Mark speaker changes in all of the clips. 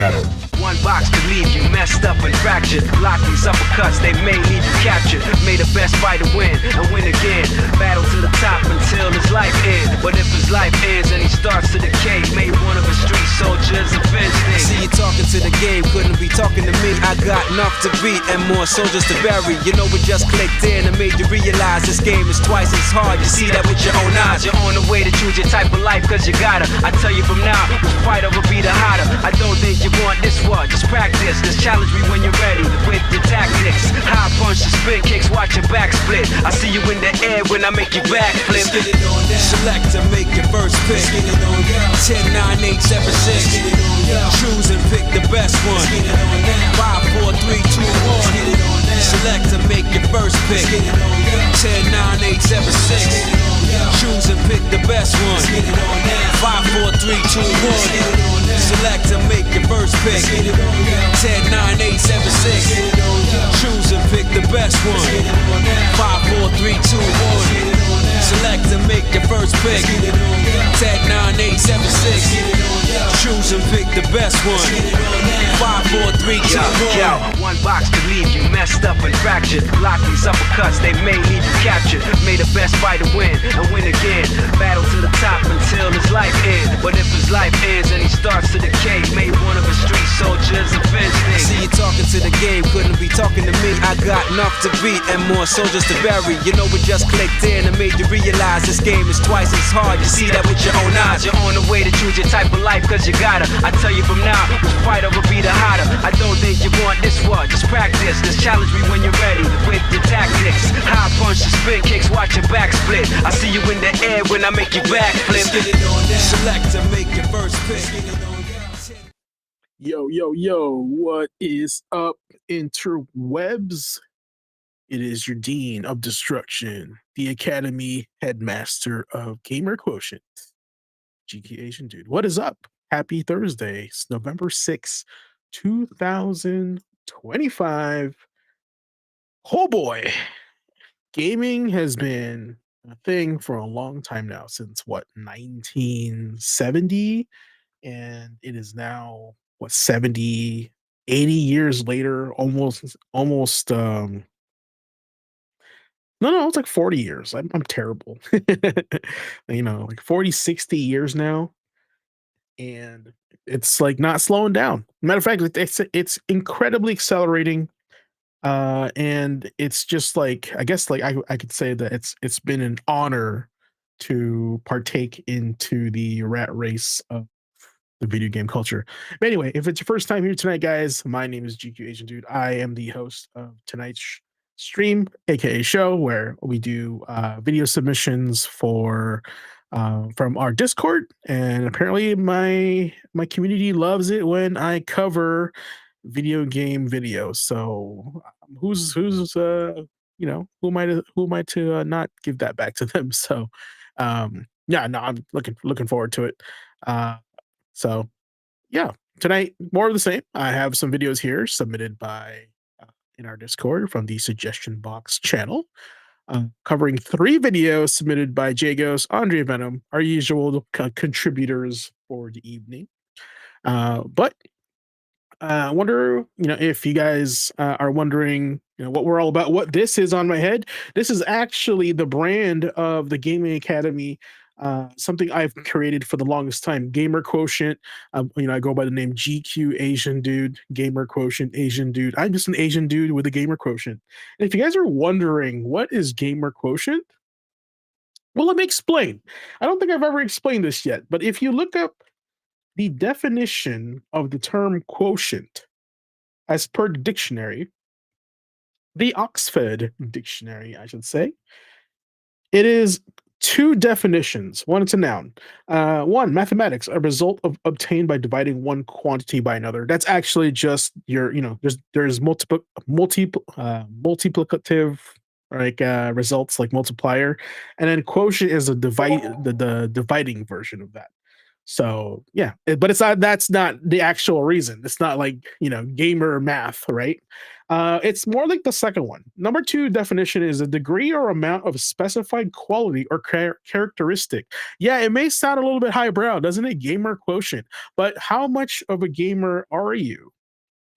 Speaker 1: One box could leave you messed up and fractured. Block these uppercuts, they may leave you captured. May the best fighter win and win again. Battle to the top until his life ends. But if his life ends and he starts to decay, may one of his street soldiers avenge things. See you talking to the game, couldn't be talking to me. I got enough to beat and more soldiers to bury. You know it just clicked in and made you realize this game is twice as hard. You see that with your own eyes. You're on the way to choose your type of life, cause you gotta. I tell you from now, which fighter will be the hotter. I don't think you want this one, just practice. Just challenge me when you're ready with your tactics. High punch, the spin kicks, watch your back split. I see you in the air when I make you back flip. Select to make your first pick. 10, 9, 8, 7, 6. Choose and pick the best one. 5, 4, 3, 2, 1. Select to make your first pick. 10, 9, 8, 7, 6. Choose and pick the best one. 5, 4, 3, 2, 1. Select to make your first pick. 10, 9, 8, 7, 6. Choose and pick the best one. 5, 4, 3, 2, 1. Select to make your first pick. 10, 9, 8, 7, 6. Choose and pick the best one. 5, 4, 3, 2, 1. One box could leave you messed up and fractured. Block these uppercuts, they may leave you captured. May the best fighter win and win again. Battle to the top until his life ends. But if his life ends and he starts to decay, may one of his street soldiers avenge things. See you talking to the game, couldn't be talking to me. I got enough to beat and more soldiers to bury. You know it just clicked in and made you realize this game is twice as hard. You see that with your own eyes. You're on the way to choose your type of life, cause you gotta. I tell you from now, which fighter will be the hotter. I don't think you want this one, just practice. Just challenge me when you're ready with your tactics. High punch, the spin kicks, watch your back split. I see you in the air when I make you back flip. Select to make your first pick.
Speaker 2: Yo, what is up, interwebs? It is your Dean of Destruction, the Academy Headmaster of Gamer Quotient, GQAzndood. What is up? Happy Thursday. It's November 6th, 2025. Oh boy. Gaming has been a thing for a long time now, since 1970, and it is now 70, 80 years later, almost no, it's like 40 years. I'm terrible. Like 40, 60 years now. And it's like not slowing down. Matter of fact, it's incredibly accelerating. And it's just like, I guess like I could say that it's been an honor to partake into the rat race of the video game culture. But anyway, if it's your first time here tonight, guys, my name is GQAzndood. I am the host of tonight's stream, aka show, where we do video submissions for from our Discord, and apparently my community loves it when I cover video game videos. So who's who am I to not give that back to them? So yeah, no, I'm looking forward to it. So yeah, tonight more of the same. I have some videos here submitted by in our Discord from the suggestion box channel, covering 3 videos submitted by Jagos, Andre Venom, our usual contributors for the evening. But I wonder, if you guys are wondering, what we're all about, what this is on my head. This is actually the brand of the Gaming Academy, something I've created for the longest time. Gamer Quotient. I go by the name GQAzndood, Gamer Quotient, Asian Dude. I'm just an Asian dude with a Gamer Quotient. And if you guys are wondering what is Gamer Quotient, well, let me explain. I don't think I've ever explained this yet, but if you look up the definition of the term quotient as per the dictionary, the Oxford Dictionary, I should say, it is 2 definitions. One, it's a noun. One, mathematics, a result of obtained by dividing one quantity by another. That's actually just your, there's multiplicative results like multiplier, and then quotient is the dividing version of that. So yeah, but it's not that's not the actual reason. It's not like gamer math, right? It's more like the second one. Number two definition is a degree or amount of specified quality or characteristic. Yeah, it may sound a little bit highbrow, doesn't it? Gamer quotient, but how much of a gamer are you?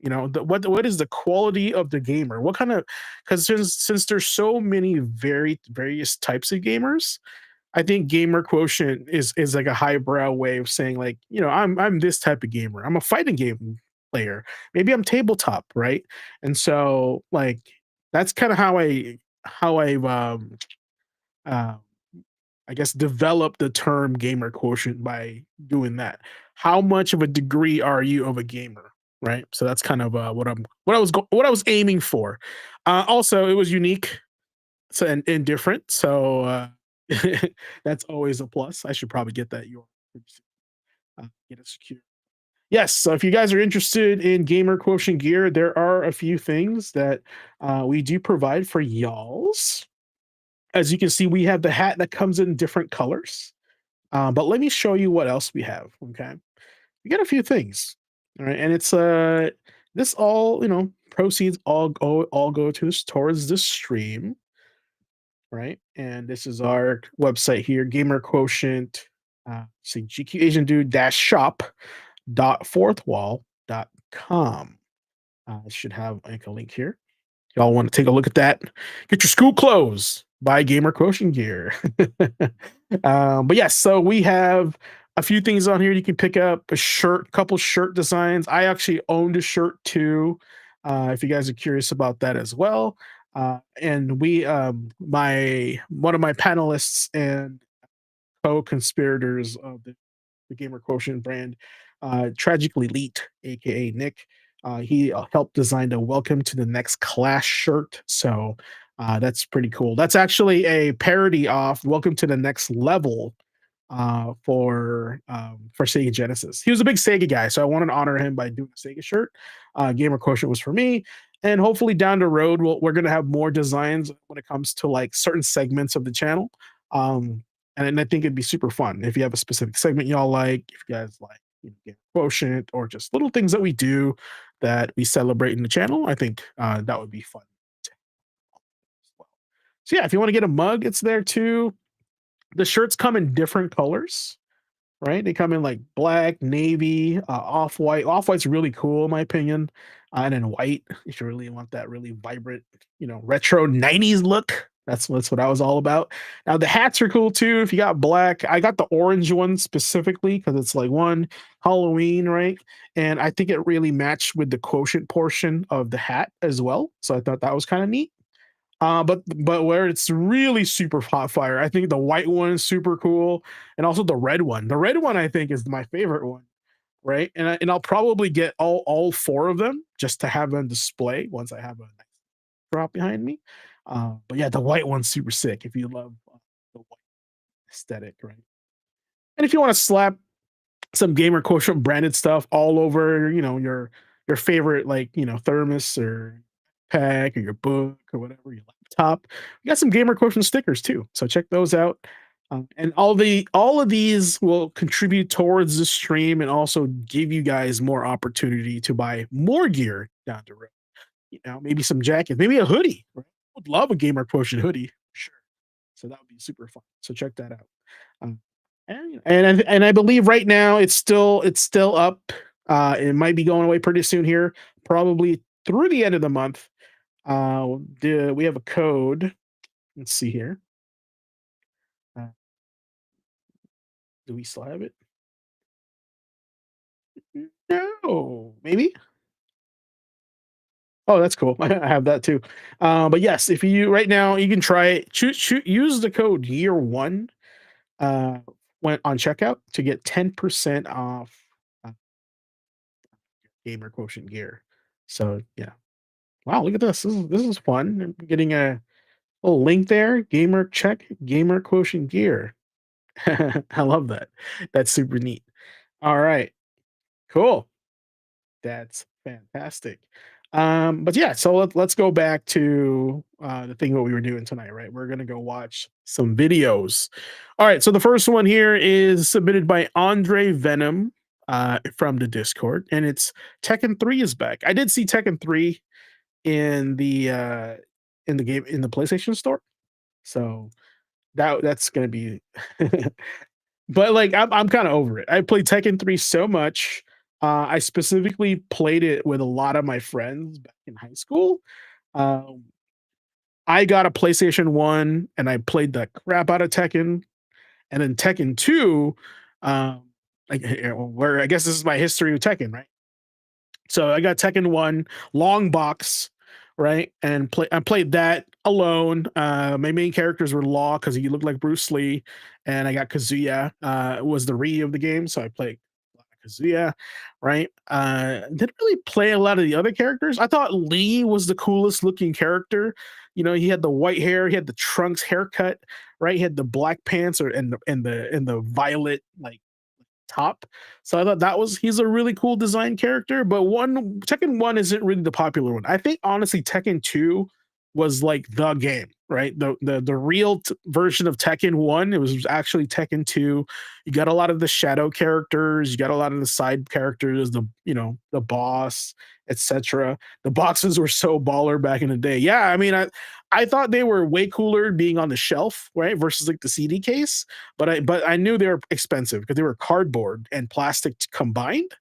Speaker 2: What is the quality of the gamer? What kind of because since there's so many various types of gamers, I think gamer quotient is like a highbrow way of saying like, I'm this type of gamer. I'm a fighting game player. Maybe I'm tabletop, right? And so like that's kind of how I've uh, I guess developed the term gamer quotient by doing that. How much of a degree are you of a gamer? Right. So that's kind of what I was aiming for. Also, it was unique so and different. So that's always a plus. I should probably get that get it secure. Yes. So if you guys are interested in gamer quotient gear, there are a few things that we do provide for y'alls. As you can see, we have the hat that comes in different colors. But let me show you what else we have. Okay, we got a few things. All right, and it's this all proceeds all go to this towards the stream, right? And this is our website here, Gamer Quotient. See GQAzndood shop dot fourthwall.com. I should have like a link here. Y'all want to take a look at that? Get your school clothes. Buy gamer quotient gear. But yes, so we have a few things on here. You can pick up a shirt, couple shirt designs. I actually owned a shirt too. If you guys are curious about that as well. And we, my one of my panelists and co-conspirators of the Gamer Quotient brand, Tragically Elite, aka Nick. He helped design the Welcome to the Next Class shirt. So that's pretty cool. That's actually a parody off Welcome to the Next Level for Sega Genesis. He was a big Sega guy, so I wanted to honor him by doing a Sega shirt. Gamer Quotient was for me, and hopefully down the road we're going to have more designs when it comes to like certain segments of the channel. And I think it'd be super fun if you have a specific segment y'all like, if you guys like Gamer Quotient or just little things that we do that we celebrate in the channel. I think that would be fun. So yeah, if you want to get a mug, it's there too. The shirts come in different colors, right? They come in like black, navy, off white. Off white's really cool in my opinion, and then white if you really want that really vibrant, retro '90s look. That's what I was all about. Now the hats are cool too. If you got black, I got the orange one specifically because it's like one Halloween, right? And I think it really matched with the quotient portion of the hat as well. So I thought that was kind of neat. But where it's really super hot fire, I think the white one is super cool, and also the red one. The red one I think is my favorite one, right? And I'll probably get all four of them just to have them display once I have a nice drop behind me. But yeah, the white one's super sick if you love the white aesthetic, right? And if you want to slap some gamer quotient branded stuff all over, your favorite like thermos or pack or your book or whatever, your laptop. We got some gamer quotient stickers too, so check those out. And all of these will contribute towards the stream and also give you guys more opportunity to buy more gear down the road. Maybe some jackets, maybe a hoodie. Right? I would love a gamer quotient hoodie for sure. So that would be super fun. So check that out. And I believe right now it's still up. It might be going away pretty soon here, probably through the end of the month. We have a code. Let's see here. Uh, do we still have it? No, maybe. Oh, that's cool. I have that too. But yes, if you right now you can try it. Use the code year one uh when on checkout to get 10% off uh, gamer quotient gear. So yeah. Wow, look at this. This is fun. I'm getting a little link there. Gamer quotient gear. I love that. That's super neat. All right. Cool. That's fantastic. But yeah, so let's go back to the thing what we were doing tonight, right? We're gonna go watch some videos. All right, so the first one here is submitted by Andre Venom from the Discord, and it's Tekken 3 is back. I did see Tekken 3 in the game in the PlayStation Store, so that's gonna be. But like I'm kind of over it. I played Tekken 3 so much. I specifically played it with a lot of my friends back in high school. Um, I got a PlayStation 1 and I played the crap out of Tekken. And then Tekken 2, like where I guess this is my history with Tekken, right? So I got Tekken 1 long box, right? And I played that alone. My main characters were Law because he looked like Bruce Lee, and I got Kazuya. Was the Ryu of the game, so I played Kazuya, right? Didn't really play a lot of the other characters. I thought Lee was the coolest looking character. You know, he had the white hair, he had the Trunks haircut, right? He had the black pants or and the violet like top. So I thought he's a really cool design character, but Tekken 1 isn't really the popular one. I think honestly Tekken 2 was like the game, right? The real version of Tekken 1, it was actually Tekken 2. You got a lot of the shadow characters, you got a lot of the side characters, the boss, etc. The boxes were so baller back in the day. Yeah, I mean I thought they were way cooler being on the shelf, right? Versus like the CD case, but I knew they were expensive because they were cardboard and plastic combined.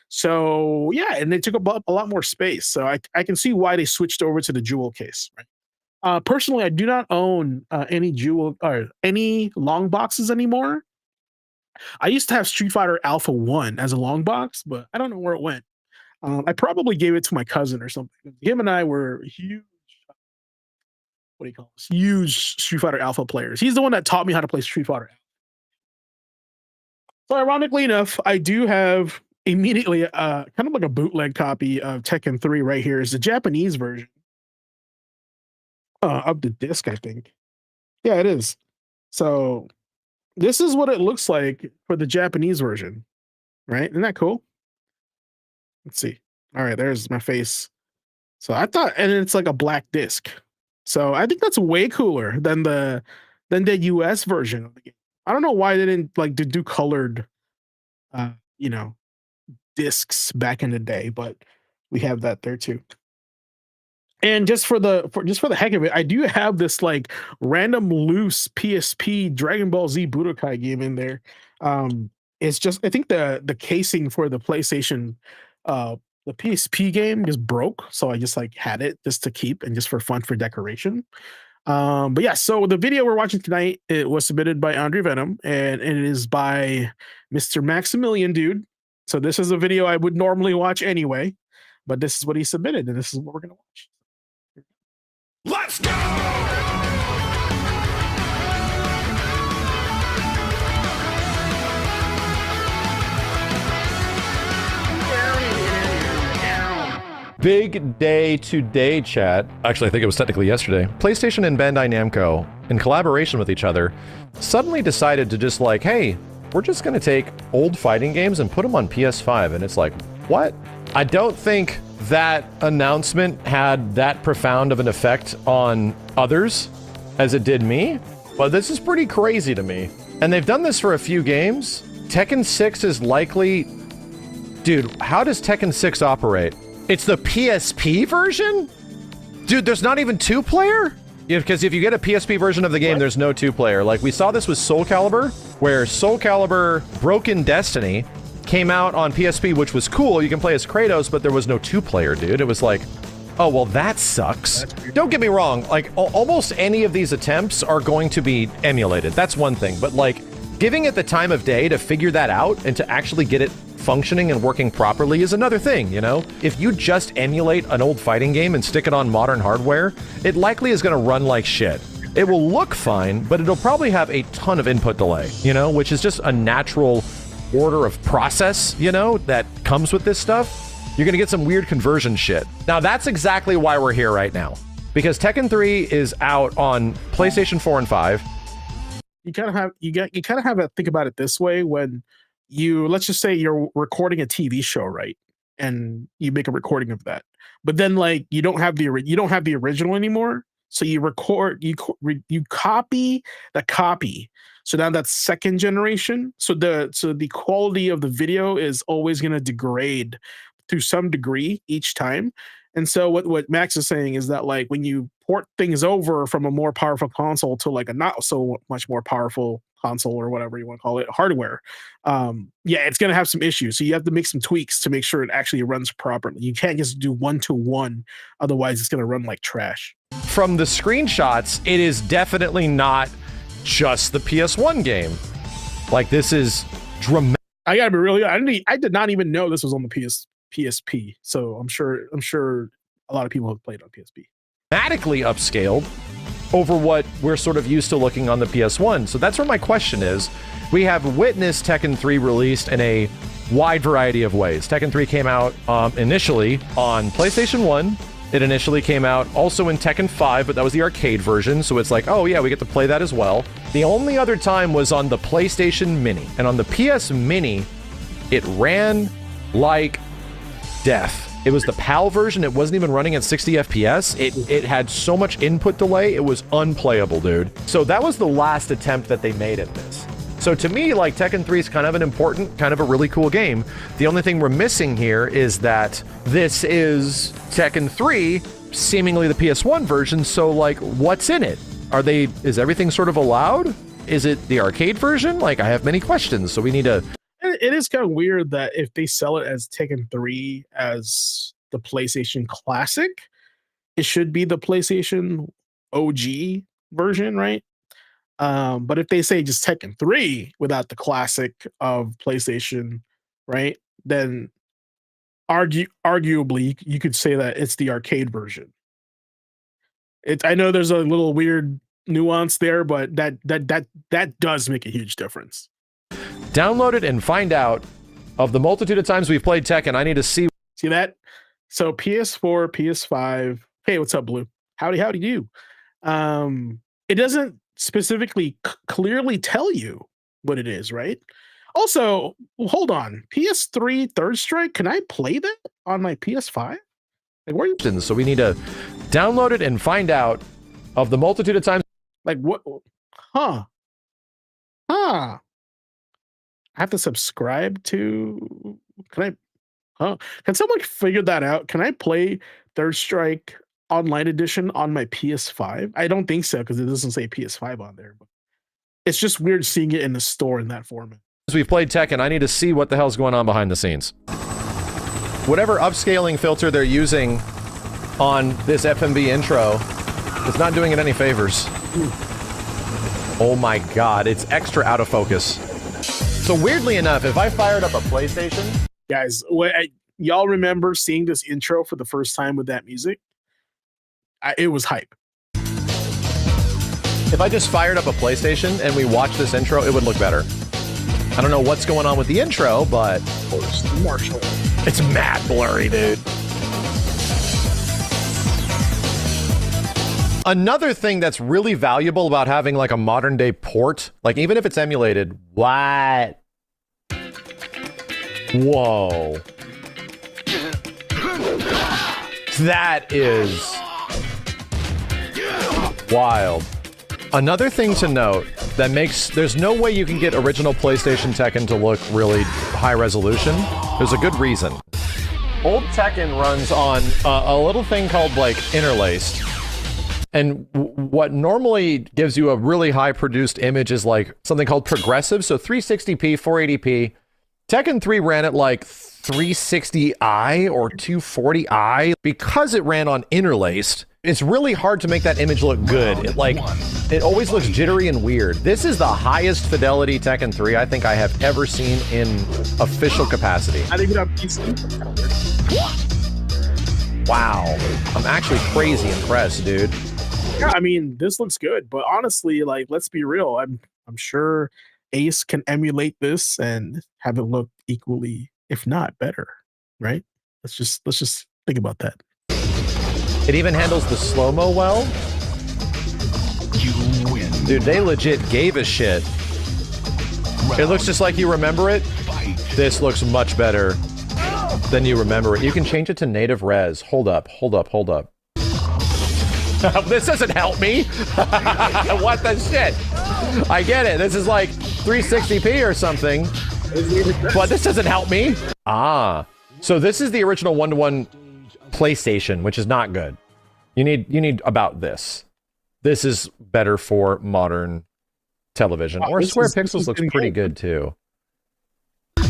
Speaker 2: So yeah, and they took up a lot more space. So I can see why they switched over to the jewel case. Right? Personally, I do not own any jewel or any long boxes anymore. I used to have Street Fighter Alpha 1 as a long box, but I don't know where it went. I probably gave it to my cousin or something. Him and I were huge, what do you call this? Huge Street Fighter Alpha players. He's the one that taught me how to play Street Fighter. So ironically enough, I do have immediately kind of like a bootleg copy of Tekken 3 right here. Is the Japanese version of the disc, I think. Yeah, it is. So this is what it looks like for the Japanese version, right? Isn't that cool? Let's see. All right, there's my face. So I thought, and it's like a black disc. So I think that's way cooler than the US version of the game. I don't know why they didn't like to do colored, uh, you know, discs back in the day, but we have that there too. And just for the heck of it, I do have this like random loose PSP Dragon Ball Z Budokai game in there. It's just I think the casing for the PlayStation the PSP game just broke, so I just like had it just to keep and just for fun for decoration. But yeah, so the video we're watching tonight, it was submitted by Andre Venom and it is by Mr. Maximilian Dude. So this is a video I would normally watch anyway, but this is what he submitted and this is what we're gonna watch.
Speaker 1: Let's go!
Speaker 3: Big day today, chat. Actually, I think it was technically yesterday. PlayStation and Bandai Namco, in collaboration with each other, suddenly decided to just like, hey, we're just gonna take old fighting games and put them on PS5. And it's like, what? I don't think that announcement had that profound of an effect on others as it did me, but this is pretty crazy to me. And they've done this for a few games. Tekken 6 is likely... Dude, how does Tekken 6 operate? It's the PSP version? Dude, there's not even two-player? Yeah, because if you get a PSP version of the game, there's no two-player. Like, we saw this with Soul Calibur, where Soul Calibur Broken Destiny came out on PSP, which was cool. You can play as Kratos, but there was no two-player, dude. It was like, oh, well, that sucks. Don't get me wrong. Like, almost any of these attempts are going to be emulated. That's one thing. But, like, giving it the time of day to figure that out and to actually get it functioning and working properly is another thing, you know? If you just emulate an old fighting game and stick it on modern hardware, it likely is going to run like shit. It will look fine, but it'll probably have a ton of input delay, you know, which is just a natural order of process, you know, that comes with this stuff. You're going to get some weird conversion shit. Now, that's exactly why we're here right now, because Tekken 3 is out on PlayStation 4 and 5.
Speaker 2: You kind of have to think about it this way when let's just say you're recording a TV show, right? and you make a recording of that. But then like you don't have the original anymore, so you copy the copy. So now that's second generation. So the quality of the video is always going to degrade to some degree each time. And so what Max is saying is that like when you port things over from a more powerful console to like a not so much more powerful console or whatever you want to call it, hardware, it's going to have some issues. So you have to make some tweaks to make sure it actually runs properly. You can't just do 1-to-1, otherwise it's going to run like trash.
Speaker 3: From the screenshots, it is definitely not just the PS1 game. Like, this is dramatic.
Speaker 2: I gotta be really. I did not even know this was on the PSP. So I'm sure a lot of people have played on PSP.
Speaker 3: Dramatically upscaled over what we're sort of used to looking on the PS1. So that's where my question is. We have witnessed Tekken 3 released in a wide variety of ways. Tekken 3 came out initially on PlayStation 1. It initially came out also in Tekken 5, but that was the arcade version, so it's like, oh yeah, we get to play that as well. The only other time was on the PlayStation Mini, and on the PS Mini, it ran like death. It was the PAL version, it wasn't even running at 60 FPS. It had so much input delay, it was unplayable, dude. So that was the last attempt that they made at this. So to me, like, Tekken 3 is kind of an important, kind of a really cool game. The only thing we're missing here is that this is Tekken 3, seemingly the PS1 version, so, like, what's in it? Is everything sort of allowed? Is it the arcade version? Like, I have many questions, so we need to...
Speaker 2: It is kind of weird that if they sell it as Tekken 3 as the PlayStation Classic, it should be the PlayStation OG version, right? But if they say just Tekken 3 without the classic of PlayStation, right, then arguably you could say that it's the arcade version. I know there's a little weird nuance there, but that does make a huge difference.
Speaker 3: Download it and find out. Of the multitude of times we've played Tekken, I need to see
Speaker 2: that. So PS4, PS5. Hey, what's up, Blue? Howdy do. It doesn't specifically clearly tell you what it is, right? Also, hold on. PS3 Third Strike, can I play that on my PS5? Like, where are you?
Speaker 3: So we need to download it and find out. Of the multitude of times,
Speaker 2: like, what? I have to subscribe to. Can someone figure that out? Can I play Third Strike Online Edition on my PS5? I don't think so, because it doesn't say PS5 on there. But it's just weird seeing it in the store in that format.
Speaker 3: As we've played Tekken, I need to see what the hell's going on behind the scenes. Whatever upscaling filter they're using on this FMV intro is not doing it any favors. Oh my god, it's extra out of focus. So weirdly enough, if I fired up a PlayStation...
Speaker 2: Guys, y'all remember seeing this intro for the first time with that music? It was hype.
Speaker 3: If I just fired up a PlayStation and we watched this intro, it would look better. I don't know what's going on with the intro, but...
Speaker 2: Marshall.
Speaker 3: It's mad blurry, dude. Another thing that's really valuable about having like a modern day port, like even if it's emulated, what? Whoa. That is wild. Another thing to note that there's no way you can get original PlayStation Tekken to look really high resolution. There's a good reason. Old Tekken runs on a little thing called like interlaced. And what normally gives you a really high produced image is like something called progressive. So 360p, 480p. Tekken 3 ran at like 360i or 240i. Because it ran on interlaced, it's really hard to make that image look good. It always looks jittery and weird. This is the highest fidelity Tekken 3 I think I have ever seen in official capacity.
Speaker 2: I think it on PC.
Speaker 3: Wow. I'm actually crazy impressed, dude.
Speaker 2: Yeah, I mean, this looks good, but honestly, like, let's be real. I'm sure Ace can emulate this and have it look equally, if not better, right? Let's just think about that.
Speaker 3: It even handles the slow-mo well.
Speaker 4: You win.
Speaker 3: Dude, they legit gave a shit. It looks just like you remember it. This looks much better. then you remember it. You can change it to native res. Hold up. This doesn't help me. What the shit? I get it. This is like 360p or something, but this doesn't help me. Ah, so this is the original 1-to-1 PlayStation, which is not good. You need about this. This is better for modern television. Or Square Pixels looks pretty good too.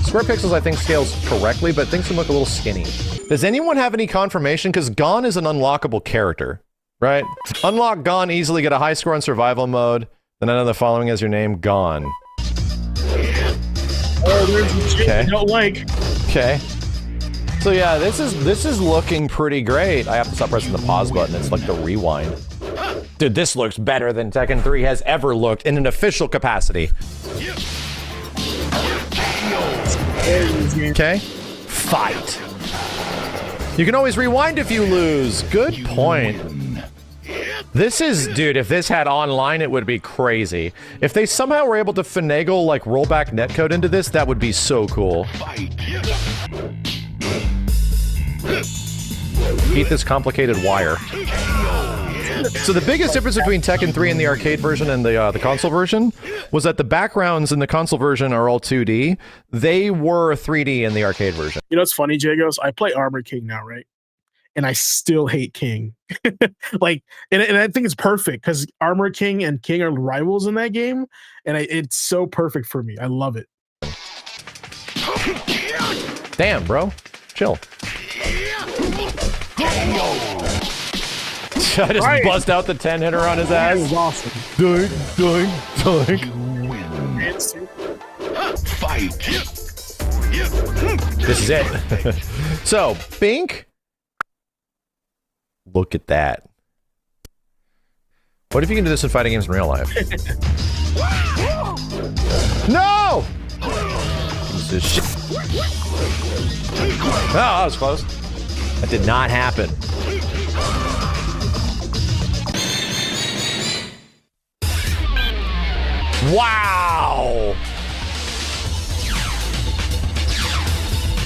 Speaker 3: Square Pixels, I think, scales correctly, but things can look a little skinny. Does anyone have any confirmation? Because Gon is an unlockable character, right? Unlock Gon easily, get a high score on survival mode, then none of the following as your name, Gon.
Speaker 2: Oh, there's some shit I don't like.
Speaker 3: Okay. So yeah, this is looking pretty great. I have to stop pressing the pause button. It's like the rewind. Dude, this looks better than Tekken 3 has ever looked in an official capacity. Okay. Fight. You can always rewind if you lose. Good point. This is, dude, if this had online, it would be crazy. If they somehow were able to finagle, like, rollback netcode into this, that would be so cool. Eat this complicated wire. So the biggest difference between Tekken 3 and the arcade version and the console version was that the backgrounds in the console version are all 2D. They were 3D in the arcade version.
Speaker 2: You know what's funny, Jagos? I play Armor King now, right? And I still hate King. Like, and I think it's perfect because Armor King and King are rivals in that game, and it's so perfect for me. I love it.
Speaker 3: Damn, bro. Chill. I just bust out the 10-hitter on his ass.
Speaker 2: That was awesome.
Speaker 3: Doink, doink, doink.
Speaker 4: Fight.
Speaker 3: This is it. So, Bink. Look at that. What if you can do this in fighting games in real life? No! This is shit. Oh, that was close. That did not happen. Wow!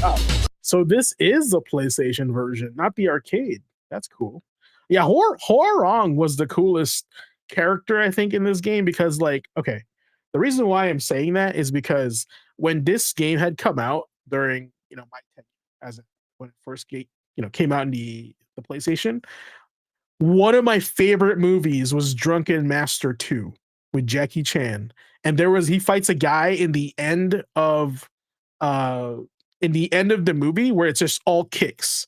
Speaker 2: Oh, so this is the PlayStation version, not the arcade. That's cool. Yeah, Horong was the coolest character, I think, in this game because, like, okay, the reason why I'm saying that is because when this game had come out during, my tenure when it first came out in the PlayStation, one of my favorite movies was Drunken Master 2 with Jackie Chan, and he fights a guy in the end of the movie where it's just all kicks.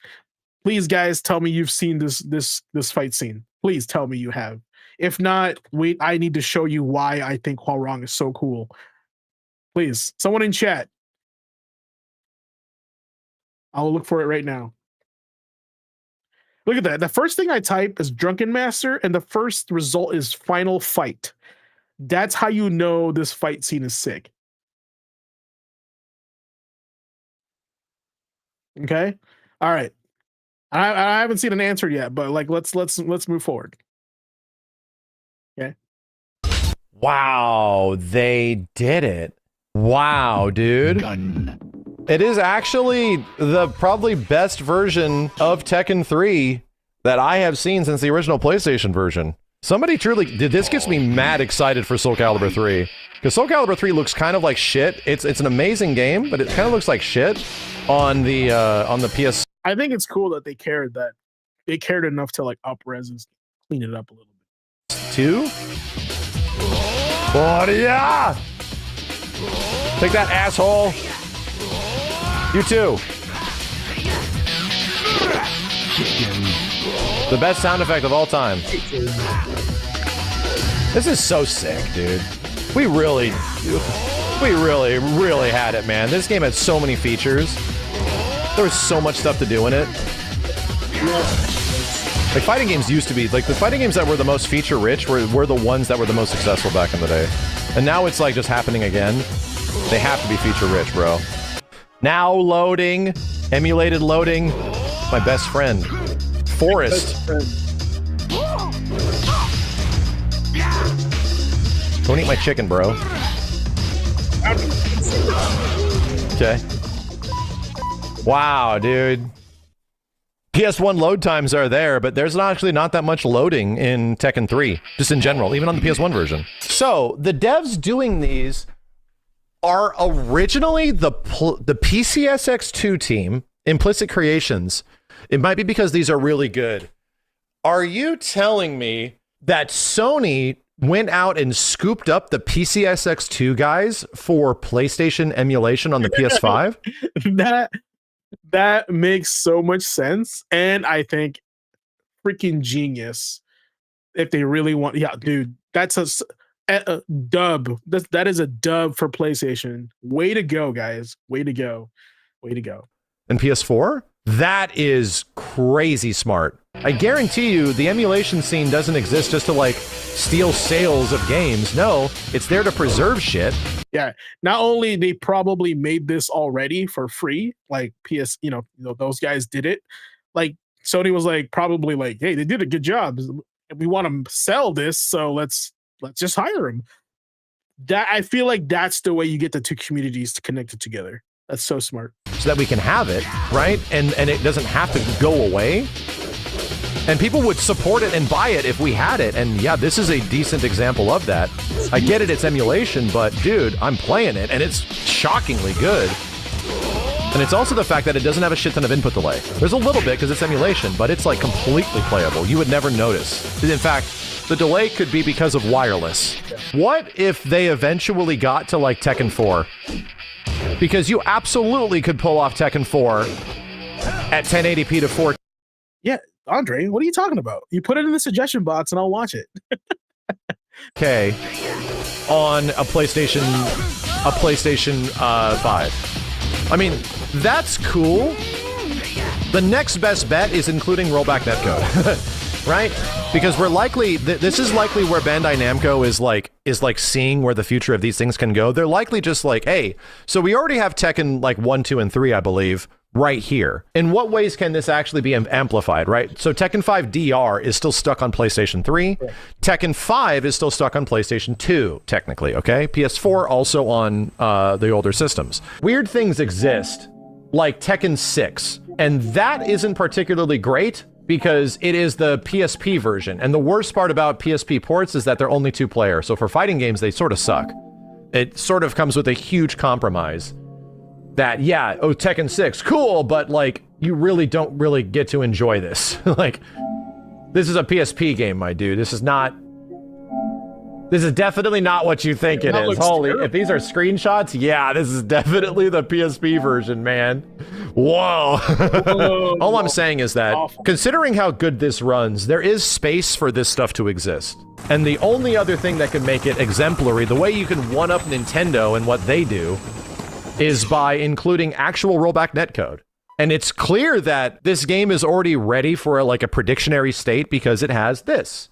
Speaker 2: Please, guys, tell me you've seen this fight scene. Please tell me you have. If not, wait, I need to show you why I think Hwarong is so cool. Please, someone in chat. I'll look for it right now. Look at that. The first thing I type is Drunken Master, and the first result is Final Fight. That's how you know this fight scene is sick. Okay? All right. I haven't seen an answer yet, but like let's move forward. Okay.
Speaker 3: Wow, they did it. Wow, dude.
Speaker 4: Gun.
Speaker 3: It is actually the probably best version of Tekken 3 that I have seen since the original PlayStation version. Somebody truly did this. Gets me mad excited for Soul Calibur 3 because Soul Calibur 3 looks kind of like shit. It's an amazing game, but it kind of looks like shit on the PS.
Speaker 2: I think it's cool that they cared enough to like up-res and clean it up a little bit.
Speaker 3: 2? Oh yeah! Take that, asshole! You too. The best sound effect of all time. This is so sick, dude. We really had it, man. This game had so many features. There was so much stuff to do in it. Like, fighting games used to be, like, the fighting games that were the most feature-rich were the ones that were the most successful back in the day. And now it's, like, just happening again. They have to be feature-rich, bro. Now loading. Emulated loading. My best friend. Forrest. Don't eat my chicken, bro. Okay. Wow, dude. PS1 load times are there, but there's actually not that much loading in Tekken 3, just in general, even on the PS1 version. So the devs doing these are originally the PCSX2 team, Implicit Creations. It might be because these are really good. Are you telling me that Sony went out and scooped up the PCSX2 guys for PlayStation emulation on the PS5?
Speaker 2: That makes so much sense, and I think freaking genius. If they really want, yeah, dude, that's a dub. That is a dub for PlayStation. Way to go, guys. Way to go. Way to go.
Speaker 3: And PS4? That is crazy smart. I guarantee you the emulation scene doesn't exist just to like steal sales of games. No, it's there to preserve shit.
Speaker 2: Yeah. Not only they probably made this already for free, like PS, those guys did it. Like Sony was like probably like, hey, they did a good job. We want to sell this, so let's just hire them. That I feel like that's the way you get the two communities to connect it together. That's so smart.
Speaker 3: So that we can have it, right? And it doesn't have to go away. And people would support it and buy it if we had it. And yeah, this is a decent example of that. I get it, it's emulation, but dude, I'm playing it and it's shockingly good. And it's also the fact that it doesn't have a shit ton of input delay. There's a little bit because it's emulation, but it's like completely playable. You would never notice. In fact, the delay could be because of wireless. What if they eventually got to like Tekken 4? Because you absolutely could pull off Tekken 4 at 1080p to 4K.
Speaker 2: Yeah, Andre, what are you talking about? You put it in the suggestion box and I'll watch it.
Speaker 3: Okay, on a PlayStation 5. I mean, that's cool. The next best bet is including rollback netcode, right? Because we're likely this is likely where Bandai Namco is like seeing where the future of these things can go. They're likely just like, hey, so we already have Tekken like 1, 2, and 3, I believe, right here. In what ways can this actually be amplified, right? So Tekken 5 DR is still stuck on PlayStation 3. Yeah. Tekken 5 is still stuck on PlayStation 2, technically, okay? PS4 also on the older systems. Weird things exist, like Tekken 6, and that isn't particularly great because it is the PSP version. And the worst part about PSP ports is that they're only 2-player. So for fighting games, they sort of suck. It sort of comes with a huge compromise. That, yeah, oh, Tekken 6, cool, but, like, you really don't really get to enjoy this. Like, this is a PSP game, my dude. This is definitely not what you think it is. Holy, if these are screenshots, yeah, this is definitely the PSP version, man. Whoa. All I'm saying is that, considering how good this runs, there is space for this stuff to exist. And the only other thing that can make it exemplary, the way you can one-up Nintendo and what they do, is by including actual rollback netcode. And it's clear that this game is already ready for a predictionary state because it has this.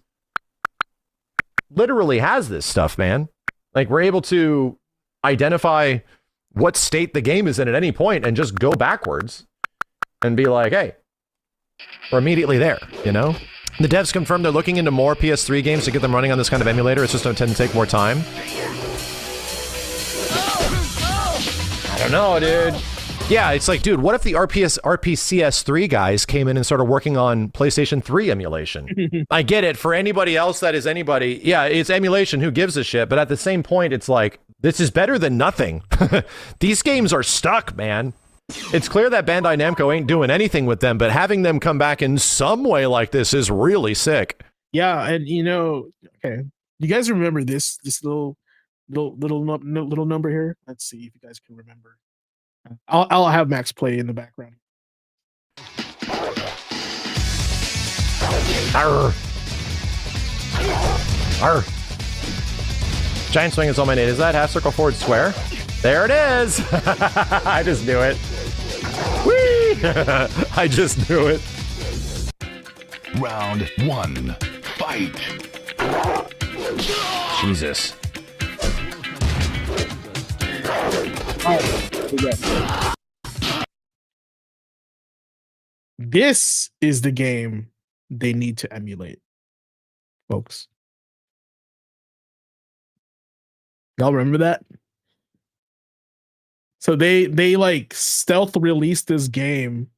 Speaker 3: Literally has this stuff, man. Like, we're able to identify what state the game is in at any point and just go backwards and be like, hey, we're immediately there, you know? The devs confirmed they're looking into more PS3 games to get them running on this kind of emulator. It's just going to tend to take more time. I don't know, dude. Yeah, it's like, dude, what if the RPCS3 guys came in and started working on PlayStation 3 emulation? I get it. For anybody else that is anybody, yeah, it's emulation. Who gives a shit? But at the same point, it's like, this is better than nothing. These games are stuck, man. It's clear that Bandai Namco ain't doing anything with them, but having them come back in some way like this is really sick.
Speaker 2: Yeah, and okay, you guys remember this little number here? Let's see if you guys can remember. I'll have Max play in the background.
Speaker 3: Arr. Arr. Giant swing is all my nade. Is that half circle forward square? There it is. I just knew it. Whee! I just knew it.
Speaker 4: Round 1. Fight.
Speaker 3: Jesus.
Speaker 2: This is the game they need to emulate, folks. Y'all remember that? So they like stealth released this game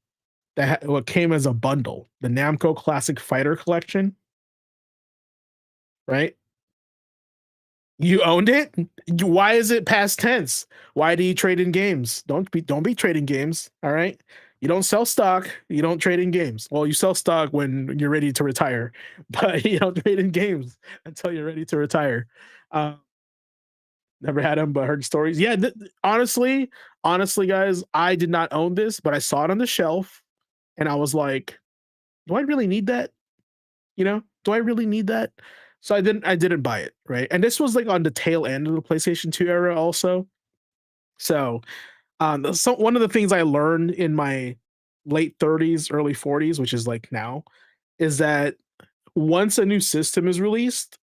Speaker 2: that what came as a bundle, the Namco Classic Fighter Collection. Right? You owned it? Why is it past tense? Why do you trade in games? Don't be trading games, all right? You don't sell stock, you don't trade in games. Well, you sell stock when you're ready to retire, but you don't trade in games until you're ready to retire. Never had them, but heard stories. Yeah, honestly, guys, I did not own this, but I saw it on the shelf, and I was like, "Do I really need that? You know, do I really need that?" So I didn't buy it, right? And this was like on the tail end of the PlayStation 2 era, also. So, so one of the things I learned in my late 30s, early 40s, which is like now, is that once a new system is released,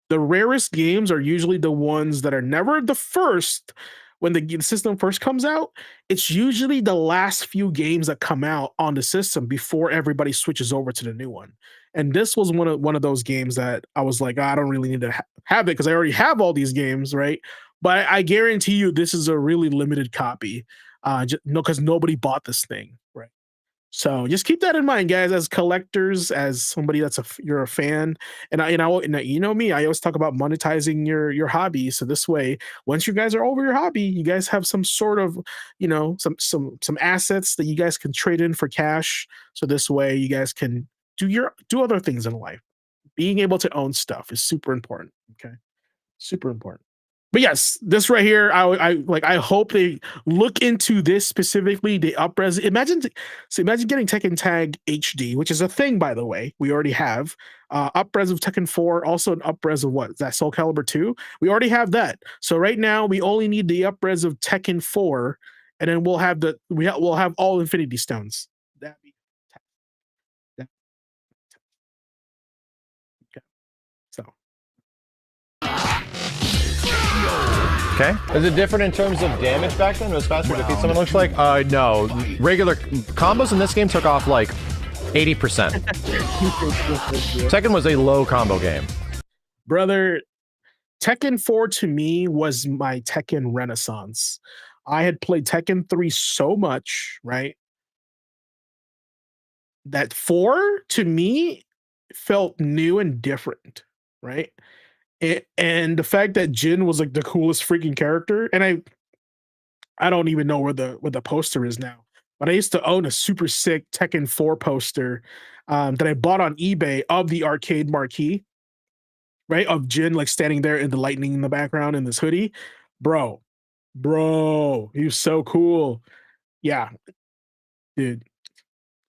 Speaker 2: the rarest games are usually the ones that are never the first when the system first comes out. It's usually the last few games that come out on the system before everybody switches over to the new one. And this was one of those games that I was like, I don't really need to have it because I already have all these games, right? But I guarantee you, this is a really limited copy, because nobody bought this thing, right? So just keep that in mind, guys, as collectors, as somebody you're a fan. And you know me, I always talk about monetizing your hobby. So this way, once you guys are over your hobby, you guys have some sort of, some assets that you guys can trade in for cash. So this way you guys can do other things in life. Being able to own stuff is super important. Okay. Super important. But yes, this right here, I hope they look into this specifically. The upres. Imagine getting Tekken Tag HD, which is a thing, by the way. We already have upres of Tekken 4, also an upres of what is that, Soul Calibur 2. We already have that. So right now we only need the upres of Tekken 4, and then we'll have we'll have all Infinity Stones. That'd be okay. So.
Speaker 3: Okay. Is it different in terms of damage back then? It was faster to defeat someone, looks like? No. Regular combos in this game took off like 80%. Tekken was a low combo game.
Speaker 2: Brother, Tekken 4 to me was my Tekken renaissance. I had played Tekken 3 so much, right? That 4 to me felt new and different, right? And the fact that Jin was like the coolest freaking character, and I don't even know where the poster is now, but I used to own a super sick Tekken 4 poster that I bought on eBay of the arcade marquee, right? Of Jin like standing there in the lightning in the background in this hoodie. Bro, he was so cool. Yeah, dude.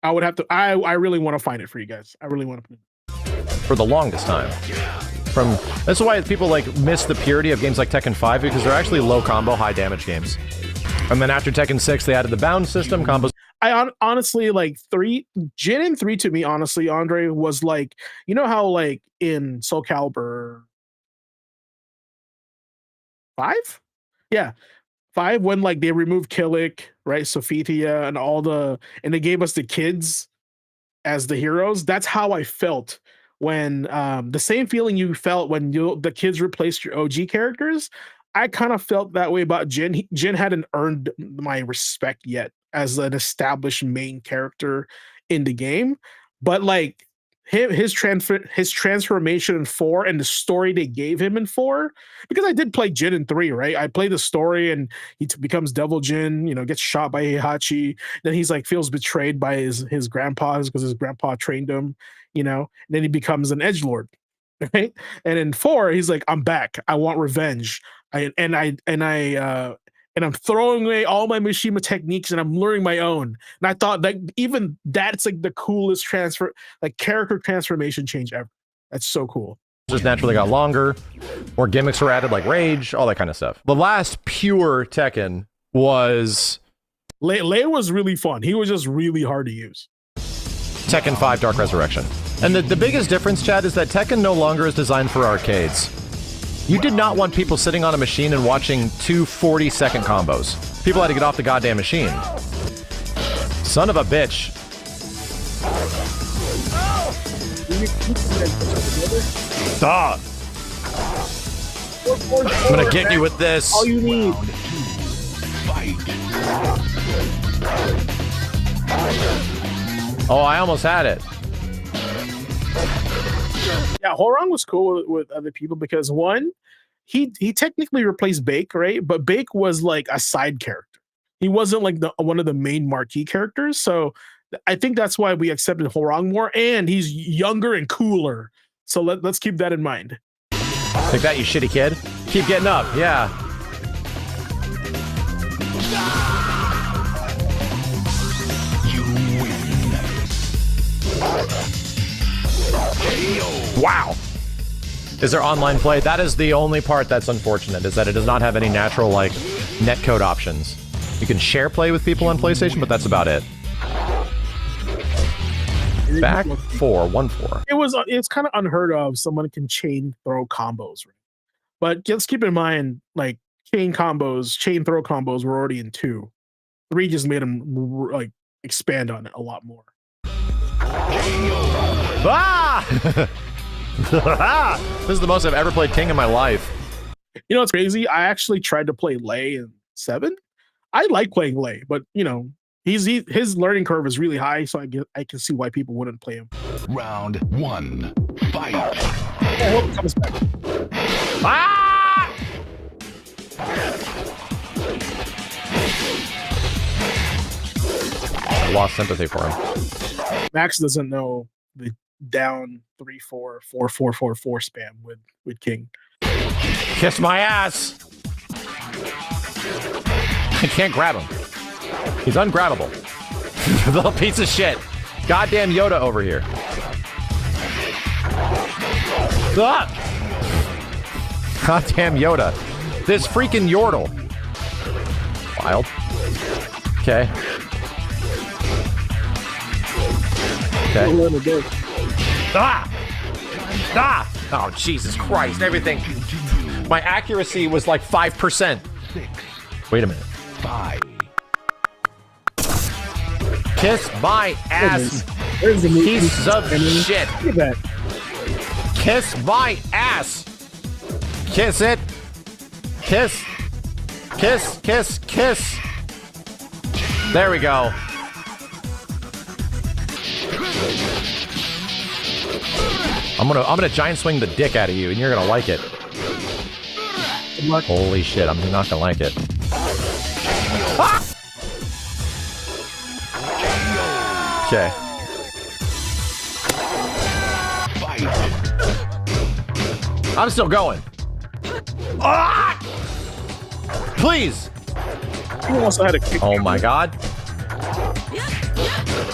Speaker 2: I would have to, I really want to find it for you guys. I really want to.
Speaker 3: For the longest time. That's why people like miss the purity of games like Tekken 5, because they're actually low combo, high damage games. And then after Tekken 6, they added the bound system combos.
Speaker 2: I honestly like Jin and 3 to me, honestly, Andre, was like, you know how like in Soul Calibur 5? Yeah. 5, when like they removed Killick, right? Sophia and they gave us the kids as the heroes. That's how I felt when the same feeling you felt when the kids replaced your OG characters. I kind of felt that way about Jin. Jin hadn't earned my respect yet as an established main character in the game, but like his transformation in 4 and the story they gave him in 4, because I did play Jin in 3, right? I played the story and he becomes Devil Jin, gets shot by Heihachi. Then he's like feels betrayed by his grandpa because his grandpa trained him, and then he becomes an edgelord, right? And in 4, he's like, I'm back. I want revenge. I'm throwing away all my Mishima techniques and I'm learning my own. And I thought that even that's like the coolest character transformation change ever. That's so cool.
Speaker 3: Just naturally got longer. More gimmicks were added, like rage, all that kind of stuff. The last pure Tekken was
Speaker 2: Lei was really fun. He was just really hard to use.
Speaker 3: Tekken 5 Dark Resurrection. And the biggest difference, Chad, is that Tekken no longer is designed for arcades. You did not want people sitting on a machine and watching 2 40-second combos. People had to get off the goddamn machine. Son of a bitch. Duh. I'm gonna get you with this.
Speaker 2: All you need.
Speaker 4: Fight.
Speaker 3: Oh, I almost had it.
Speaker 2: Yeah, Horong was cool with other people because one, he technically replaced Bake, right? But Bake was like a side character. He wasn't like one of the main marquee characters. So I think that's why we accepted Horong more, and he's younger and cooler. So let's keep that in mind.
Speaker 3: Take that, you shitty kid. Keep getting up, yeah.
Speaker 4: You win.
Speaker 3: Wow. Is there online play? That is the only part that's unfortunate, is that it does not have any natural, like, netcode options. You can share play with people on PlayStation, but that's about it. Back 4-1-4.
Speaker 2: It's kind of unheard of. Someone can chain throw combos, right? But let's keep in mind, like chain throw combos were already in 2. 3 just made them like expand on it a lot more.
Speaker 3: Ah! This is the most I've ever played King in my life.
Speaker 2: You know what's crazy? I actually tried to play Lei in 7. I like playing Lei, but you know, his learning curve is really high, so I can see why people wouldn't play him.
Speaker 4: Round 1. Fight.
Speaker 2: I hope it comes back.
Speaker 3: Ah! I lost sympathy for him.
Speaker 2: Max doesn't know the down 3-4 4-4-4-4 spam with King.
Speaker 3: Kiss my ass! I can't grab him. He's ungrabbable. Little piece of shit. Goddamn Yoda over here. Ah! Goddamn Yoda. This freaking Yordle. Wild. Okay. Okay. Ah! Ah! Oh, Jesus Christ. Everything. My accuracy was like 5%. Wait a minute.
Speaker 4: 5.
Speaker 3: Kiss my ass.
Speaker 2: There's the
Speaker 3: Piece of shit.
Speaker 2: Look at that.
Speaker 3: Kiss my ass. Kiss it. Kiss. Kiss, kiss, kiss. There we go. I'm gonna giant swing the dick out of you, and you're gonna like it. Holy shit, I'm not gonna like it. Ah! Okay. I'm still going. Ah! Please.
Speaker 2: He also had a kick.
Speaker 3: Oh my god.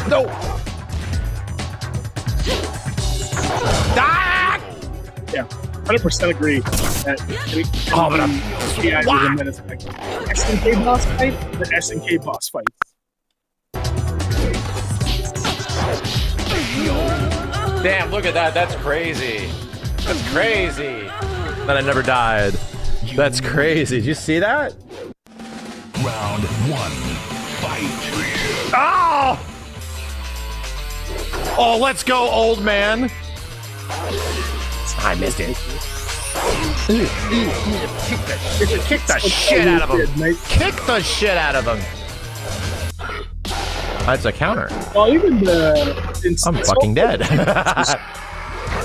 Speaker 3: No. Ah!
Speaker 2: Yeah, 100% agree. That
Speaker 3: Oh, but
Speaker 2: SNK boss fight, the SNK boss fight.
Speaker 3: Damn, look at that. That's crazy. That's crazy. That I never died. That's crazy. Did you see that?
Speaker 4: Round 1. Fight.
Speaker 3: Oh! Oh, let's go, old man. I missed it. Kick the shit out of him. Kick the shit out of him. That's a counter.
Speaker 2: Well, even
Speaker 3: I'm fucking dead.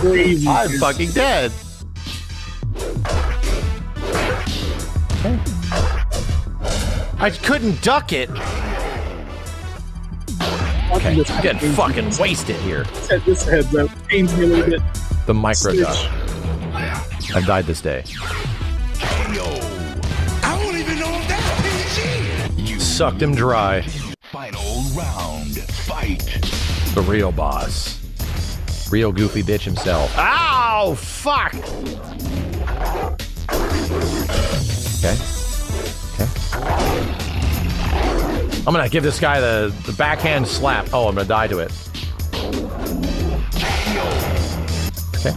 Speaker 2: Crazy.
Speaker 3: I'm fucking dead. I couldn't duck it. Okay, I'm getting fucking wasted here.
Speaker 2: This heads up pains me a little bit.
Speaker 3: The micro duck. I've died this day.
Speaker 4: I don't even know if that's PG. You
Speaker 3: Sucked him dry.
Speaker 4: Final round. Fight.
Speaker 3: The real boss. Real goofy bitch himself. Ow! Fuck! Okay. Okay. I'm gonna give this guy the backhand slap. Oh, I'm gonna die to it. Okay.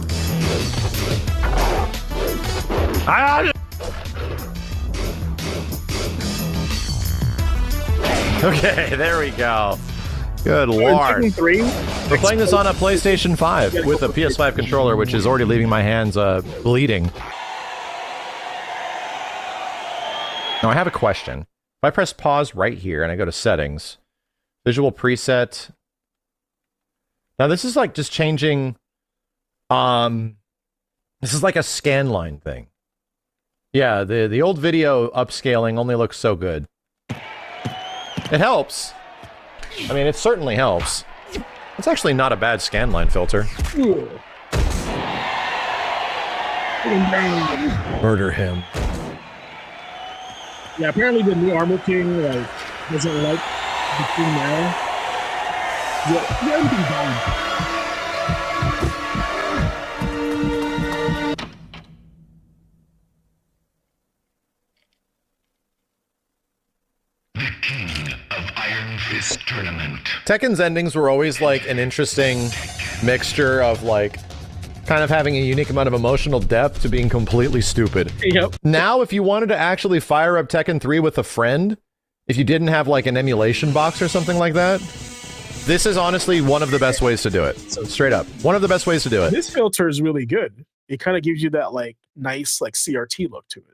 Speaker 3: Okay, there we go. Good lord. We're playing this on a PlayStation 5 with a PS5 controller, which is already leaving my hands bleeding. Now, I have a question. If I press pause right here and I go to settings, visual preset. Now this is like just changing. This is like a scan line thing. Yeah, the old video upscaling only looks so good. It helps. I mean, it certainly helps. It's actually not a bad scanline filter. Murder him.
Speaker 2: Yeah, apparently the new Armor King like doesn't like the King now. Yeah, everything's fine.
Speaker 4: This tournament.
Speaker 3: Tekken's endings were always like an interesting mixture of like kind of having a unique amount of emotional depth to being completely stupid.
Speaker 2: Yep.
Speaker 3: Now, if you wanted to actually fire up Tekken 3 with a friend, if you didn't have like an emulation box or something like that, this is honestly one of the best ways to do it. Straight up. One of the best ways to do it.
Speaker 2: This filter is really good. It kind of gives you that like nice like CRT look to it.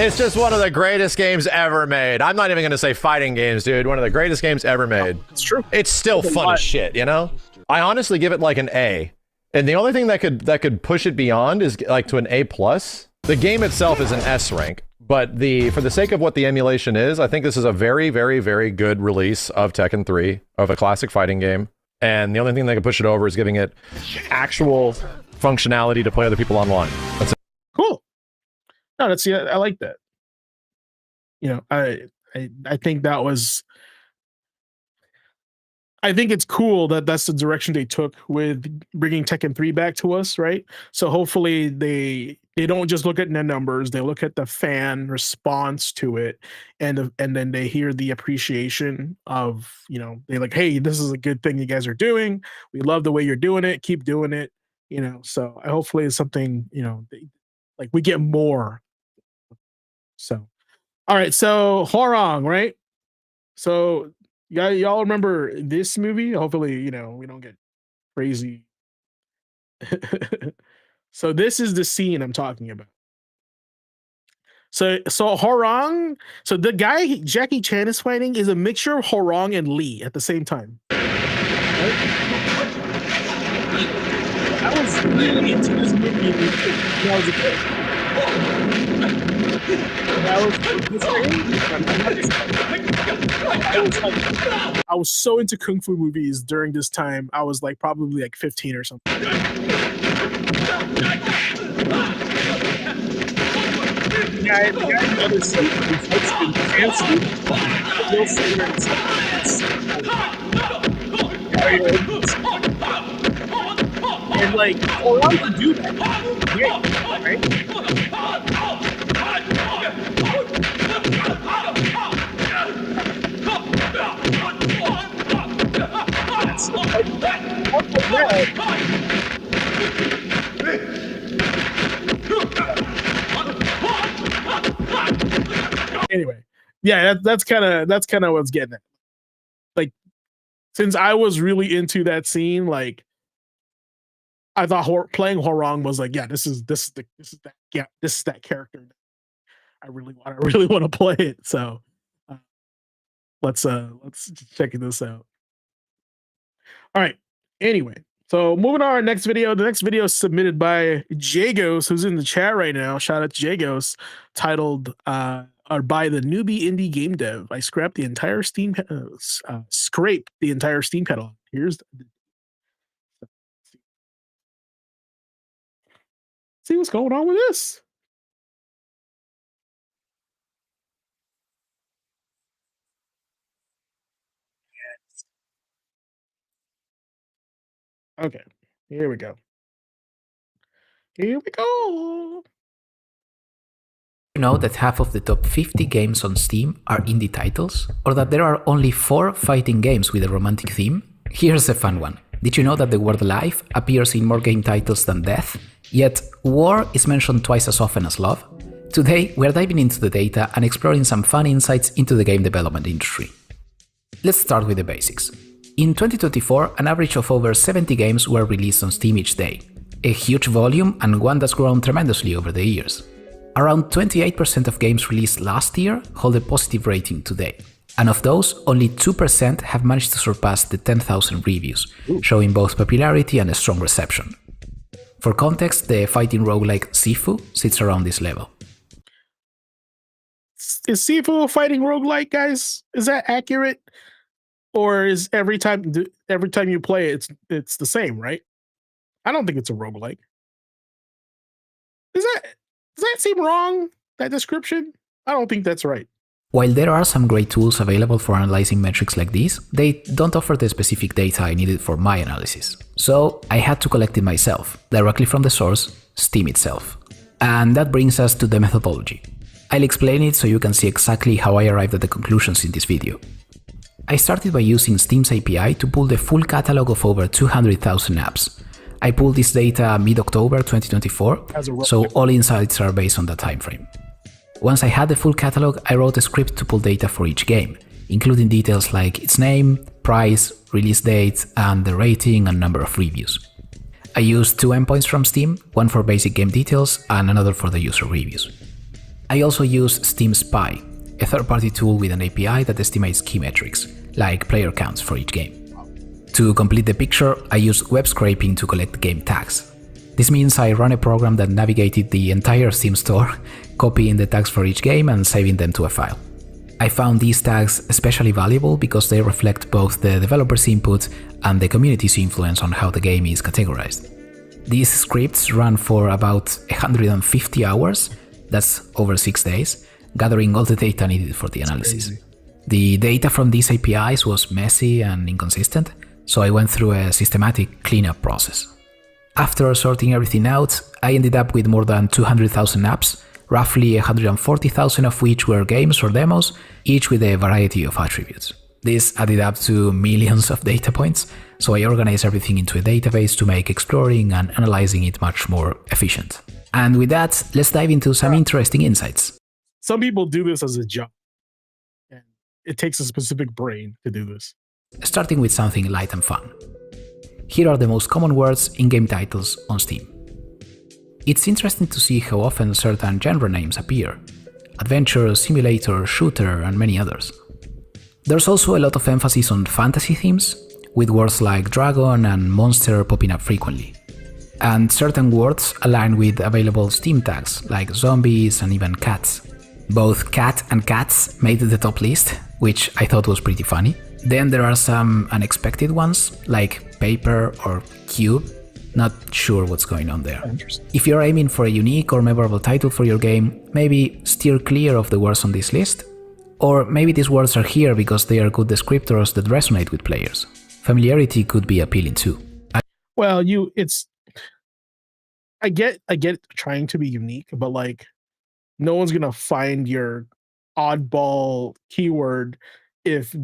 Speaker 3: It's just one of the greatest games ever made. I'm not even going to say fighting games, dude. One of the greatest games ever made.
Speaker 2: It's true.
Speaker 3: It's still fun as shit, you know? I honestly give it like an A. And the only thing that could push it beyond is like to an A+. The game itself is an S rank, but for the sake of what the emulation is, I think this is a very, very, very good release of Tekken 3, of a classic fighting game. And the only thing that could push it over is giving it actual functionality to play other people online. That's it.
Speaker 2: Cool. No, that's I like that. You know, I think that was. I think it's cool that that's the direction they took with bringing Tekken 3 back to us, right? So hopefully they don't just look at the numbers; they look at the fan response to it, and then they hear the appreciation of, you know, they like, hey, this is a good thing you guys are doing. We love the way you're doing it. Keep doing it. You know, so hopefully it's something, you know, like we get more. So, all right. So Horong, right? So y'all remember this movie? Hopefully, you know, we don't get crazy. So this is the scene I'm talking about. So Horong, so the guy Jackie Chan is fighting is a mixture of Horong and Lee at the same time. Right? I was really into this movie when I was a kid. I was so into kung fu movies during this time. I was like probably like 15 or something. And like, for us to do that, right? Anyway, yeah, that's kind of what's getting at. Like, since I was really into that scene, like, I thought playing Horong was like, yeah, this is that character. I really want to play it. So let's check this out. All right. Anyway, so moving on to our next video. The next video is submitted by Jagos, who's in the chat right now. Shout out to Jagos, titled or by the newbie indie game dev. I scraped the entire Steam scrape the entire Steam catalog. Here's see what's going on with this. Okay, here we go. Here we go.
Speaker 5: You know that half of the top 50 games on Steam are indie titles? Or that there are only 4 fighting games with a romantic theme? Here's a fun one. Did you know that the word life appears in more game titles than death? Yet war is mentioned twice as often as love? Today, we're diving into the data and exploring some fun insights into the game development industry. Let's start with the basics. In 2024, an average of over 70 games were released on Steam each day. A huge volume and one that's grown tremendously over the years. Around 28% of games released last year hold a positive rating today. And of those, only 2% have managed to surpass the 10,000 reviews, showing both popularity and a strong reception. For context, the fighting roguelike Sifu sits around this level.
Speaker 2: Is Sifu a fighting roguelike, guys? Is that accurate? Or is every time you play it, it's the same, right? I don't think it's a roguelike. Does that seem wrong, that description? I don't think that's right.
Speaker 5: While there are some great tools available for analyzing metrics like these, they don't offer the specific data I needed for my analysis. So I had to collect it myself, directly from the source, Steam itself. And that brings us to the methodology. I'll explain it so you can see exactly how I arrived at the conclusions in this video. I started by using Steam's API to pull the full catalog of over 200,000 apps. I pulled this data mid-October 2024, so all insights are based on that timeframe. Once I had the full catalog, I wrote a script to pull data for each game, including details like its name, price, release date, and the rating and number of reviews. I used 2 endpoints from Steam, one for basic game details and another for the user reviews. I also used Steam Spy, a third-party tool with an API that estimates key metrics, like player counts for each game. To complete the picture, I used web scraping to collect game tags. This means I ran a program that navigated the entire Steam store, copying the tags for each game and saving them to a file. I found these tags especially valuable because they reflect both the developer's input and the community's influence on how the game is categorized. These scripts ran for about 150 hours, that's over 6 days, gathering all the data needed for the analysis. The data from these APIs was messy and inconsistent, so I went through a systematic cleanup process. After sorting everything out, I ended up with more than 200,000 apps, roughly 140,000 of which were games or demos, each with a variety of attributes. This added up to millions of data points, so I organized everything into a database to make exploring and analyzing it much more efficient. And with that, let's dive into some interesting insights.
Speaker 2: Some people do this as a job, and it takes a specific brain to do this.
Speaker 5: Starting with something light and fun. Here are the most common words in game titles on Steam. It's interesting to see how often certain genre names appear: adventure, simulator, shooter, and many others. There's also a lot of emphasis on fantasy themes, with words like dragon and monster popping up frequently. And certain words align with available Steam tags, like zombies and even cats. Both cat and cats made the top list, which I thought was pretty funny. Then there are some unexpected ones, like paper or cube. Not sure what's going on there. If you're aiming for a unique or memorable title for your game, maybe steer clear of the words on this list. Or maybe these words are here because they are good descriptors that resonate with players. Familiarity could be appealing too.
Speaker 2: Well, I get trying to be unique, but like, no one's gonna find your oddball keyword if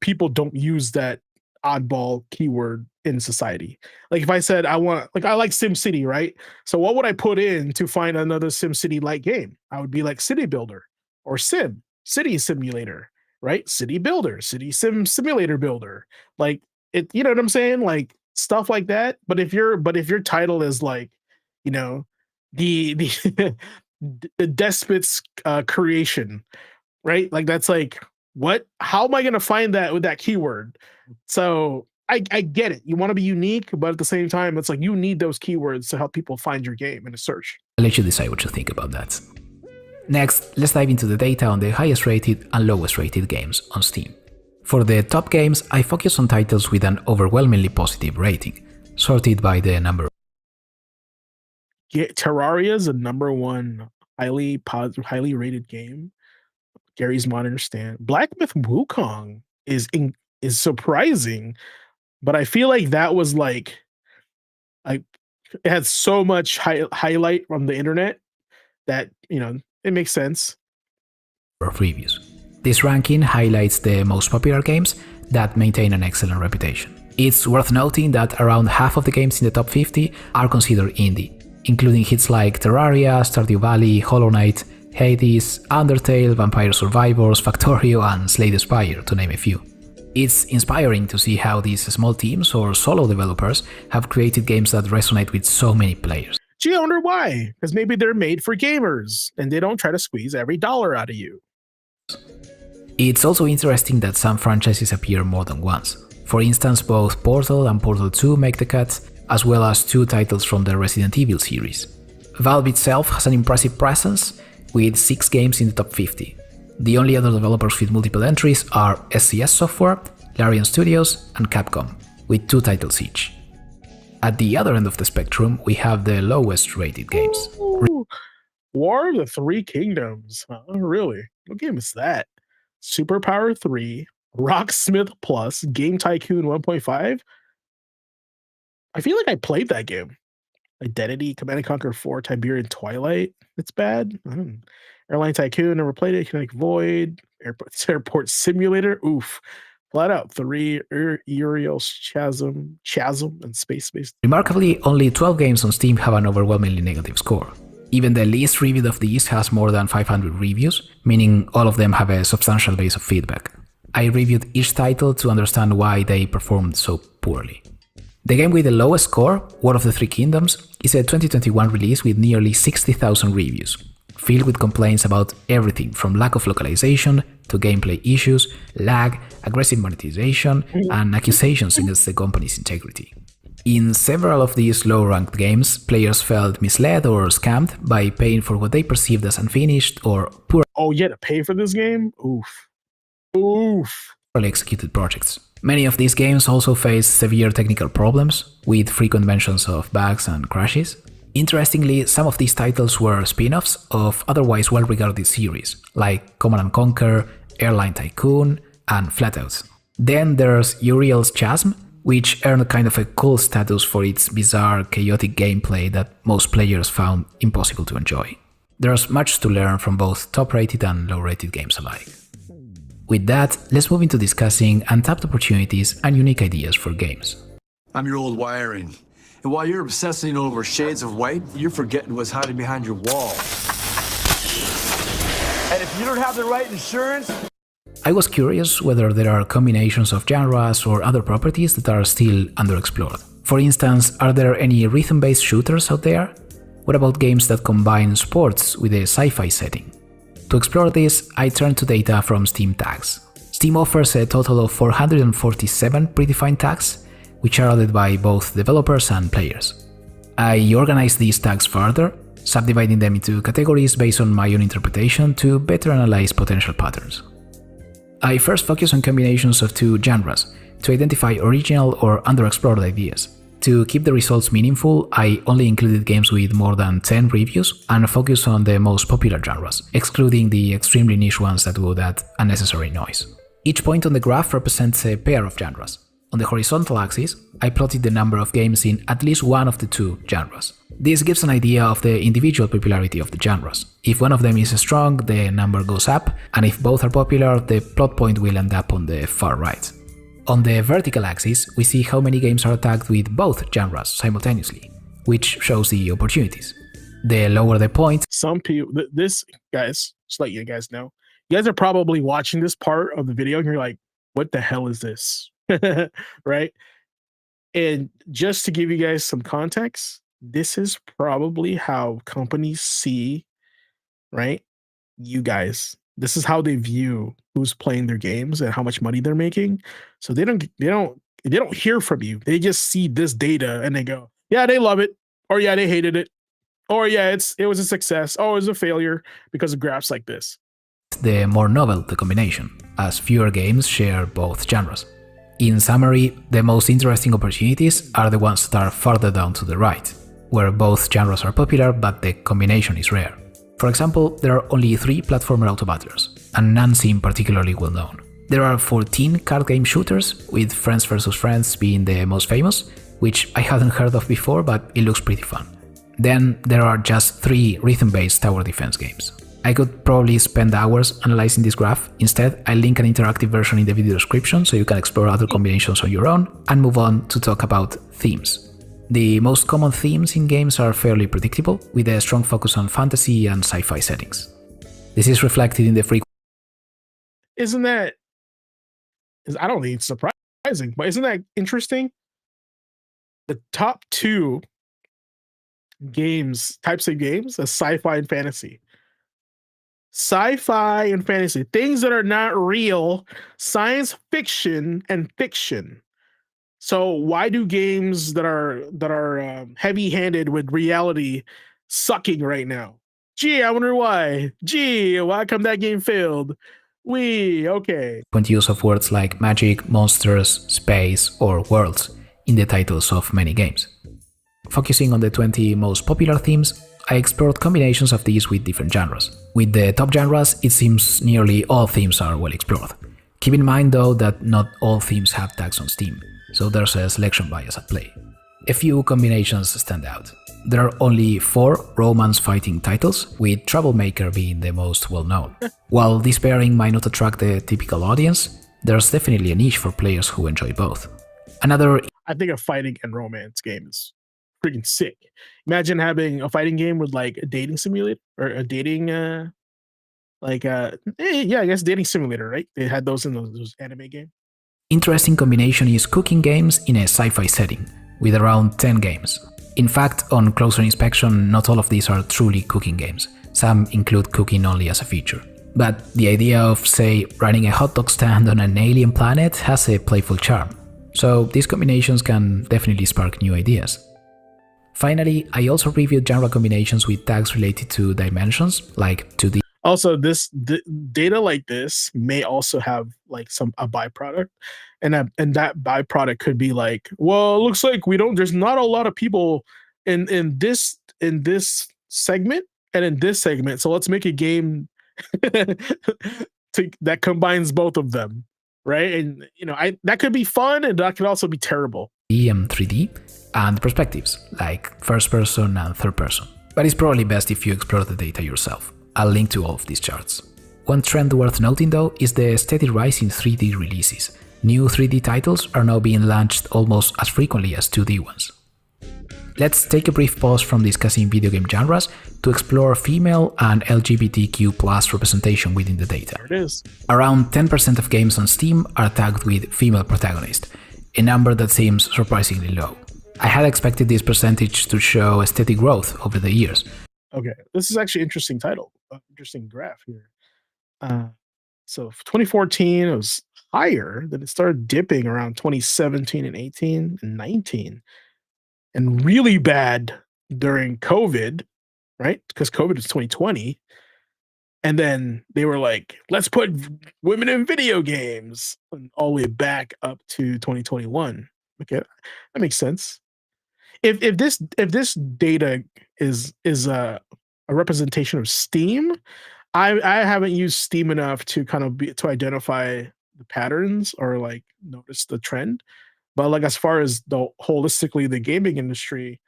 Speaker 2: people don't use that oddball keyword in society. Like if I said I like SimCity, right? So what would I put in to find another SimCity like game? I would be like City Builder or City Simulator, right? City Builder, City Simulator Builder. Like it, you know what I'm saying? Like stuff like that. But if your title is like, you know, the the despot's creation, right? Like that's like, what? How am I going to find that with that keyword? So I get it. You want to be unique, but at the same time, it's like you need those keywords to help people find your game in a search.
Speaker 5: I'll let you decide what you think about that. Next, let's dive into the data on the highest rated and lowest rated games on Steam. For the top games, I focus on titles with an overwhelmingly positive rating, sorted by the number.
Speaker 2: Terraria is the number one highly rated game. Gary's Modern Stand. Black Myth Wukong is surprising, but I feel like that was like it had so much highlight from the internet that, you know, It makes sense.
Speaker 5: Of reviews. This ranking highlights the most popular games that maintain an excellent reputation. It's worth noting that around half of the games in the top 50 are considered indie, including hits like Terraria, Stardew Valley, Hollow Knight, Hades, Undertale, Vampire Survivors, Factorio, and Slay the Spire, to name a few. It's inspiring to see how these small teams or solo developers have created games that resonate with so many players.
Speaker 2: Gee, I wonder why. Because maybe they're made for gamers, and they don't try to squeeze every dollar out of you.
Speaker 5: It's also interesting that some franchises appear more than once. For instance, both Portal and Portal 2 make the cut, as well as 2 titles from the Resident Evil series. Valve itself has an impressive presence, with 6 games in the top 50. The only other developers with multiple entries are SCS Software, Larian Studios, and Capcom, with 2 titles each. At the other end of the spectrum, we have the lowest rated games.
Speaker 2: Ooh, War of the Three Kingdoms. Huh? Really? What game is that? Superpower 3, Rocksmith Plus, Game Tycoon 1.5. I feel like I played that game. Identity, Command & Conquer 4, Tiberian Twilight. It's bad. Airline Tycoon, never played it. Kinetic Void, Airport Simulator. Oof. Flat out 3, Uriel's Chasm, and Space.
Speaker 5: Remarkably, only 12 games on Steam have an overwhelmingly negative score. Even the least reviewed of these has more than 500 reviews, meaning all of them have a substantial base of feedback. I reviewed each title to understand why they performed so poorly. The game with the lowest score, War of the Three Kingdoms, is a 2021 release with nearly 60,000 reviews, filled with complaints about everything from lack of localization to gameplay issues, lag, aggressive monetization, and accusations against the company's integrity. In several of these low-ranked games, players felt misled or scammed by paying for what they perceived as unfinished or poorly
Speaker 2: Oh, you had to pay for this game? Oof.
Speaker 5: executed projects. Many of these games also face severe technical problems, with frequent mentions of bugs and crashes. Interestingly, some of these titles were spin-offs of otherwise well-regarded series, like Command & Conquer, Airline Tycoon, and Flatout. Then there's Uriel's Chasm, which earned kind of a cool status for its bizarre, chaotic gameplay that most players found impossible to enjoy. There's much to learn from both top-rated and low-rated games alike. With that, let's move into discussing untapped opportunities and unique ideas for games.
Speaker 6: I'm your old wiring. And while you're obsessing over shades of white, you're forgetting what's hiding behind your wall. And if you don't have the right insurance...
Speaker 5: I was curious whether there are combinations of genres or other properties that are still underexplored. For instance, are there any rhythm-based shooters out there? What about games that combine sports with a sci-fi setting? To explore this, I turned to data from Steam tags. Steam offers a total of 447 predefined tags, which are added by both developers and players. I organized these tags further, subdividing them into categories based on my own interpretation to better analyze potential patterns. I first focused on combinations of 2 genres to identify original or underexplored ideas. To keep the results meaningful, I only included games with more than 10 reviews and focused on the most popular genres, excluding the extremely niche ones that would add unnecessary noise. Each point on the graph represents a pair of genres. On the horizontal axis, I plotted the number of games in at least one of the 2 genres. This gives an idea of the individual popularity of the genres. If one of them is strong, the number goes up, and if both are popular, the plot point will end up on the far right. On the vertical axis, we see how many games are tagged with both genres simultaneously, which shows the opportunities. The lower the point,
Speaker 2: Some people, this, guys, just let you guys know, you guys are probably watching this part of the video and you're like, what the hell is this? Right? And just to give you guys some context, this is probably how companies see, right? You guys. This is how they view who's playing their games and how much money they're making. So they don't hear from you. They just see this data and they go, yeah, they love it, or yeah, they hated it, or yeah, it was a success, oh, it was a failure because of graphs like this.
Speaker 5: the more novel the combination, as fewer games share both genres. In summary, the most interesting opportunities are the ones that are farther down to the right, where both genres are popular but the combination is rare. For example, there are only 3 platformer auto battlers, and none seem particularly well known. There are 14 card game shooters, with Friends vs. Friends being the most famous, which I hadn't heard of before, but it looks pretty fun. Then there are just 3 rhythm-based tower defense games. I could probably spend hours analyzing this graph. Instead, I link an interactive version in the video description so you can explore other combinations on your own and move on to talk about themes. The most common themes in games are fairly predictable, with a strong focus on fantasy and sci-fi settings. This is reflected in the frequency.
Speaker 2: Isn't that? I don't think it's surprising, but isn't that interesting? The top two types of games, are sci-fi and fantasy. Sci-fi and fantasy, things that are not real, science fiction and fiction. So why do games that are heavy-handed with reality sucking right now? Gee, I wonder why. Gee, why come that game failed? Okay.
Speaker 5: Use of words like magic, monsters, space, or worlds in the titles of many games. Focusing on the 20 most popular themes, I explored combinations of these with different genres. With the top genres, it seems nearly all themes are well explored. Keep in mind though that not all themes have tags on Steam, so there's a selection bias at play. A few combinations stand out. There are only 4 romance fighting titles, with Troublemaker being the most well-known. While this pairing might not attract the typical audience, there's definitely a niche for players who enjoy both.
Speaker 2: I think a fighting and romance game is freaking sick. Imagine having a fighting game with like a dating simulator or a dating I guess dating simulator, right? They had those in those anime games.
Speaker 5: Interesting combination is cooking games in a sci-fi setting, with around 10 games. In fact, on closer inspection, not all of these are truly cooking games. Some include cooking only as a feature. But the idea of, say, running a hot dog stand on an alien planet has a playful charm. So these combinations can definitely spark new ideas. Finally, I also reviewed genre combinations with tags related to dimensions, like 2D.
Speaker 2: Also, data like this may also have like a byproduct, and that byproduct could be like, well, it looks like there's not a lot of people in this segment and in this segment, so let's make a game that combines both of them, right? And that could be fun, and that could also be terrible.
Speaker 5: And 3D, and perspectives, like first person and third person. But it's probably best if you explore the data yourself. I'll link to all of these charts. One trend worth noting though is the steady rise in 3D releases. New 3D titles are now being launched almost as frequently as 2D ones. Let's take a brief pause from discussing video game genres to explore female and LGBTQ+ representation within the data.
Speaker 2: There it is.
Speaker 5: Around 10% of games on Steam are tagged with female protagonist, a number that seems surprisingly low. I had expected this percentage to show a steady growth over the years.
Speaker 2: Okay, this is actually an interesting title, interesting graph here. So 2014, it was higher, then it started dipping around 2017 and 18 and 19, and really bad during COVID, right? Because COVID was 2020. And then they were like, let's put women in video games, and all the way back up to 2021. Okay, that makes sense. If this data is a representation of Steam, I haven't used Steam enough to to identify the patterns or like notice the trend. But like as far as holistically the gaming industry,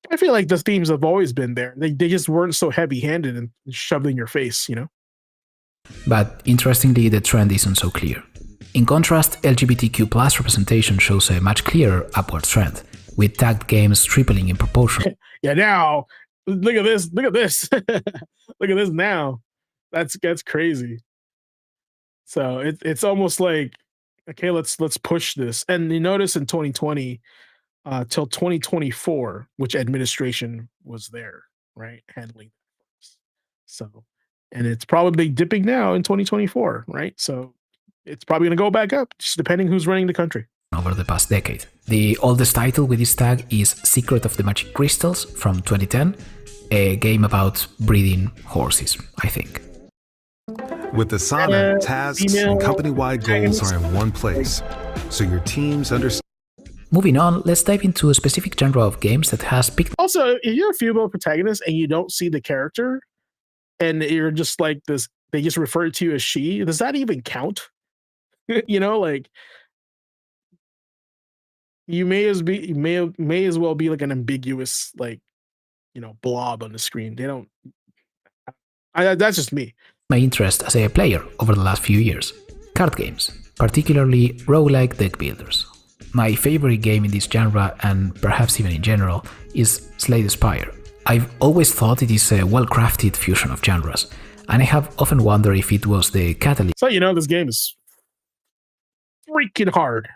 Speaker 2: I feel like the themes have always been there. They just weren't so heavy-handed and shoved in your face,
Speaker 5: But interestingly, the trend isn't so clear. In contrast, LGBTQ+ representation shows a much clearer upward trend, with tagged games tripling in proportion.
Speaker 2: Yeah, now look at this. Look at this. Look at this now. That's crazy. So it's almost like, okay, let's push this. And you notice in 2020 till 2024, which administration was there, right, handling this. So, and it's probably dipping now in 2024, right? So it's probably going to go back up, just depending who's running the country.
Speaker 5: Over the past decade. The oldest title with this tag is Secret of the Magic Crystals from 2010, a game about breeding horses, I think.
Speaker 7: With Asana, tasks and company-wide goals are in one place, so your teams understand.
Speaker 5: Moving on, let's dive into a specific genre of games that has picked.
Speaker 2: Also, if you're a female protagonist and you don't see the character, and you're just like this, they just refer to you as she, does that even count? Like, you may as well be like an ambiguous, like, blob on the screen. That's just me.
Speaker 5: My interest as a player over the last few years. Card games, particularly roguelike deck builders. My favorite game in this genre, and perhaps even in general, is Slay the Spire. I've always thought it is a well-crafted fusion of genres, and I have often wondered if it was the catalyst
Speaker 2: So this game is freaking hard.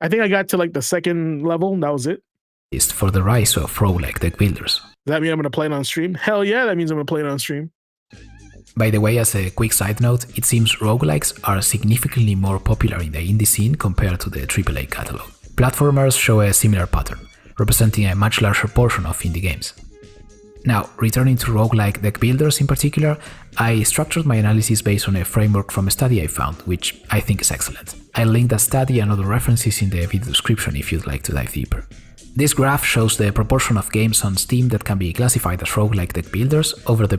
Speaker 2: I think I got to like the second level, and that was it.
Speaker 5: for the rise of roguelike deck builders.
Speaker 2: Does that mean I'm going to play it on stream? Hell yeah, that means I'm going to play it on stream.
Speaker 5: By the way, as a quick side note, it seems roguelikes are significantly more popular in the indie scene compared to the AAA catalog. Platformers show a similar pattern, representing a much larger portion of indie games. Now, returning to roguelike deck builders in particular, I structured my analysis based on a framework from a study I found, which I think is excellent. I'll link that study and other references in the video description if you'd like to dive deeper. This graph shows the proportion of games on Steam that can be classified as roguelike deck builders over the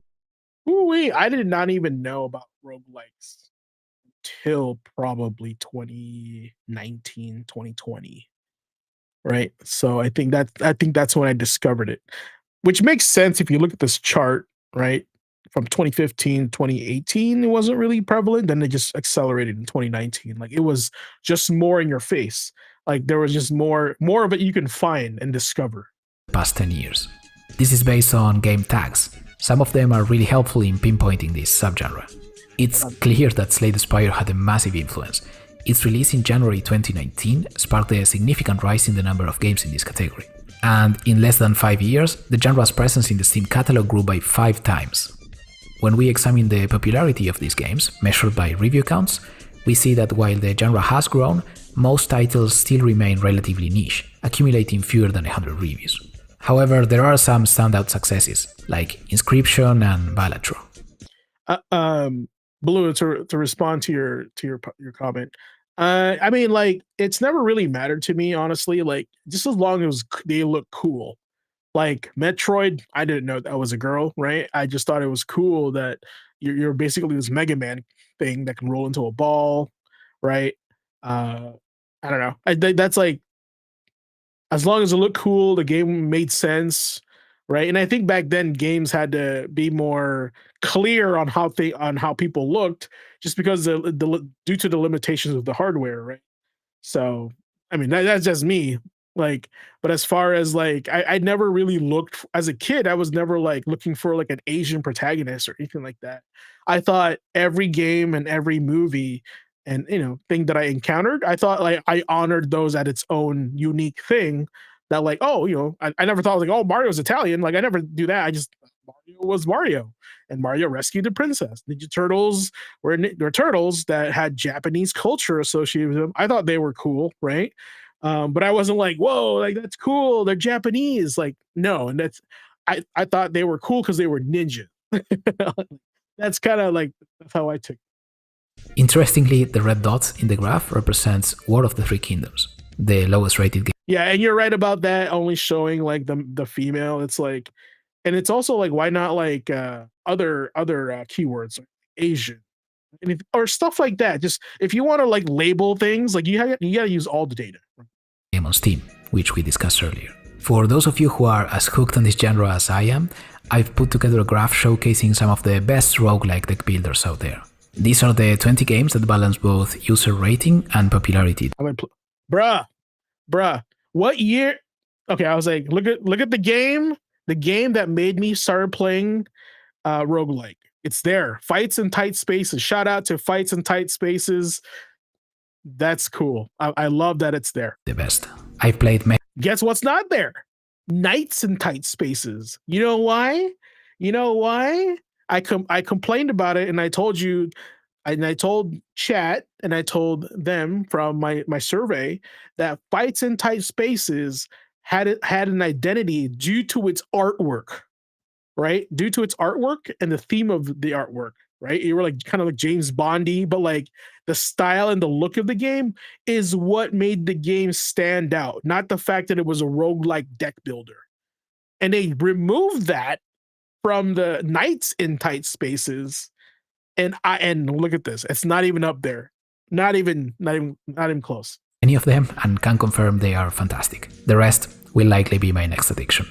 Speaker 2: Ooh-wee, I did not even know about roguelikes until probably 2019, 2020. Right? So I think that's when I discovered it. Which makes sense if you look at this chart, right? From 2015, 2018, it wasn't really prevalent. Then it just accelerated in 2019. Like it was just more in your face. Like there was just more of it you can find and discover.
Speaker 5: past 10 years. This is based on game tags. Some of them are really helpful in pinpointing this subgenre. It's clear that Slay the Spire had a massive influence. Its release in January 2019 sparked a significant rise in the number of games in this category. And in less than 5 years, the genre's presence in the Steam catalog grew by 5 times. When we examine the popularity of these games, measured by review counts, we see that while the genre has grown, most titles still remain relatively niche, accumulating fewer than 100 reviews. However, there are some standout successes, like Inscription and Balatro.
Speaker 2: Blue, to respond to your comment. I mean, like, it's never really mattered to me, honestly. Like, just as long as they look cool. Like Metroid, I didn't know that was a girl, right? I just thought it was cool that you're basically this Mega Man thing that can roll into a ball, right? I don't know. That's like, as long as it looked cool, the game made sense, right? And I think back then games had to be more clear on how people looked, just because due to the limitations of the hardware, right? So, I mean, that's just me. Like, but as far as like, I never really looked as a kid. I was never like looking for like an Asian protagonist or anything like that. I thought every game and every movie and thing that I encountered, I thought like I honored those at its own unique thing. That like, oh, I never thought like, oh, Mario's Italian. Like I never do that. I just Mario was Mario, and Mario rescued the princess. Ninja Turtles were turtles that had Japanese culture associated with them. I thought they were cool, right? But I wasn't like, whoa, like that's cool. They're Japanese. Like, no. And I thought they were cool because they were ninja. That's kind of like, that's how I took it.
Speaker 5: Interestingly, the red dot in the graph represents War of the Three Kingdoms, the lowest rated game.
Speaker 2: Yeah, and you're right about that, only showing like the female. It's like, and it's also like, why not like other keywords, like Asian, or stuff like that. Just if you want to like label things, like you gotta use all the data.
Speaker 5: Game on Steam, which we discussed earlier. For those of you who are as hooked on this genre as I am, I've put together a graph showcasing some of the best roguelike deck builders out there. These are the 20 games that balance both user rating and popularity.
Speaker 2: Bruh, what year? Okay, I was like, look at the game that made me start playing roguelike. It's there. Fights in Tight Spaces. Shout out to Fights in Tight Spaces. That's cool. I love that it's there.
Speaker 5: The best. I've played
Speaker 2: Guess what's not there? Nights in Tight Spaces. You know why? I complained about it, and I told you, and I told chat, and I told them from my survey that Fights in Tight Spaces had an identity due to its artwork. Right? Due to its artwork and the theme of the artwork, right? You were like kind of like James Bondy, but like the style and the look of the game is what made the game stand out, not the fact that it was a roguelike deck builder. And they removed that from the Nights in Tight Spaces. And look at this. It's not even up there. Not even close.
Speaker 5: Any of them, and can confirm they are fantastic. The rest will likely be my next addiction.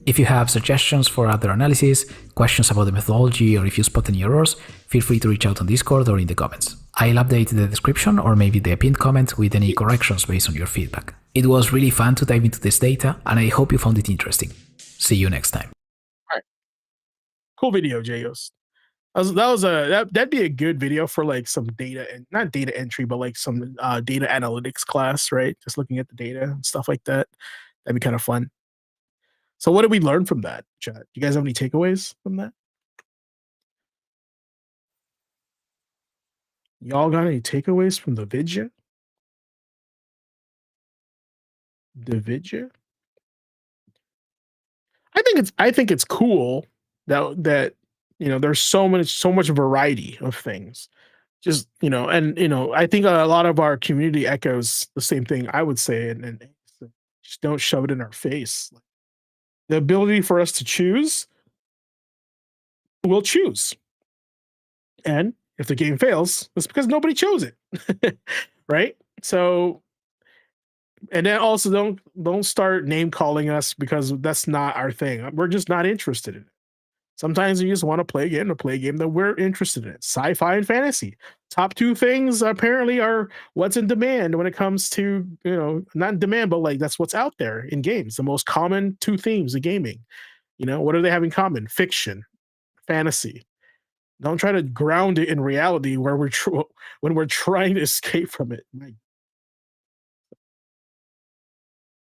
Speaker 5: If you have suggestions for other analysis, questions about the methodology, or if you spot any errors, feel free to reach out on Discord or in the comments. I'll update the description or maybe the pinned comment with any corrections based on your feedback. It was really fun to dive into this data, and I hope you found it interesting. See you next time.
Speaker 2: All right. Cool video, Jagos. That'd be a good video for like some data, and not data entry, but like some data analytics class, right? Just looking at the data and stuff like that. That'd be kind of fun. So what did we learn from that, chat? You guys have any takeaways from that? Y'all got any takeaways from the vidya? The vidya? I think it's cool that there's so much variety of things. Just I think a lot of our community echoes the same thing I would say, and just don't shove it in our face. The ability for us to choose, we'll choose. And if the game fails, it's because nobody chose it. Right? So, and then also don't start name calling us, because that's not our thing. We're just not interested in it. Sometimes you just want to play a game that we're interested in. Sci-fi and fantasy. Top two things apparently are what's in demand when it comes to, not in demand, but like that's what's out there in games. The most common two themes of gaming. What do they have in common? Fiction, fantasy. Don't try to ground it in reality where when we're trying to escape from it.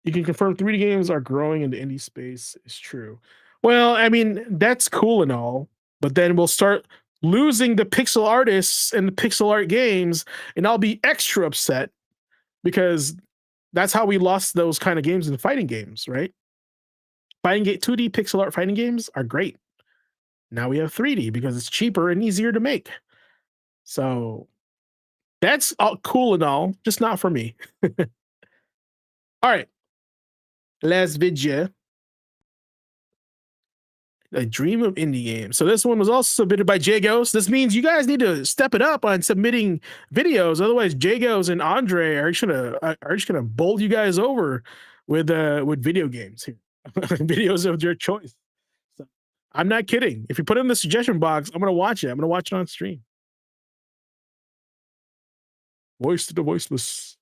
Speaker 2: You can confirm 3D games are growing in the indie space. Is true. Well, I mean, that's cool and all, but then we'll start losing the pixel artists and the pixel art games, and I'll be extra upset because that's how we lost those kind of games in fighting games, right? 2D pixel art fighting games are great. Now we have 3D because it's cheaper and easier to make. So that's all cool and all, just not for me. All right. Last video. A dream of indie games. So this one was also submitted by Jagos. This means you guys need to step it up on submitting videos. Otherwise, Jagos and Andre are just gonna bowl you guys over with video games here. Videos of your choice. So, I'm not kidding. If you put it in the suggestion box, I'm gonna watch it. I'm gonna watch it on stream. Voice to the voiceless.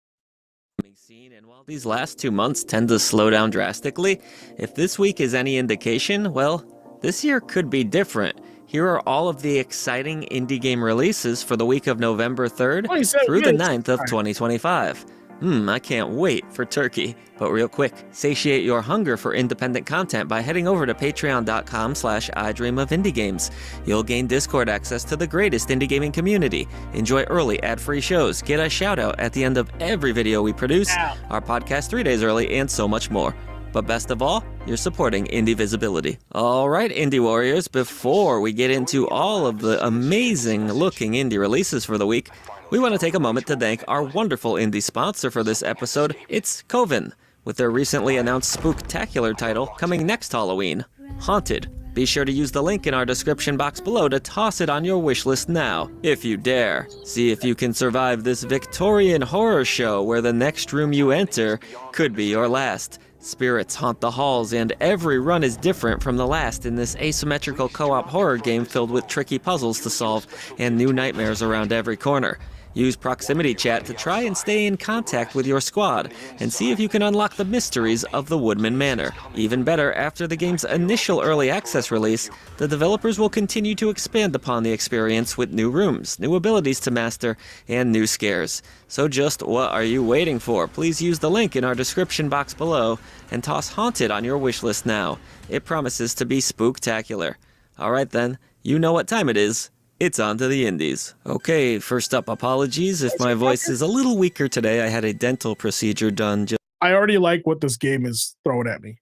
Speaker 8: And while these last 2 months tend to slow down drastically, if this week is any indication, well, this year could be different. Here are all of the exciting indie game releases for the week of November 3rd through the 9th of 2025. I can't wait for Turkey. But real quick, satiate your hunger for independent content by heading over to patreon.com/idreamofindiegames. You'll gain Discord access to the greatest indie gaming community, enjoy early ad-free shows, get a shout-out at the end of every video we produce, our podcast 3 days early, and so much more. But best of all, you're supporting indie visibility. All right, indie warriors, before we get into all of the amazing looking indie releases for the week, we want to take a moment to thank our wonderful indie sponsor for this episode. It's Coven, with their recently announced spooktacular title coming next Halloween, Haunted. Be sure to use the link in our description box below to toss it on your wish list now, if you dare. See if you can survive this Victorian horror show where the next room you enter could be your last. Spirits haunt the halls, and every run is different from the last in this asymmetrical co-op horror game filled with tricky puzzles to solve and new nightmares around every corner. Use proximity chat to try and stay in contact with your squad and see if you can unlock the mysteries of the Woodman Manor. Even better, after the game's initial early access release, the developers will continue to expand upon the experience with new rooms, new abilities to master, and new scares. So just what are you waiting for? Please use the link in our description box below and toss Haunted on your wish list now. It promises to be spooktacular. Alright then, you know what time it is. It's on to the indies. Okay, first up, apologies if my voice is a little weaker today. I had a dental procedure done.
Speaker 2: I already like what this game is throwing at me.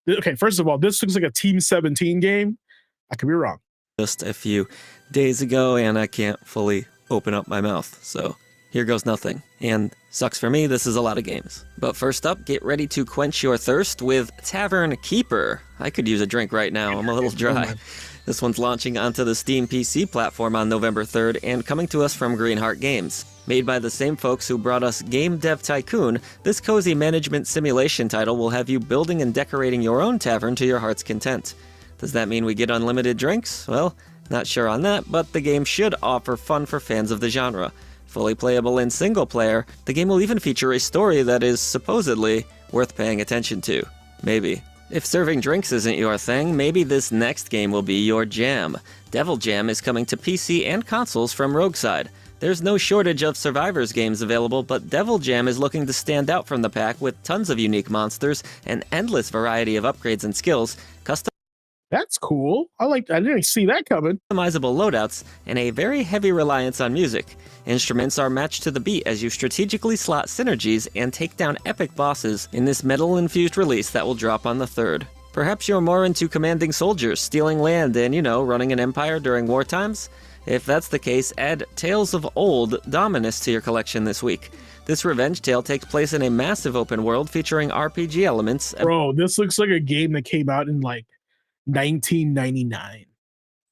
Speaker 2: Okay, first of all, this looks like a Team 17 game. I could be wrong.
Speaker 8: Just a few days ago, and I can't fully open up my mouth, so Here goes nothing. And sucks for me, this is a lot of games. But first up, get ready to quench your thirst with Tavern Keeper. I could use a drink right now, I'm a little dry. This one's launching onto the Steam PC platform on November 3rd and coming to us from Greenheart Games. Made by the same folks who brought us Game Dev Tycoon, this cozy management simulation title will have you building and decorating your own tavern to your heart's content. Does that mean we get unlimited drinks? Well, not sure on that, but the game should offer fun for fans of the genre. Fully playable in single player, the game will even feature a story that is supposedly worth paying attention to. Maybe. If serving drinks isn't your thing, maybe this next game will be your jam. Devil Jam is coming to PC and consoles from Rogueside. There's no shortage of Survivors games available, but Devil Jam is looking to stand out from the pack with tons of unique monsters, an endless variety of upgrades and skills,
Speaker 2: That's cool. I didn't see that coming.
Speaker 8: customizable loadouts, and a very heavy reliance on music. Instruments are matched to the beat as you strategically slot synergies and take down epic bosses in this metal-infused release that will drop on the 3rd. Perhaps you're more into commanding soldiers, stealing land, and, running an empire during war times? If that's the case, add Tales of Old Dominus to your collection this week. This revenge tale takes place in a massive open world featuring RPG elements.
Speaker 2: Bro, this looks like a game that came out in 1999.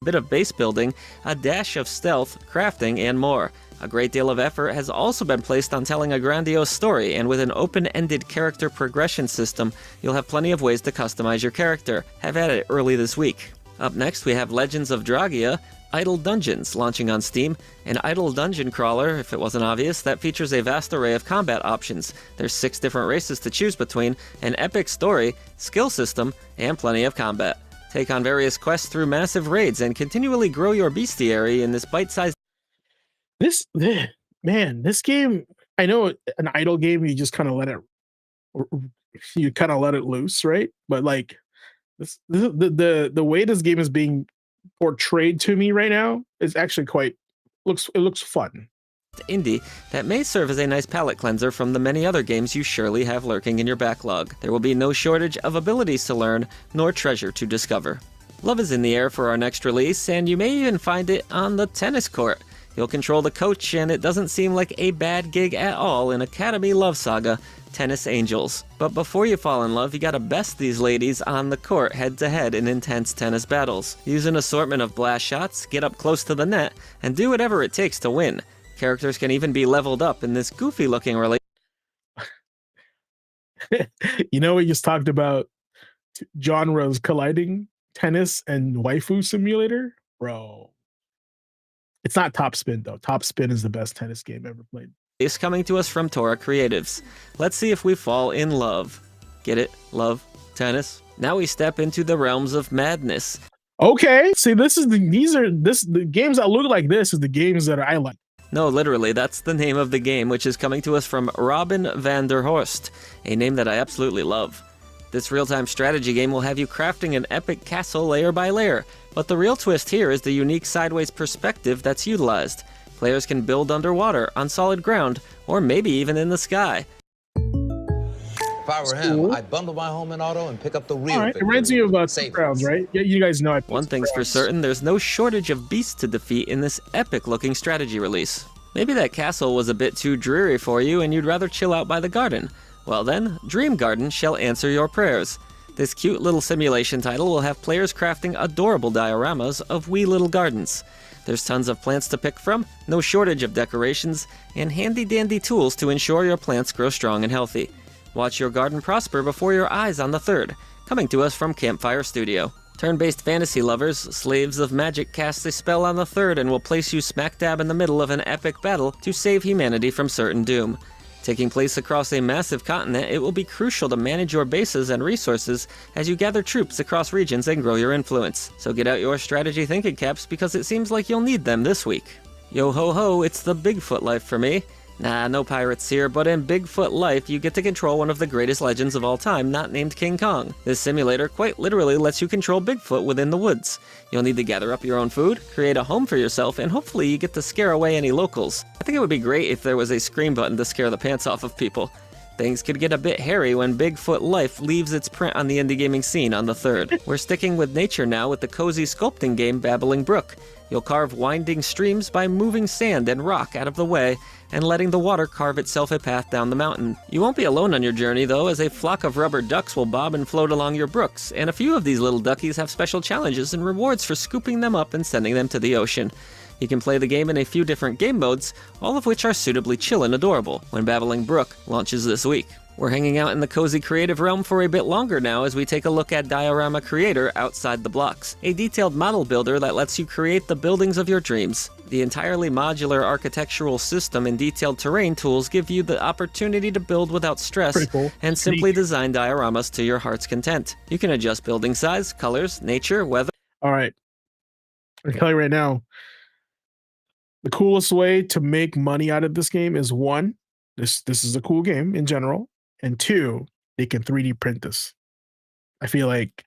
Speaker 8: A bit of base building, a dash of stealth, crafting, and more. A great deal of effort has also been placed on telling a grandiose story, and with an open-ended character progression system, you'll have plenty of ways to customize your character. Have at it early this week. Up next, we have Legends of Dragia, Idle Dungeons, launching on Steam. An idle dungeon crawler, if it wasn't obvious, that features a vast array of combat options. There's 6 different races to choose between, an epic story, skill system, and plenty of combat. Take on various quests through massive raids and continually grow your bestiary in this bite-sized...
Speaker 2: This game, I know an idle game, you just kind of let it loose, right? But the way this game is being portrayed to me right now is actually it looks fun.
Speaker 8: Indie that may serve as a nice palate cleanser from the many other games you surely have lurking in your backlog. There will be no shortage of abilities to learn, nor treasure to discover. Love is in the air for our next release, and you may even find it on the tennis court. You'll control the coach, and it doesn't seem like a bad gig at all in Academy Love Saga, Tennis Angels. But before you fall in love, you gotta best these ladies on the court head-to-head in intense tennis battles. Use an assortment of blast shots, get up close to the net, and do whatever it takes to win. Characters can even be leveled up in this goofy-looking relationship.
Speaker 2: We just talked about genres colliding, tennis and waifu simulator? Bro. It's not Top Spin, though. Top Spin is the best tennis game ever played.
Speaker 8: It's coming to us from Tora Creatives. Let's see if we fall in love. Get it? Love? Tennis? Now we step into the realms of madness.
Speaker 2: Okay, see, the games that look like this is the games that I like.
Speaker 8: No, literally, that's the name of the game, which is coming to us from Robin van der Horst, a name that I absolutely love. This real-time strategy game will have you crafting an epic castle layer by layer, but the real twist here is the unique sideways perspective that's utilized. Players can build underwater, on solid ground, or maybe even in the sky.
Speaker 9: If I were him, I'd bundle my home and auto and pick up the real.
Speaker 2: All right, it reminds you of Two Crowns, right? Yeah, you guys know.
Speaker 8: One thing's for certain, there's no shortage of beasts to defeat in this epic-looking strategy release. Maybe that castle was a bit too dreary for you and you'd rather chill out by the garden. Well then, Dream Garden shall answer your prayers. This cute little simulation title will have players crafting adorable dioramas of wee little gardens. There's tons of plants to pick from, no shortage of decorations, and handy-dandy tools to ensure your plants grow strong and healthy. Watch your garden prosper before your eyes on the 3rd, coming to us from Campfire Studio. Turn-based fantasy lovers, Slaves of Magic casts a spell on the 3rd and will place you smack dab in the middle of an epic battle to save humanity from certain doom. Taking place across a massive continent, it will be crucial to manage your bases and resources as you gather troops across regions and grow your influence. So get out your strategy thinking caps because it seems like you'll need them this week. Yo ho ho, it's the Bigfoot life for me. Nah, no pirates here, but in Bigfoot life, you get to control one of the greatest legends of all time, not named King Kong. This simulator quite literally lets you control Bigfoot within the woods. You'll need to gather up your own food, create a home for yourself, and hopefully you get to scare away any locals. I think it would be great if there was a scream button to scare the pants off of people. Things could get a bit hairy when Bigfoot life leaves its print on the indie gaming scene on the 3rd. We're sticking with nature now with the cozy sculpting game Babbling Brook. You'll carve winding streams by moving sand and rock out of the way and letting the water carve itself a path down the mountain. You won't be alone on your journey though, as a flock of rubber ducks will bob and float along your brooks, and a few of these little duckies have special challenges and rewards for scooping them up and sending them to the ocean. You can play the game in a few different game modes, all of which are suitably chill and adorable, when Babbling Brook launches this week. We're hanging out in the cozy creative realm for a bit longer now as we take a look at Diorama Creator Outside the Blocks, a detailed model builder that lets you create the buildings of your dreams. The entirely modular architectural system and detailed terrain tools give you the opportunity to build without stress and simply design dioramas to your heart's content. You can adjust building size, colors, nature, weather.
Speaker 2: All right. I can tell you right now, the coolest way to make money out of this game is 1, this is a cool game in general, and 2, they can 3D print this. I feel like,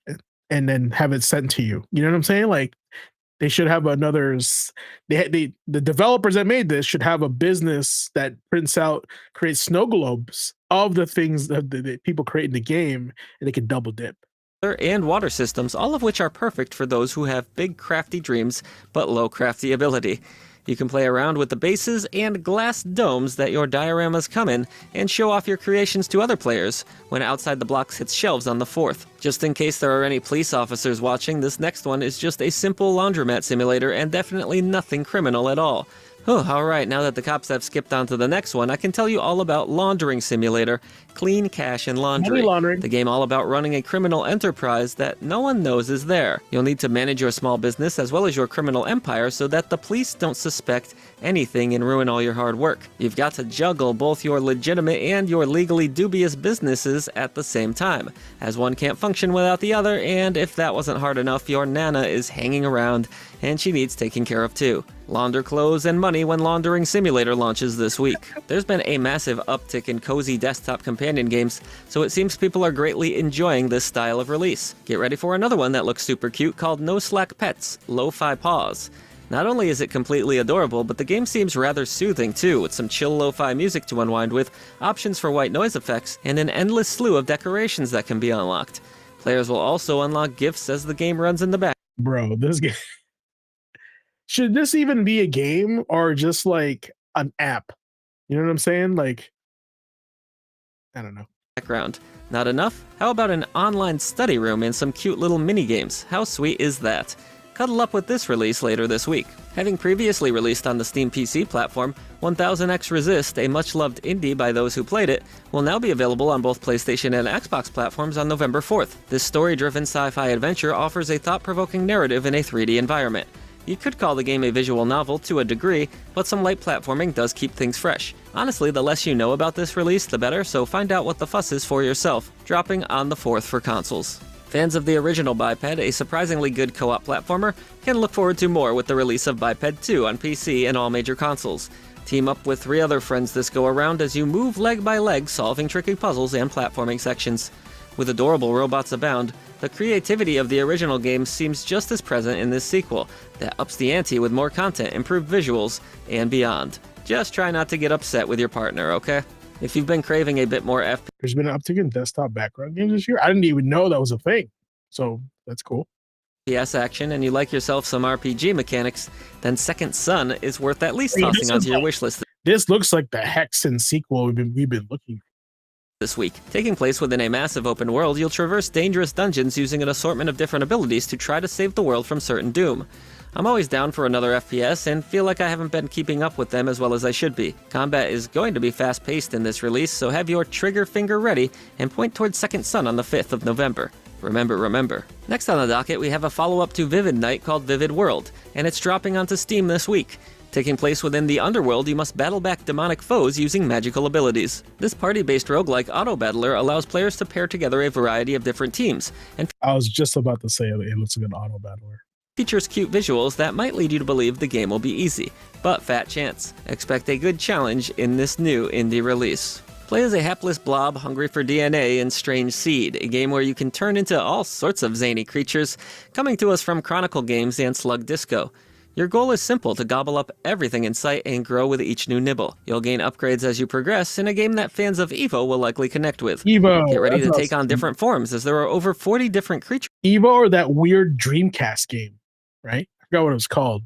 Speaker 2: and then have it sent to you. You know what I'm saying? Like, they should have the developers that made this should have a business that creates snow globes of the things that the people create in the game, and they can double dip.
Speaker 8: And water systems, all of which are perfect for those who have big crafty dreams but low crafty ability. You can play around with the bases and glass domes that your dioramas come in and show off your creations to other players when Outside the Blocks hits shelves on the 4th. Just in case there are any police officers watching, this next one is just a simple laundromat simulator and definitely nothing criminal at all. Oh, alright, now that the cops have skipped on to the next one, I can tell you all about Laundering Simulator, Clean Cash and Laundry. The game all about running a criminal enterprise that no one knows is there. You'll need to manage your small business as well as your criminal empire so that the police don't suspect anything and ruin all your hard work. You've got to juggle both your legitimate and your legally dubious businesses at the same time, as one can't function without the other, and if that wasn't hard enough, your Nana is hanging around and she needs taking care of too. Launder clothes and money when Laundering Simulator launches this week. There's been a massive uptick in cozy desktop companion games, so it seems people are greatly enjoying this style of release. Get ready for another one that looks super cute called No Slack Pets, Lo-Fi Paws. Not only is it completely adorable, but the game seems rather soothing too, with some chill lo-fi music to unwind with, options for white noise effects, and an endless slew of decorations that can be unlocked. Players will also unlock gifts as the game runs in the back.
Speaker 2: Bro, this game... Should this even be a game or just like an app? You know what I'm saying? Like, I don't know.
Speaker 8: Background. Not enough? How about an online study room and some cute little mini games? How sweet is that? Cuddle up with this release later this week. Having previously released on the Steam PC platform, 1000X Resist, a much-loved indie by those who played it, will now be available on both PlayStation and Xbox platforms on November 4th. This story-driven sci-fi adventure offers a thought-provoking narrative in a 3D environment. You could call the game a visual novel to a degree, but some light platforming does keep things fresh. Honestly, the less you know about this release, the better, so find out what the fuss is for yourself, dropping on the 4th for consoles. Fans of the original Biped, a surprisingly good co-op platformer, can look forward to more with the release of Biped 2 on PC and all major consoles. Team up with 3 other friends this go around as you move leg by leg, solving tricky puzzles and platforming sections. With adorable robots abound, the creativity of the original game seems just as present in this sequel, that ups the ante with more content, improved visuals, and beyond. Just try not to get upset with your partner, okay? If you've been craving a bit more FPS...
Speaker 2: There's been an uptick in desktop background games this year. I didn't even know that was a thing. So, that's cool.
Speaker 8: action and you like yourself some RPG mechanics, then Second Son is worth at least tossing onto your wishlist.
Speaker 2: This looks like the Hexen sequel we've been looking for
Speaker 8: this week. Taking place within a massive open world, you'll traverse dangerous dungeons using an assortment of different abilities to try to save the world from certain doom. I'm always down for another FPS and feel like I haven't been keeping up with them as well as I should be. Combat is going to be fast-paced in this release, so have your trigger finger ready and point towards Second Son on the 5th of November. Remember. Next on the docket, we have a follow-up to Vivid Night called Vivid World, and it's dropping onto Steam this week. Taking place within the underworld, you must battle back demonic foes using magical abilities. This party-based roguelike auto-battler allows players to pair together a variety of different teams, and
Speaker 2: I was just about to say it looks like an auto-battler.
Speaker 8: Features cute visuals that might lead you to believe the game will be easy, but fat chance. Expect a good challenge in this new indie release. Play as a hapless blob hungry for DNA in Strange Seed, a game where you can turn into all sorts of zany creatures, coming to us from Chronicle Games and Slug Disco. Your goal is simple: to gobble up everything in sight and grow with each new nibble. You'll gain upgrades as you progress in a game that fans of Evo will likely connect with.
Speaker 2: Evo.
Speaker 8: Get ready to
Speaker 2: that's
Speaker 8: take on
Speaker 2: awesome.
Speaker 8: different forms, as there are over 40 different creature
Speaker 2: Evo or that weird Dreamcast game, right? I forgot what it was called.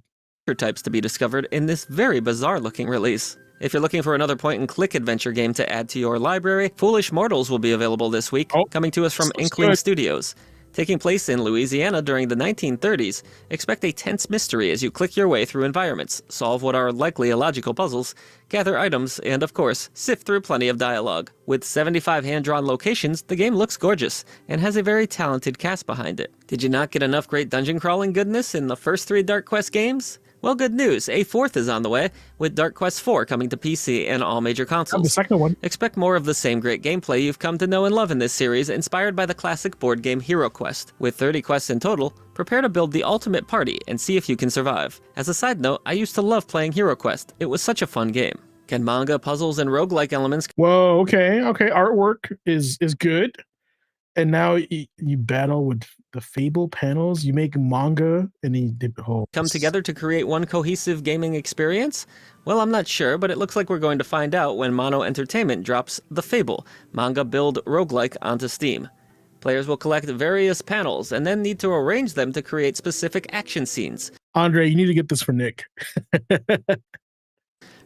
Speaker 8: types to be discovered in this very bizarre looking release. If you're looking for another point-and-click adventure game to add to your library, Foolish Mortals will be available this week, coming to us from Inkling Studios. Taking place in Louisiana during the 1930s, expect a tense mystery as you click your way through environments, solve what are likely illogical puzzles, gather items, and of course, sift through plenty of dialogue. With 75 hand-drawn locations, the game looks gorgeous, and has a very talented cast behind it. Did you not get enough great dungeon crawling goodness in the first 3 Dark Quest games? Well, good news, a 4th is on the way, with Dark Quest IV coming to PC and all major consoles.
Speaker 2: The second one.
Speaker 8: Expect more of the same great gameplay you've come to know and love in this series, inspired by the classic board game Hero Quest. With 30 quests in total, prepare to build the ultimate party and see if you can survive. As a side note, I used to love playing Hero Quest. It was such a fun game. Can manga, puzzles, and roguelike elements...
Speaker 2: Whoa, okay. Artwork is good. And now you battle with the Fable panels. You make manga and
Speaker 8: come together to create one cohesive gaming experience? Well, I'm not sure, but it looks like we're going to find out when Mono Entertainment drops The Fable, manga build roguelike onto Steam. Players will collect various panels and then need to arrange them to create specific action scenes.
Speaker 2: Andre, you need to get this for Nick.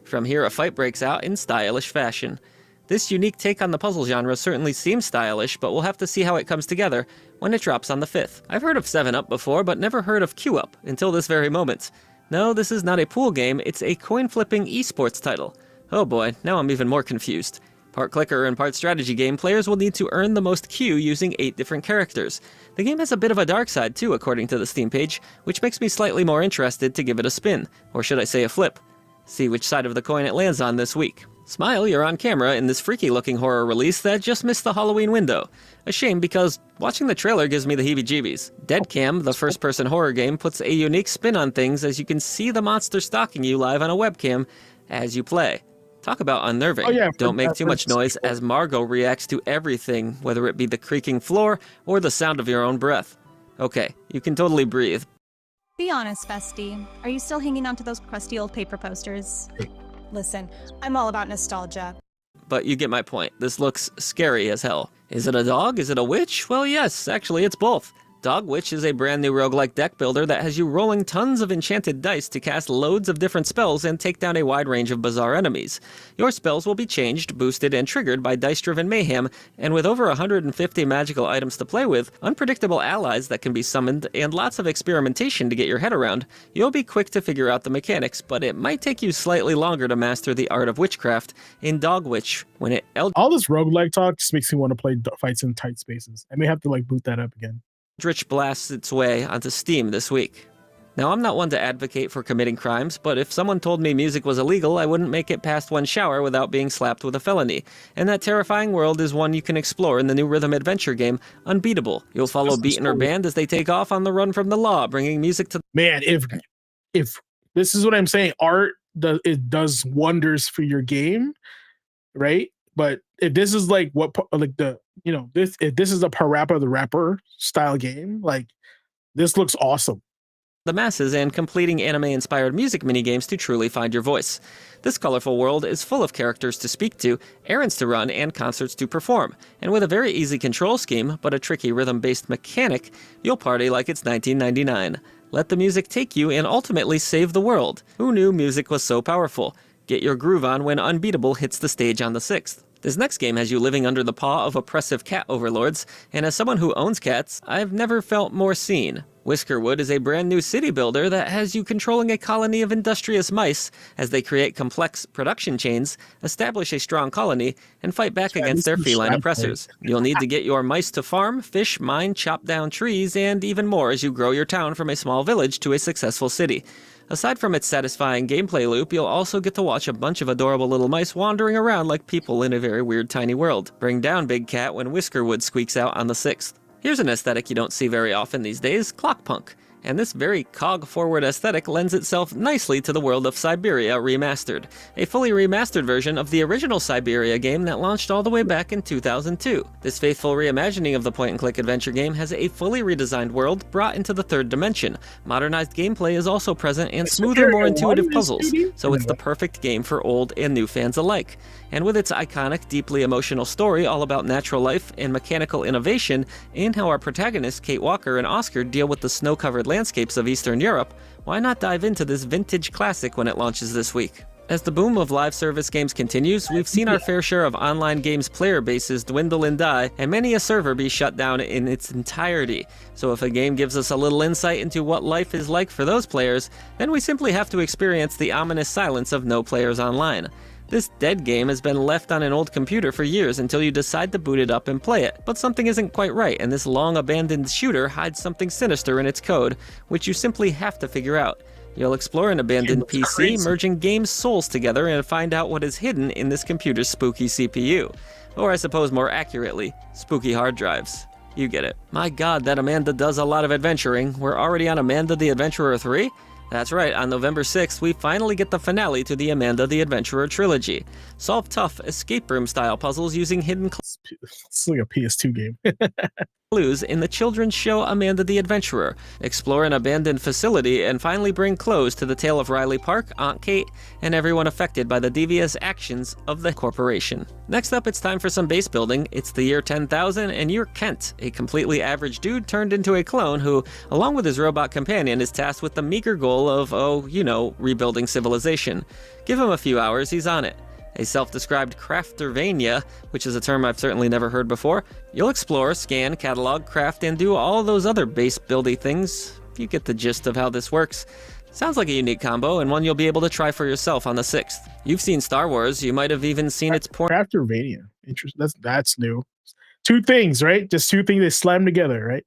Speaker 8: From here, a fight breaks out in stylish fashion. This unique take on the puzzle genre certainly seems stylish, but we'll have to see how it comes together when it drops on the 5th. I've heard of 7-Up before, but never heard of Q-Up until this very moment. No, this is not a pool game, it's a coin-flipping esports title. Oh boy, now I'm even more confused. Part clicker and part strategy game, players will need to earn the most Q using 8 different characters. The game has a bit of a dark side too, according to the Steam page, which makes me slightly more interested to give it a spin, or should I say a flip. See which side of the coin it lands on this week. Smile, you're on camera in this freaky-looking horror release that just missed the Halloween window. A shame, because watching the trailer gives me the heebie-jeebies. Deadcam, the first-person horror game, puts a unique spin on things as you can see the monster stalking you live on a webcam as you play. Talk about unnerving. Don't make too much noise as Margot reacts to everything, whether it be the creaking floor or the sound of your own breath. Okay, you can totally breathe.
Speaker 10: Be honest, bestie. Are you still hanging on to those crusty old paper posters? Listen, I'm all about nostalgia.
Speaker 8: But you get my point. This looks scary as hell. Is it a dog? Is it a witch? Well, yes, actually, it's both. Dog Witch is a brand new roguelike deck builder that has you rolling tons of enchanted dice to cast loads of different spells and take down a wide range of bizarre enemies. Your spells will be changed, boosted, and triggered by dice-driven mayhem, and with over 150 magical items to play with, unpredictable allies that can be summoned, and lots of experimentation to get your head around, you'll be quick to figure out the mechanics, but it might take you slightly longer to master the art of witchcraft in Dog Witch when it...
Speaker 2: All this roguelike talk just makes me want to play fights in tight spaces. I may have to boot that up again.
Speaker 8: Eldritch blasts its way onto Steam this week. Now, I'm not one to advocate for committing crimes, but if someone told me music was illegal, I wouldn't make it past one shower without being slapped with a felony. And that terrifying world is one you can explore in the new rhythm adventure game, Unbeatable. You'll follow Beaten or Band as they take off on the run from the law, bringing music to...
Speaker 2: Man, if this is what I'm saying, art does wonders for your game, right? But if this is if this is a Parappa the Rapper style game, this looks awesome.
Speaker 8: The masses and completing anime-inspired music minigames to truly find your voice. This colorful world is full of characters to speak to, errands to run, and concerts to perform. And with a very easy control scheme, but a tricky rhythm-based mechanic, you'll party like it's 1999. Let the music take you and ultimately save the world. Who knew music was so powerful? Get your groove on when Unbeatable hits the stage on the 6th. This next game has you living under the paw of oppressive cat overlords, and as someone who owns cats, I've never felt more seen. Whiskerwood is a brand new city builder that has you controlling a colony of industrious mice as they create complex production chains, establish a strong colony, and fight back against their feline oppressors. You'll need to get your mice to farm, fish, mine, chop down trees, and even more as you grow your town from a small village to a successful city. Aside from its satisfying gameplay loop, you'll also get to watch a bunch of adorable little mice wandering around like people in a very weird tiny world. Bring down Big Cat when Whiskerwood squeaks out on the 6th. Here's an aesthetic you don't see very often these days, Clockpunk. And this very cog-forward aesthetic lends itself nicely to the world of Siberia Remastered, a fully remastered version of the original Siberia game that launched all the way back in 2002. This faithful reimagining of the point-and-click adventure game has a fully redesigned world brought into the third dimension. Modernized gameplay is also present and smoother, more intuitive puzzles, so it's the perfect game for old and new fans alike. And with its iconic, deeply emotional story all about natural life and mechanical innovation, and how our protagonists, Kate Walker and Oscar, deal with the snow-covered landscapes of Eastern Europe, why not dive into this vintage classic when it launches this week? As the boom of live service games continues, we've seen our fair share of online games player bases dwindle and die, and many a server be shut down in its entirety. So if a game gives us a little insight into what life is like for those players, then we simply have to experience the ominous silence of no players online. This dead game has been left on an old computer for years until you decide to boot it up and play it, but something isn't quite right, and this long-abandoned shooter hides something sinister in its code, which you simply have to figure out. You'll explore an abandoned PC, merging game's souls together and find out what is hidden in this computer's spooky CPU. Or I suppose more accurately, spooky hard drives. You get it. My god, that Amanda does a lot of adventuring. We're already on Amanda the Adventurer 3? That's right, on November 6th, we finally get the finale to the Amanda the Adventurer trilogy. Solve tough, escape room-style puzzles using hidden
Speaker 2: It's like a PS2 game.
Speaker 8: clues in the children's show Amanda the Adventurer, explore an abandoned facility, and finally bring close to the tale of Riley Park, Aunt Kate, and everyone affected by the devious actions of the corporation. Next up, it's time for some base building. It's the year 10,000, and you're Kent, a completely average dude turned into a clone who, along with his robot companion, is tasked with the meager goal of, rebuilding civilization. Give him a few hours, he's on it. A self-described craftervania, which is a term I've certainly never heard before. You'll explore, scan, catalog, craft, and do all those other base-buildy things. You get the gist of how this works. Sounds like a unique combo, and one you'll be able to try for yourself on the 6th. You've seen Star Wars, you might have even seen its
Speaker 2: Craftervania. Interesting. That's new. Two things, right? Just two things they slam together, right?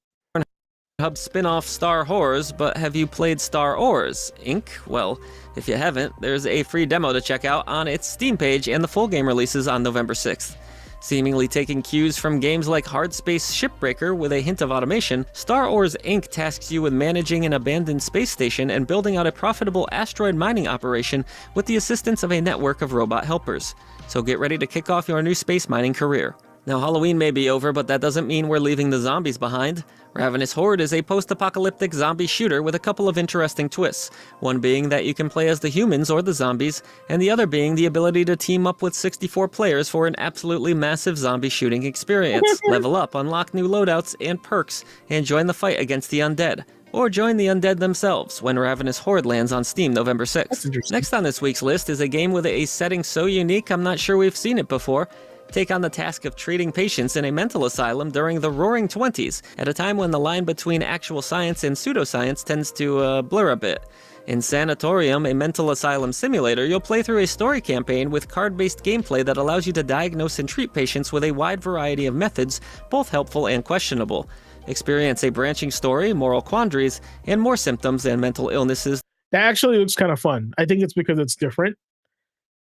Speaker 8: Hub spin-off Star Horrors, but have you played Star Oars, Inc.? Well, if you haven't, there's a free demo to check out on its Steam page, and the full game releases on November 6th. Seemingly taking cues from games like Hard Space Shipbreaker with a hint of automation, Star Oars Inc. tasks you with managing an abandoned space station and building out a profitable asteroid mining operation with the assistance of a network of robot helpers. So get ready to kick off your new space mining career. Now, Halloween may be over, but that doesn't mean we're leaving the zombies behind. Ravenous Horde is a post-apocalyptic zombie shooter with a couple of interesting twists, one being that you can play as the humans or the zombies, and the other being the ability to team up with 64 players for an absolutely massive zombie shooting experience. Level up, unlock new loadouts and perks, and join the fight against the undead. Or join the undead themselves when Ravenous Horde lands on Steam November 6th. Next on this week's list is a game with a setting so unique I'm not sure we've seen it before. Take on the task of treating patients in a mental asylum during the Roaring Twenties, at a time when the line between actual science and pseudoscience tends to blur a bit. In Sanatorium, a mental asylum simulator, you'll play through a story campaign with card-based gameplay that allows you to diagnose and treat patients with a wide variety of methods, both helpful and questionable. Experience a branching story, moral quandaries, and more symptoms and mental illnesses.
Speaker 2: That actually looks kind of fun. I think it's because it's different,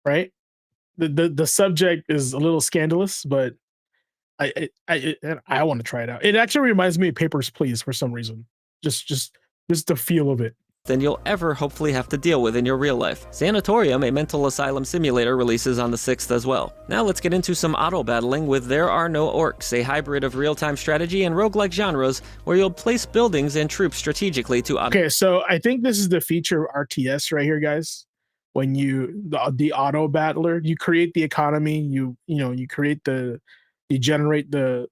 Speaker 2: right? The subject is a little scandalous, but I want to try it out. It actually reminds me of Papers, Please for some reason. Just the feel of it.
Speaker 8: Than you'll ever hopefully have to deal with in your real life. Sanatorium, a mental asylum simulator, releases on the 6th as well. Now let's get into some auto battling with There Are No Orcs, a hybrid of real-time strategy and roguelike genres where you'll place buildings and troops strategically to
Speaker 2: Okay, so I think this is the feature of RTS right here, guys. When the auto battler, you create the economy, you generate the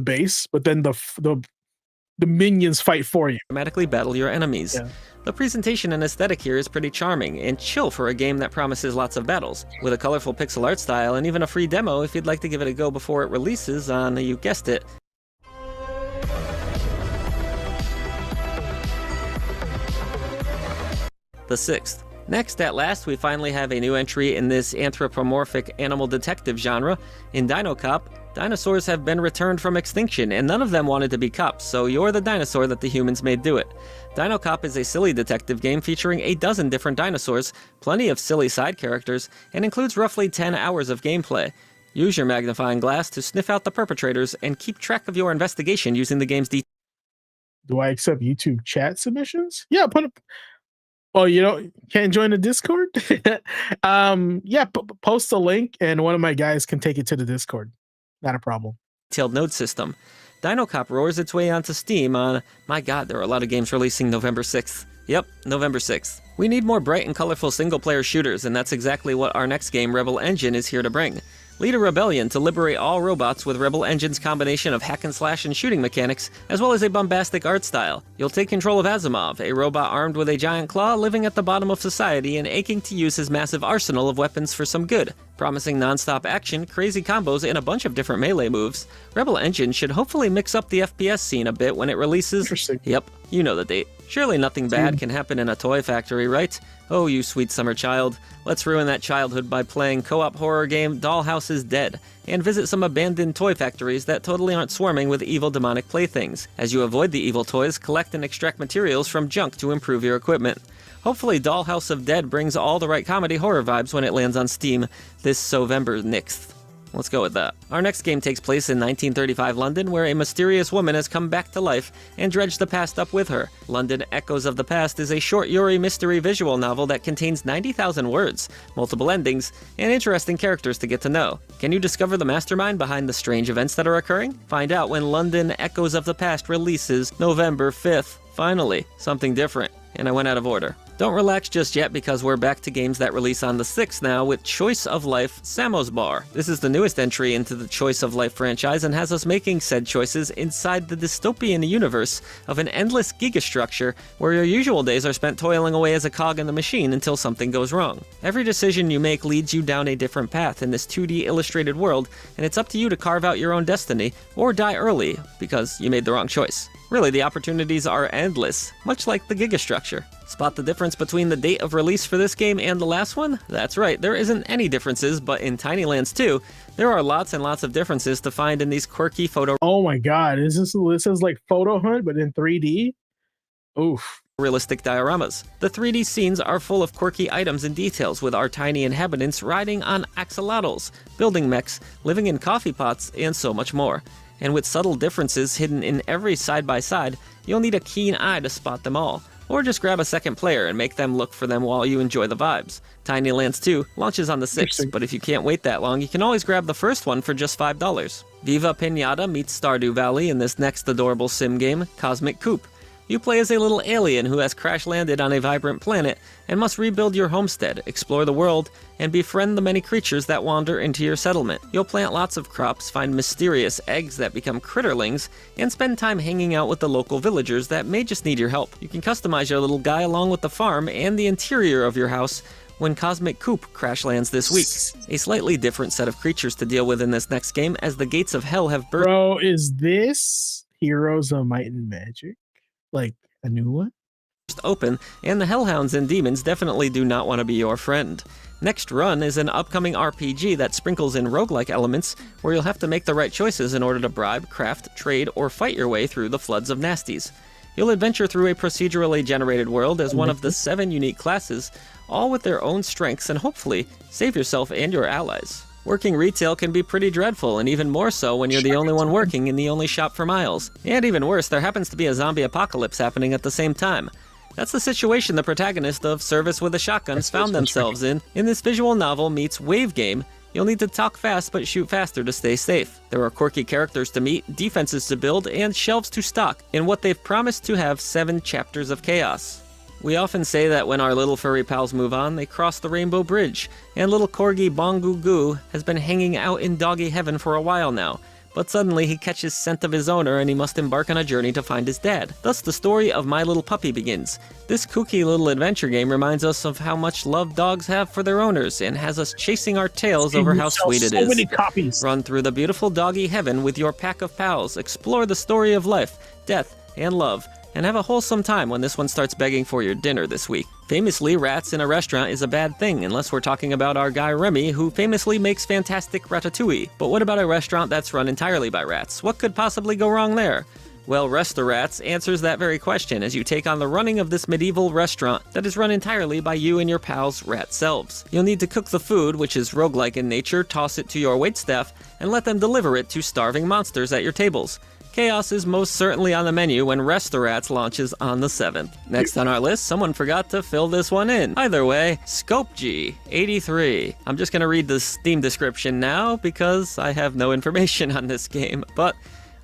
Speaker 2: base, but then the minions fight for you.
Speaker 8: Automatically battle your enemies.
Speaker 2: Yeah.
Speaker 8: The presentation and aesthetic here is pretty charming and chill for a game that promises lots of battles, with a colorful pixel art style and even a free demo if you'd like to give it a go before it releases on, you guessed it, the 6th. Next, at last, we finally have a new entry in this anthropomorphic animal detective genre. In Dino Cop, dinosaurs have been returned from extinction, and none of them wanted to be cops, so you're the dinosaur that the humans made do it. Dino Cop is a silly detective game featuring a dozen different dinosaurs, plenty of silly side characters, and includes roughly 10 hours of gameplay. Use your magnifying glass to sniff out the perpetrators and keep track of your investigation using the game's
Speaker 2: Do I accept YouTube chat submissions? Yeah, put up. Oh, can't join the Discord? Yeah, post a link and one of my guys can take it to the Discord. Not a problem.
Speaker 8: Detailed node system. Dino Cop roars its way onto Steam on, my god, there are a lot of games releasing November 6th. Yep, November 6th. We need more bright and colorful single-player shooters, and that's exactly what our next game, Rebel Engine, is here to bring. Lead a rebellion to liberate all robots with Rebel Engine's combination of hack and slash and shooting mechanics, as well as a bombastic art style. You'll take control of Asimov, a robot armed with a giant claw living at the bottom of society and aching to use his massive arsenal of weapons for some good. Promising non-stop action, crazy combos, and a bunch of different melee moves, Rebel Engine should hopefully mix up the FPS scene a bit when it releases.
Speaker 2: Interesting.
Speaker 8: Yep, you know the date. Surely nothing bad can happen in a toy factory, right? Oh, you sweet summer child. Let's ruin that childhood by playing co-op horror game Dollhouse is Dead, and visit some abandoned toy factories that totally aren't swarming with evil demonic playthings. As you avoid the evil toys, collect and extract materials from junk to improve your equipment. Hopefully Dollhouse of Dead brings all the right comedy horror vibes when it lands on Steam this Sovember 9th. Let's go with that. Our next game takes place in 1935 London, where a mysterious woman has come back to life and dredged the past up with her. London Echoes of the Past is a short Yuri mystery visual novel that contains 90,000 words, multiple endings, and interesting characters to get to know. Can you discover the mastermind behind the strange events that are occurring? Find out when London Echoes of the Past releases November 5th. Finally, something different. And I went out of order. Don't relax just yet, because we're back to games that release on the 6th now with Choice of Life Samo's Bar. This is the newest entry into the Choice of Life franchise and has us making said choices inside the dystopian universe of an endless gigastructure where your usual days are spent toiling away as a cog in the machine until something goes wrong. Every decision you make leads you down a different path in this 2D illustrated world, and it's up to you to carve out your own destiny or die early because you made the wrong choice. Really, the opportunities are endless, much like the gigastructure. Spot the difference between the date of release for this game and the last one? That's right, there isn't any differences, but in Tiny Lands 2, there are lots and lots of differences to find in these quirky photo.
Speaker 2: Oh my god, this is like Photo Hunt, but in 3D? Oof.
Speaker 8: Realistic dioramas. The 3D scenes are full of quirky items and details, with our tiny inhabitants riding on axolotls, building mechs, living in coffee pots, and so much more. And with subtle differences hidden in every side-by-side, you'll need a keen eye to spot them all. Or just grab a second player and make them look for them while you enjoy the vibes. Tiny Lands 2 launches on the 6th, but if you can't wait that long, you can always grab the first one for just $5. Viva Pinata meets Stardew Valley in this next adorable sim game, Cosmic Coop. You play as a little alien who has crash-landed on a vibrant planet and must rebuild your homestead, explore the world, and befriend the many creatures that wander into your settlement. You'll plant lots of crops, find mysterious eggs that become critterlings, and spend time hanging out with the local villagers that may just need your help. You can customize your little guy along with the farm and the interior of your house when Cosmic Coop crash lands this week. A slightly different set of creatures to deal with in this next game, as the gates of hell have burst.
Speaker 2: Bro, is this Heroes of Might and Magic? Like a new one?
Speaker 8: Open, and the hellhounds and demons definitely do not want to be your friend. Next Run is an upcoming RPG that sprinkles in roguelike elements where you'll have to make the right choices in order to bribe, craft, trade, or fight your way through the floods of nasties. You'll adventure through a procedurally generated world as one of the 7 unique classes, all with their own strengths, and hopefully save yourself and your allies. Working retail can be pretty dreadful, and even more so when you're the only one working in the only shop for miles. And even worse, there happens to be a zombie apocalypse happening at the same time. That's the situation the protagonist of Service with a Shotgun found themselves in this visual novel meets wave game. You'll need to talk fast but shoot faster to stay safe. There are quirky characters to meet, defenses to build, and shelves to stock in what they've promised to have 7 chapters of chaos. We often say that when our little furry pals move on, they cross the Rainbow Bridge, and little corgi Bongu Goo has been hanging out in doggy heaven for a while now, but suddenly he catches scent of his owner and he must embark on a journey to find his dad. Thus the story of My Little Puppy begins. This kooky little adventure game reminds us of how much love dogs have for their owners and has us chasing our tails over how sweet it is.
Speaker 2: Many copies.
Speaker 8: Run through the beautiful doggy heaven with your pack of pals, explore the story of life, death, and love, and have a wholesome time when this one starts begging for your dinner this week. Famously, rats in a restaurant is a bad thing, unless we're talking about our guy Remy, who famously makes fantastic ratatouille. But what about a restaurant that's run entirely by rats? What could possibly go wrong there? Well, Restaurats answers that very question as you take on the running of this medieval restaurant that is run entirely by you and your pals' rat selves. You'll need to cook the food, which is roguelike in nature, toss it to your waitstaff, and let them deliver it to starving monsters at your tables. Chaos is most certainly on the menu when Restaurants launches on the 7th. Next on our list, someone forgot to fill this one in. Either way, Scope G 83. I'm just gonna read the Steam description now because I have no information on this game, but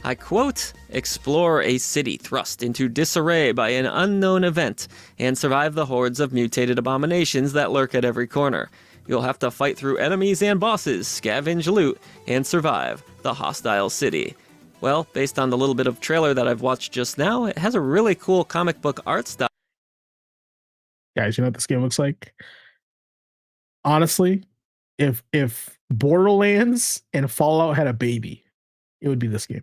Speaker 8: I quote, explore a city thrust into disarray by an unknown event and survive the hordes of mutated abominations that lurk at every corner. You'll have to fight through enemies and bosses, scavenge loot, and survive the hostile city. Well, based on the little bit of trailer that I've watched just now, it has a really cool comic book art style.
Speaker 2: Guys, you know what this game looks like? Honestly, if Borderlands and Fallout had a baby, it would be this game.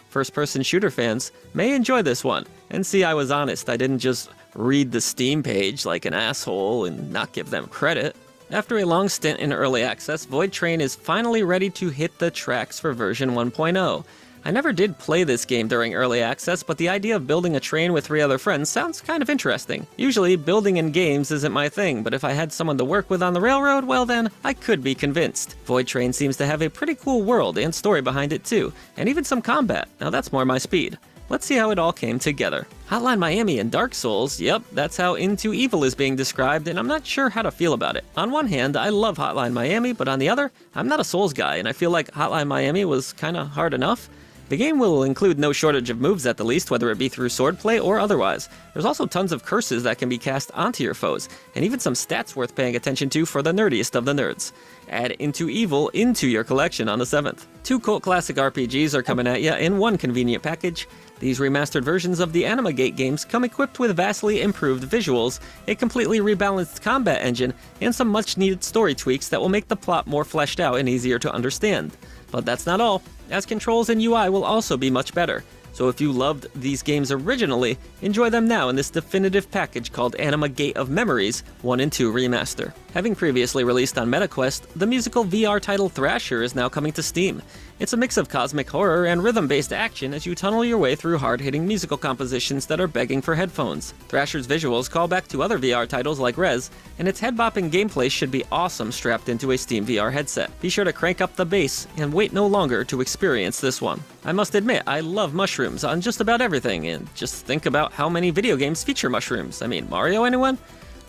Speaker 8: First-person shooter fans may enjoy this one. And see, I was honest, I didn't just read the Steam page like an asshole and not give them credit. After a long stint in early access, Void Train is finally ready to hit the tracks for version 1.0. I never did play this game during early access, but the idea of building a train with 3 other friends sounds kind of interesting. Usually, building in games isn't my thing, but if I had someone to work with on the railroad, well then, I could be convinced. Void Train seems to have a pretty cool world and story behind it too, and even some combat. Now that's more my speed. Let's see how it all came together. Hotline Miami and Dark Souls, yep, that's how Into Evil is being described, and I'm not sure how to feel about it. On one hand, I love Hotline Miami, but on the other, I'm not a Souls guy, and I feel like Hotline Miami was kinda hard enough. The game will include no shortage of moves at the least, whether it be through swordplay or otherwise. There's also tons of curses that can be cast onto your foes, and even some stats worth paying attention to for the nerdiest of the nerds. Add Into Evil into your collection on the 7th. 2 cult classic RPGs are coming at ya in one convenient package. These remastered versions of the Animagate games come equipped with vastly improved visuals, a completely rebalanced combat engine, and some much-needed story tweaks that will make the plot more fleshed out and easier to understand. But that's not all, as controls and UI will also be much better. So if you loved these games originally, enjoy them now in this definitive package called Animagate of Memories 1 and 2 Remaster. Having previously released on MetaQuest, the musical VR title Thrasher is now coming to Steam. It's a mix of cosmic horror and rhythm-based action as you tunnel your way through hard-hitting musical compositions that are begging for headphones. Thrasher's visuals call back to other VR titles like Rez, and its head-bopping gameplay should be awesome strapped into a Steam VR headset. Be sure to crank up the bass and wait no longer to experience this one. I must admit, I love mushrooms on just about everything, and just think about how many video games feature mushrooms. I mean, Mario, anyone?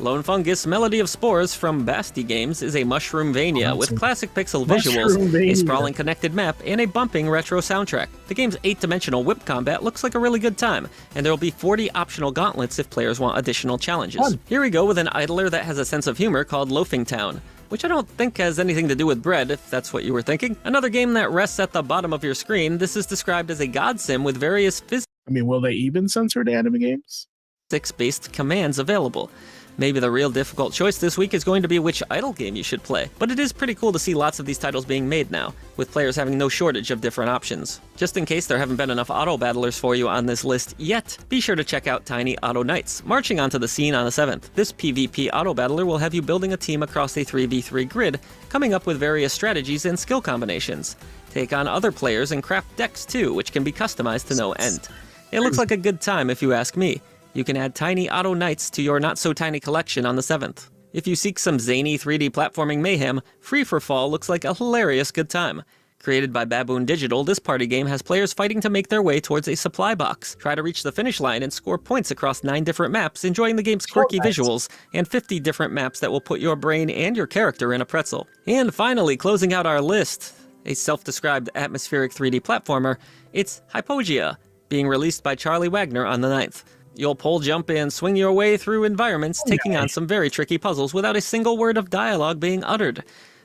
Speaker 8: Lone Fungus Melody of Spores from Basti Games is a Mushroomvania with classic pixel visuals, a sprawling connected map, and a bumping retro soundtrack. The game's 8-dimensional whip combat looks like a really good time, and there will be 40 optional gauntlets if players want additional challenges. Here we go with an idler that has a sense of humor called Loafing Town, which I don't think has anything to do with bread, if that's what you were thinking. Another game that rests at the bottom of your screen, this is described as a god sim with various
Speaker 2: will they even censor the anime games?
Speaker 8: physics-based commands available. Maybe the real difficult choice this week is going to be which idle game you should play, but it is pretty cool to see lots of these titles being made now, with players having no shortage of different options. Just in case there haven't been enough auto battlers for you on this list yet, be sure to check out Tiny Auto Knights, marching onto the scene on the 7th. This PvP auto battler will have you building a team across a 3v3 grid, coming up with various strategies and skill combinations. Take on other players and craft decks too, which can be customized to no end. It looks like a good time if you ask me. You can add Tiny Auto Knights to your not-so-tiny collection on the 7th. If you seek some zany 3D platforming mayhem, Free for Fall looks like a hilarious good time. Created by Baboon Digital, this party game has players fighting to make their way towards a supply box, try to reach the finish line, and score points across 9 different maps, enjoying the game's quirky visuals, and 50 different maps that will put your brain and your character in a pretzel. And finally, closing out our list, a self-described atmospheric 3D platformer, it's Hypogia, being released by Charlie Wagner on the 9th. You'll pole jump and swing your way through environments, taking on some very tricky puzzles without a single word of dialogue being uttered.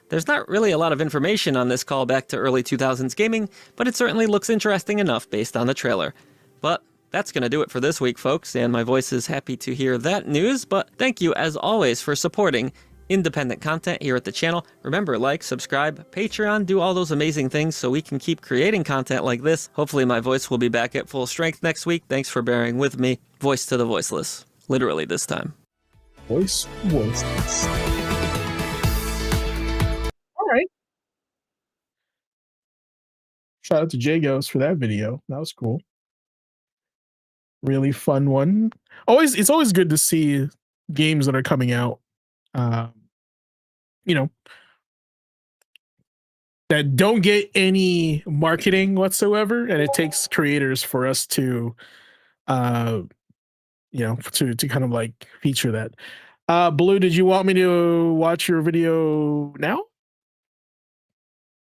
Speaker 8: There's not really a lot of information on this callback to early 2000s gaming, but it certainly looks interesting enough based on the trailer. But that's going to do it for this week, folks, and my voice is happy to hear that news, but thank you as always for supporting independent content here at the channel. Remember, like, subscribe, Patreon, do all those amazing things so we can keep creating content like this. Hopefully my voice will be back at full strength next week. Thanks for bearing with me. Voice to the voiceless. Literally this time.
Speaker 2: Voiceless. All right. Shout out to Jagos for that video. That was cool. Really fun one. It's always good to see games that are coming out. You know, that don't get any marketing whatsoever, and it takes creators for us to to kind of like feature that. Blue, did you want me to watch your video now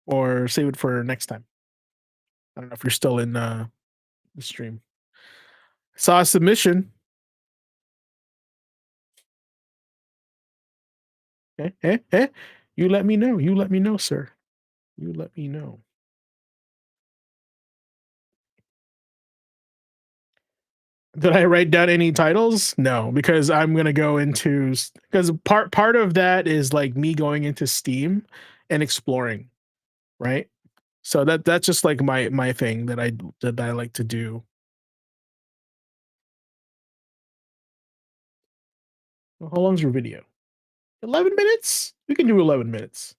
Speaker 2: or save it for next time? I don't know if you're still in the stream. Saw a submission. You let me know. You let me know, sir. You let me know. Did I write down any titles? No, because I'm gonna go into because part of that is like me going into Steam and exploring, right? So that's just like my thing that I like to do. Well, how long's your video? 11 minutes? We can do 11 minutes.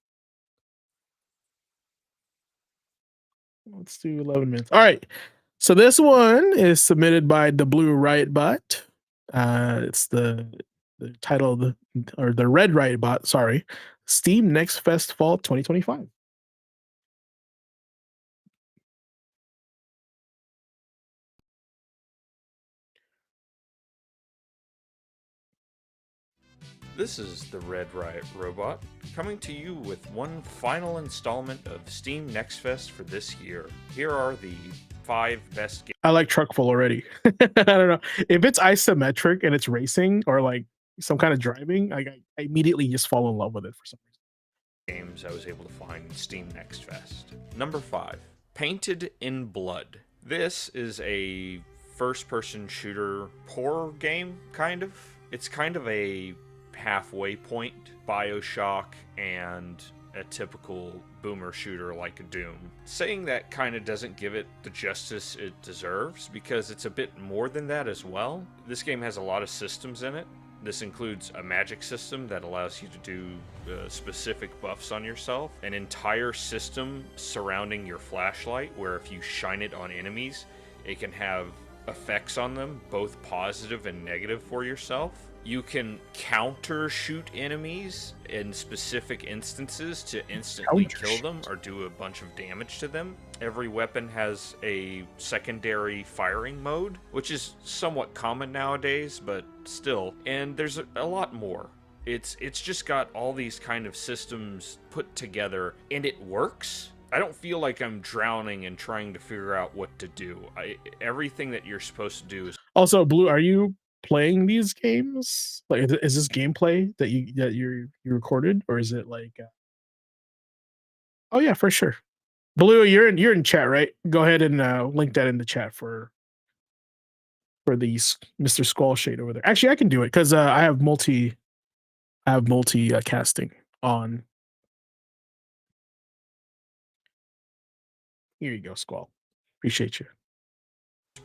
Speaker 2: Let's do 11 minutes. All right. So this one is submitted by the Blue Riot Bot. It's the title of the Red Riot Bot, sorry. Steam Next Fest Fall 2025.
Speaker 11: This is the Red Riot Robot, coming to you with one final installment of Steam Next Fest for this year. Here are the 5 best games.
Speaker 2: I like Truckful already. I don't know. If it's isometric and it's racing or like some kind of driving, I immediately just fall in love with it for some reason.
Speaker 11: Games I was able to find in Steam Next Fest. Number 5, Painted in Blood. This is a first-person shooter horror game, kind of. It's kind of a halfway point, BioShock and a typical boomer shooter like Doom. Saying that kind of doesn't give it the justice it deserves, because it's a bit more than that as well. This game has a lot of systems in it. This includes a magic system that allows you to do specific buffs on yourself, an entire system surrounding your flashlight where if you shine it on enemies, it can have effects on them, both positive and negative for yourself. You can counter shoot enemies in specific instances to instantly kill them or do a bunch of damage to them. Every weapon has a secondary firing mode, which is somewhat common nowadays, but still. And there's a lot more. It's just got all these kind of systems put together, and it works. I don't feel like I'm drowning and trying to figure out what to do. Everything that you're supposed to do is...
Speaker 2: Also, Blue, are you playing these games? Like, is this gameplay that you recorded, or is it like? Oh yeah, for sure. Blue, you're in chat, right? Go ahead and link that in the chat for these Mr. Squall Shade over there. Actually, I can do it because I have multi casting on. Here you go, Squall. Appreciate you.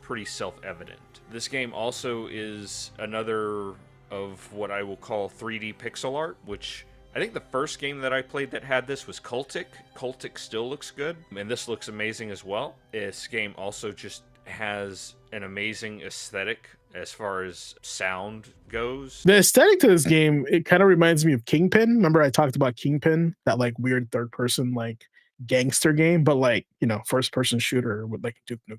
Speaker 11: Pretty self-evident. This game also is another of what I will call 3D pixel art, which I think the first game that I played that had this was Cultic. Cultic still looks good, and this looks amazing as well. This game also just has an amazing aesthetic as far as sound goes.
Speaker 2: The aesthetic to this game, it kind of reminds me of Kingpin. Remember I talked about Kingpin, that like weird third person like gangster game, but like, you know, first person shooter with like Duke Nukem.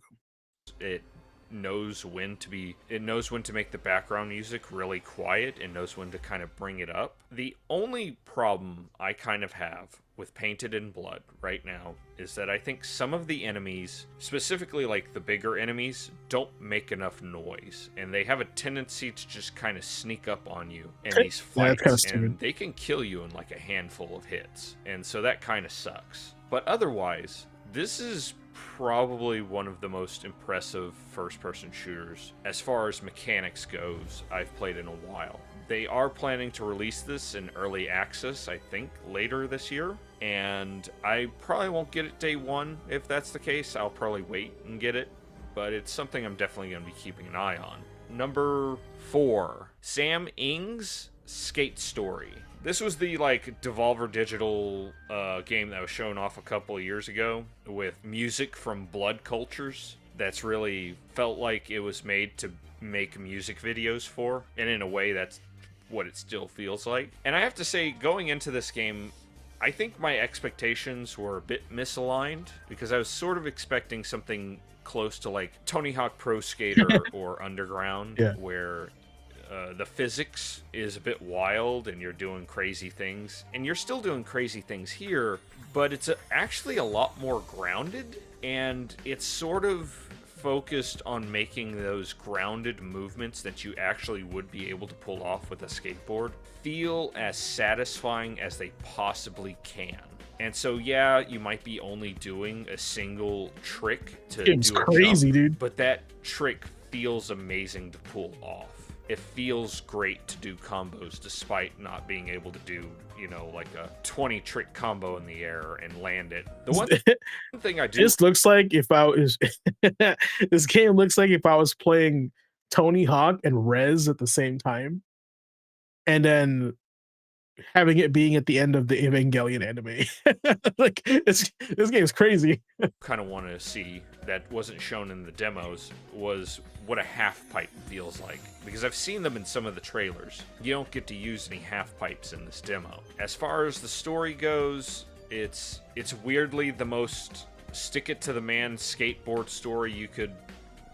Speaker 11: It knows when to make the background music really quiet and knows when to kind of bring it up. The only problem I kind of have with Painted in Blood right now is that I think some of the enemies, specifically like the bigger enemies, don't make enough noise, and they have a tendency to just kind of sneak up on you in these fights, and they can kill you in like a handful of hits, and so that kind of sucks. But otherwise, this is probably one of the most impressive first-person shooters as far as mechanics goes I've played in a while. They are planning to release this in early access, I think, later this year, and I probably won't get it day one. If that's the case, I'll probably wait and get it, but it's something I'm definitely going to be keeping an eye on. Number 4, Sam Ing's Skate Story. This was the like Devolver Digital game that was shown off a couple of years ago with music from Blood Cultures. That's really felt like it was made to make music videos for, and in a way that's what it still feels like. And I have to say, going into this game, I think my expectations were a bit misaligned because I was sort of expecting something close to like Tony Hawk Pro Skater or Underground, where the physics is a bit wild and you're doing crazy things. And you're still doing crazy things here, but it's actually a lot more grounded, and it's sort of focused on making those grounded movements that you actually would be able to pull off with a skateboard feel as satisfying as they possibly can. And so, yeah, you might be only doing a single trick to do a
Speaker 2: crazy,
Speaker 11: jump,
Speaker 2: dude.
Speaker 11: but that trick feels amazing to pull off. It feels great to do combos despite not being able to do, you know, like a 20 trick combo in the air and land it. The one thing I do...
Speaker 2: This looks like if I was... this game looks like if I was playing Tony Hawk and Rez at the same time. And then having it being at the end of the Evangelion anime. Like, this game is crazy.
Speaker 11: Kind of want to see that wasn't shown in the demos was what a half pipe feels like, because I've seen them in some of the trailers. You don't get to use any half pipes in this demo. As far as the story goes, it's weirdly the most stick it to the man skateboard story you could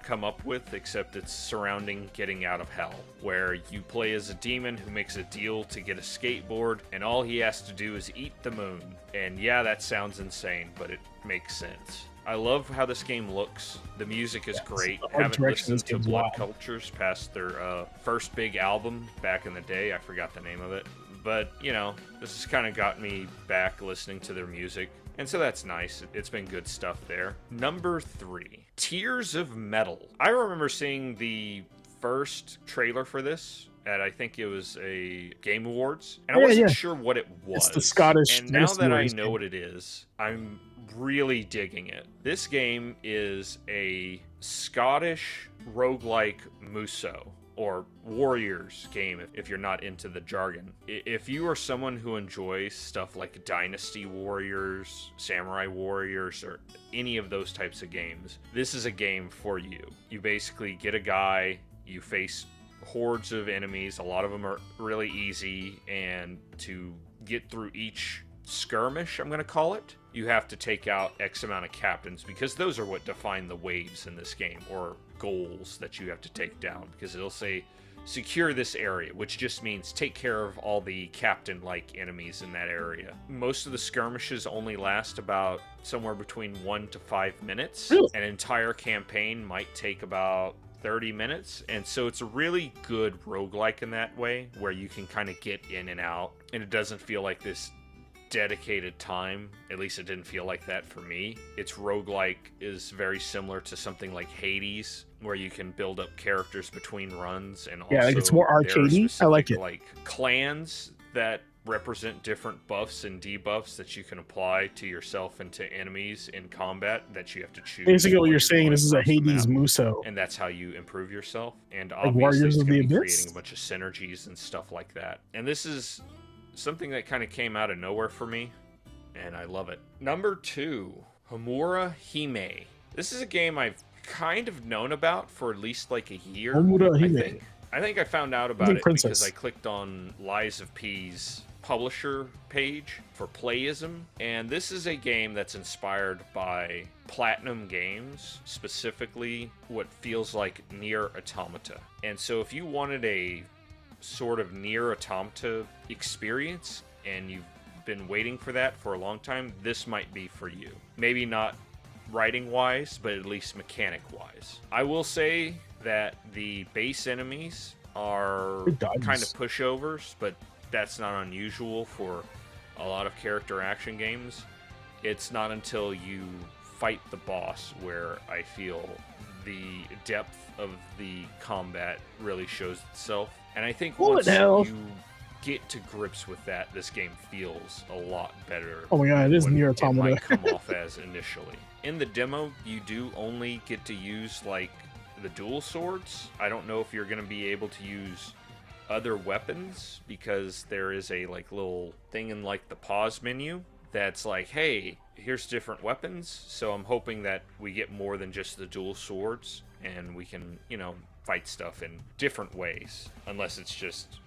Speaker 11: come up with, except it's surrounding getting out of hell, where you play as a demon who makes a deal to get a skateboard, and all he has to do is eat the moon. And yeah, that sounds insane, but it makes sense. I love how this game looks. The music is great. Haven't listened to Blood Cultures past their first big album back in the day. I forgot the name of it. But, you know, this has kind of got me back listening to their music. And so that's nice. It's been good stuff there. Number 3, Tears of Metal. I remember seeing the first trailer for this at, I think it was a Game Awards, and I wasn't sure what it was.
Speaker 2: It's the Scottish.
Speaker 11: And now that I know what it is, I'm really digging it. This game is a Scottish roguelike Muso, or Warriors game if you're not into the jargon. If you are someone who enjoys stuff like Dynasty Warriors, Samurai Warriors, or any of those types of games, this is a game for you. You basically get a guy, you face hordes of enemies, a lot of them are really easy, and to get through each skirmish, I'm gonna call it, you have to take out X amount of captains, because those are what define the waves in this game, or goals that you have to take down, because it'll say secure this area, which just means take care of all the captain-like enemies in that area. Most of the skirmishes only last about somewhere between 1 to 5 minutes.
Speaker 2: Really?
Speaker 11: An entire campaign might take about 30 minutes, and so it's a really good roguelike in that way, where you can kind of get in and out, and it doesn't feel like this dedicated time. At least it didn't feel like that for me. Its roguelike is very similar to something like Hades, where you can build up characters between runs, and also
Speaker 2: like it's more arcadey. I like it.
Speaker 11: Like clans that represent different buffs and debuffs that you can apply to yourself and to enemies in combat that you have to choose.
Speaker 2: Basically, what you're saying, this is a Hades Muso,
Speaker 11: and that's how you improve yourself. And
Speaker 2: like
Speaker 11: obviously,
Speaker 2: Warriors
Speaker 11: it's
Speaker 2: of
Speaker 11: going
Speaker 2: the
Speaker 11: to be
Speaker 2: Abyss?
Speaker 11: creating a bunch of synergies and stuff like that. And this is something that kind of came out of nowhere for me, and I love it. Number 2, Homura Hime. This is a game I've kind of known about for at least like a year.
Speaker 2: Homura Hime.
Speaker 11: I think I found out about it
Speaker 2: Princess.
Speaker 11: because I clicked on Lies of P's publisher page for Playism, and this is a game that's inspired by Platinum Games, specifically what feels like Nier Automata. And so if you wanted a sort of Nier Automata experience and you've been waiting for that for a long time, this might be for you. Maybe not writing wise, but at least mechanic wise. I will say that the base enemies are kind of pushovers, but that's not unusual for a lot of character action games. It's not until you fight the boss where I feel the depth of the combat really shows itself. And I think once you get to grips with that, this game feels a lot better.
Speaker 2: Oh my god, it is Nier Automata.
Speaker 11: It might come off as initially. In the demo, you do only get to use like the dual swords. I don't know if you're going to be able to use other weapons, because there is a like little thing in like the pause menu that's like, hey, here's different weapons. So I'm hoping that we get more than just the dual swords, and we can, you know, fight stuff in different ways, unless it's just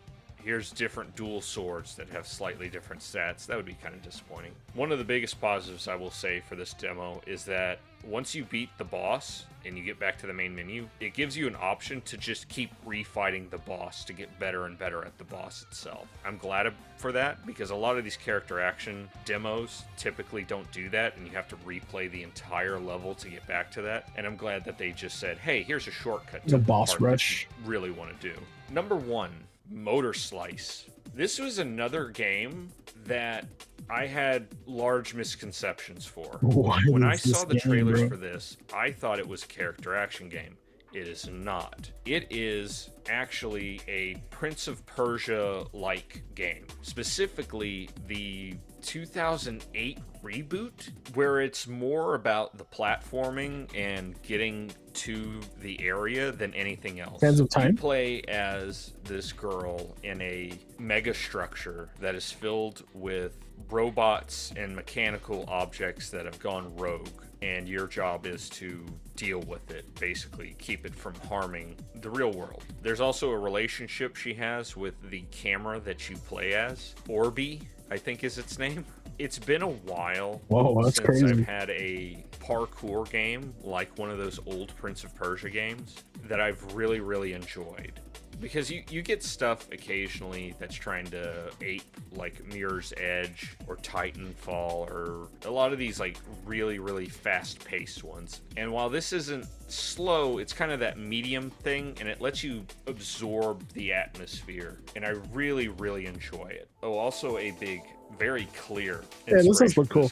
Speaker 11: here's different dual swords that have slightly different stats. That would be kind of disappointing. One of the biggest positives I will say for this demo is that once you beat the boss and you get back to the main menu, it gives you an option to just keep refighting the boss to get better and better at the boss itself. I'm glad for that, because a lot of these character action demos typically don't do that, and you have to replay the entire level to get back to that. And I'm glad that they just said, hey, here's a shortcut to
Speaker 2: the boss rush.
Speaker 11: Really want to do. Number 1, Motor Slice. This was another game that I had large misconceptions for. When I saw the trailers for this, I thought it was a character action game. It is not. It is actually a Prince of Persia-like game. Specifically, the 2008 reboot, where it's more about the platforming and getting to the area than anything else.
Speaker 2: Sands of Time?
Speaker 11: You play as this girl in a mega structure that is filled with robots and mechanical objects that have gone rogue, and your job is to deal with it, basically keep it from harming the real world. There's also a relationship she has with the camera that you play as. Orby, I think is its name. It's been a while since
Speaker 2: crazy.
Speaker 11: I've had a parkour game like one of those old Prince of Persia games that I've really, really enjoyed. Because you get stuff occasionally that's trying to ape like Mirror's Edge or Titanfall or a lot of these like really, really fast-paced ones. And while this isn't slow, it's kind of that medium thing, and it lets you absorb the atmosphere. And I really, really enjoy it. Oh, also a big, very clear.
Speaker 2: Yeah, this does look cool.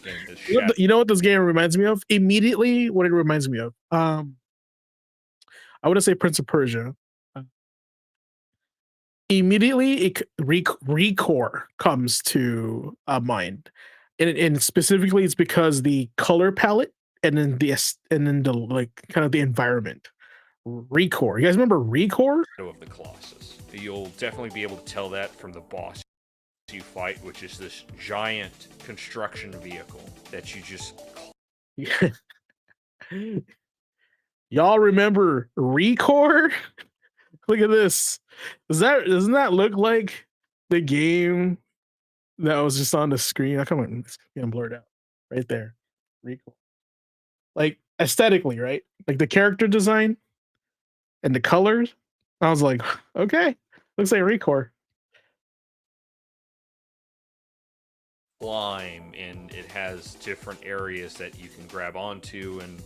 Speaker 2: You know what this game reminds me of? Immediately, what it reminds me of. I wouldn't say Prince of Persia. Immediately, Recore comes to mind, and specifically, it's because the color palette and then the like kind of the environment. Recore. You guys remember Recore?
Speaker 11: Of the Colossus. You'll definitely be able to tell that from the boss you fight, which is this giant construction vehicle that you just.
Speaker 2: Y'all remember Recore? Look at this. Doesn't that look like the game that was just on the screen? Come on, it's getting blurred out. Right there. Recore. Like aesthetically, right? Like the character design and the colors. I was like, okay, looks like Recore.
Speaker 11: Slime, and it has different areas that you can grab onto and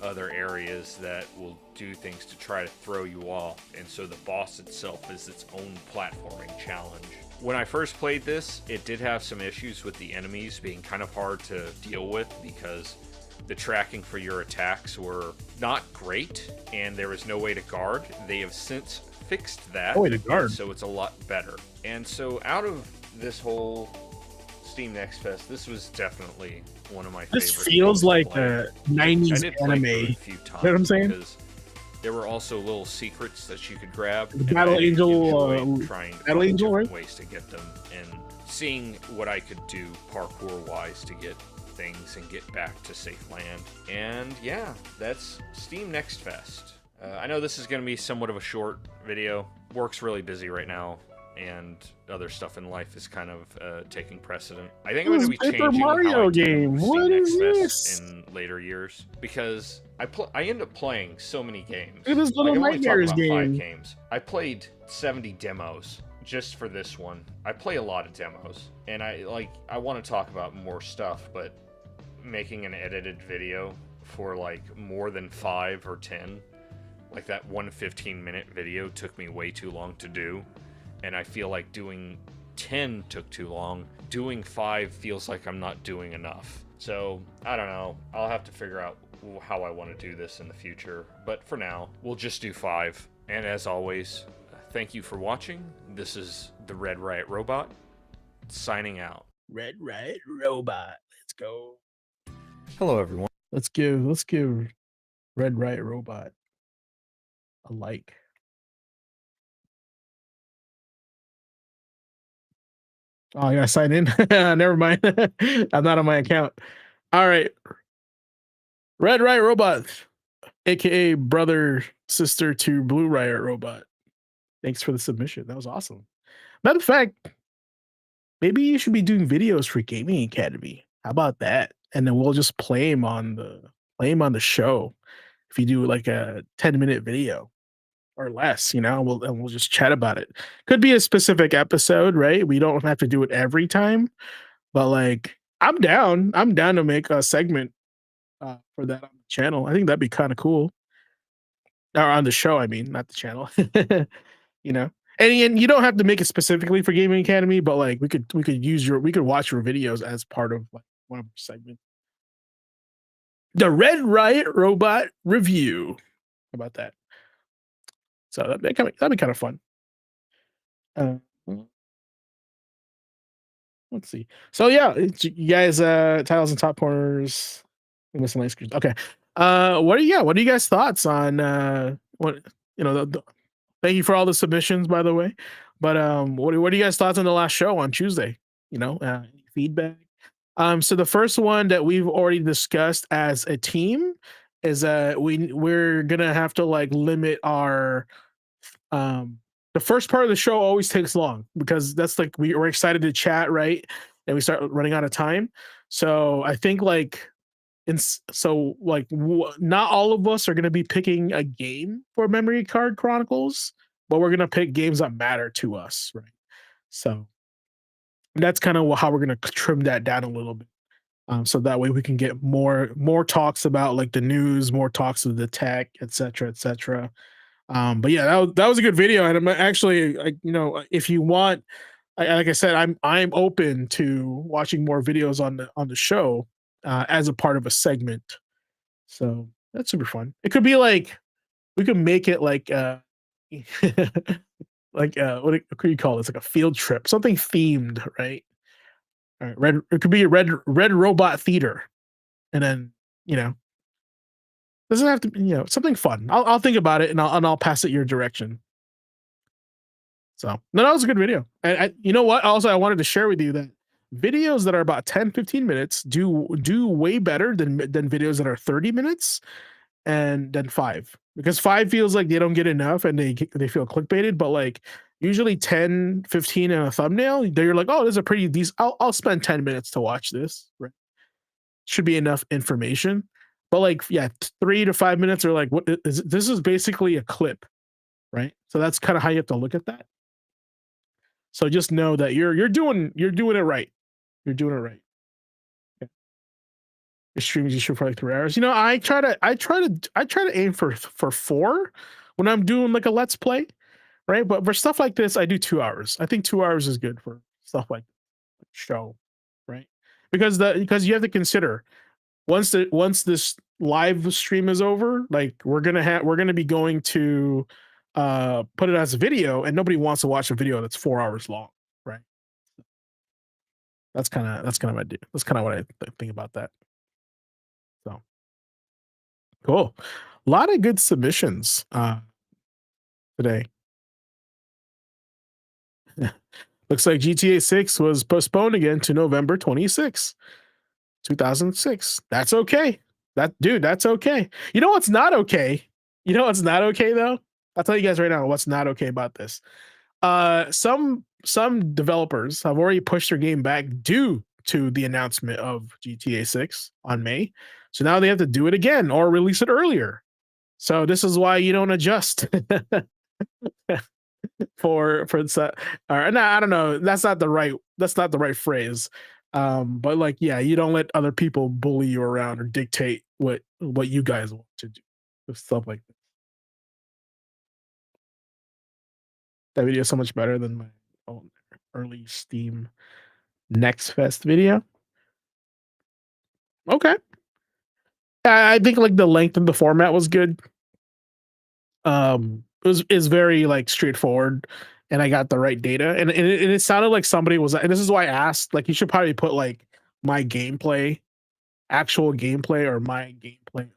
Speaker 11: other areas that will do things to try to throw you off, and so the boss itself is its own platforming challenge. When I first played this, it did have some issues with the enemies being kind of hard to deal with because the tracking for your attacks were not great and there was no way to guard. They have since fixed that, so it's a lot better. And so out of this whole Steam Next Fest, this was definitely one of my favorites.
Speaker 2: This feels like a 90s anime.
Speaker 11: A few times,
Speaker 2: you know what I'm saying?
Speaker 11: Because there were also little secrets that you could grab.
Speaker 2: The Battle Angel,
Speaker 11: trying
Speaker 2: Battle Angel, right?
Speaker 11: Ways to get them, and seeing what I could do parkour-wise to get things and get back to safe land. And yeah, that's Steam Next Fest. I know this is going to be somewhat of a short video. Work's really busy right now, and other stuff in life is kind of taking precedent. I think I'm going to be changing
Speaker 2: Mario
Speaker 11: how I
Speaker 2: game.
Speaker 11: do
Speaker 2: What
Speaker 11: Steam
Speaker 2: is
Speaker 11: Next
Speaker 2: this?
Speaker 11: Fest in later years, because I end up playing so many games.
Speaker 2: Look at this Little
Speaker 11: I'm only talking
Speaker 2: Nightmares
Speaker 11: about 5
Speaker 2: game.
Speaker 11: games. I played 70 demos just for this one. I play a lot of demos, and I want to talk about more stuff, but making an edited video for like more than 5 or 10, like that one 15-minute video took me way too long to do, and I feel like doing 10 took too long. Doing 5 feels like I'm not doing enough. So I don't know. I'll have to figure out how I want to do this in the future, but for now we'll just do 5. And as always, thank you for watching. This is the Red Riot Robot signing out.
Speaker 2: Red Riot Robot. Let's go.
Speaker 3: Hello, everyone.
Speaker 2: Let's give Red Riot Robot a like. Oh, I gotta sign in. Never mind. I'm not on my account. All right. Red Riot Robot, aka brother, sister to Blue Riot Robot. Thanks for the submission. That was awesome. Matter of fact, maybe you should be doing videos for Gaming Academy. How about that? And then we'll just play them on the show. If you do like a 10-minute video or less, we'll just chat about it. Could be a specific episode, right? We don't have to do it every time, but like I'm down. I'm down to make a segment for that on the channel. I think that'd be kind of cool. Or on the show, I mean, not the channel. you know. And you don't have to make it specifically for Gaming Academy, but like we could watch your videos as part of like one of our segments. The Red Riot Robot Review. How about that? So that'd be kind of fun. Let's see. So yeah, you guys, titles and top corners, miscellaneous screens. Okay. What are you guys' thoughts on what thank you for all the submissions, by the way. But what are you guys' thoughts on the last show on Tuesday? Any feedback? So the first one that we've already discussed as a team is we're gonna have to like limit our the first part of the show always takes long because that's like we're excited to chat, right? And we start running out of time. So I think like not all of us are going to be picking a game for Memory Card Chronicles, but we're going to pick games that matter to us, right? So that's kind of how we're going to trim that down a little bit. So that way we can get more talks about like the news, more talks of the tech, etc., etc. But yeah, that was a good video, and I'm actually, if you want, like I said, I'm open to watching more videos on the show as a part of a segment. So that's super fun. It could be like we could make it like like what do you call this? Like a field trip, something themed, right? All right, it could be a red robot theater, and then doesn't have to be, something fun. I'll think about it and I'll pass it your direction. So no, that was a good video. And you know what? Also, I wanted to share with you that videos that are about 10, 15 minutes do way better than videos that are 30 minutes and then 5. Because 5 feels like they don't get enough and they feel clickbaited, but like usually 10, 15 in a thumbnail, they're like, oh, this is a pretty decent. I'll spend 10 minutes to watch this. Right? Should be enough information. But like, yeah, 3 to 5 minutes are like, what is this is basically a clip, right? So that's kind of how you have to look at that. So just know that you're doing it right. You're doing it right. Okay. Your streams you should for like 3 hours. I try to aim for 4 when I'm doing like a let's play, right? But for stuff like this, I do 2 hours. I think 2 hours is good for stuff like show, right? Because you have to consider once this live stream is over, like we're gonna be going to put it as a video, and nobody wants to watch a video that's 4 hours long, right? That's kind of my deal. That's kind of what I think about that. So cool. A lot of good submissions today. Looks like GTA 6 was postponed again to November 26th, 2006. That's okay. That's okay. You know what's not okay? Though? I'll tell you guys right now what's not okay about this. Some developers have already pushed their game back due to the announcement of GTA 6 on May. So now they have to do it again or release it earlier. So this is why you don't adjust for or no, I don't know. That's not the right phrase. But like, yeah, you don't let other people bully you around or dictate what you guys want to do with stuff like this. That video is so much better than my own early Steam Next Fest video. Okay. I think like the length of the format was good. Is very like straightforward, and I got the right data, and it sounded like somebody was, and this is why I asked, like, you should probably put like my gameplay, actual gameplay, or my gameplay,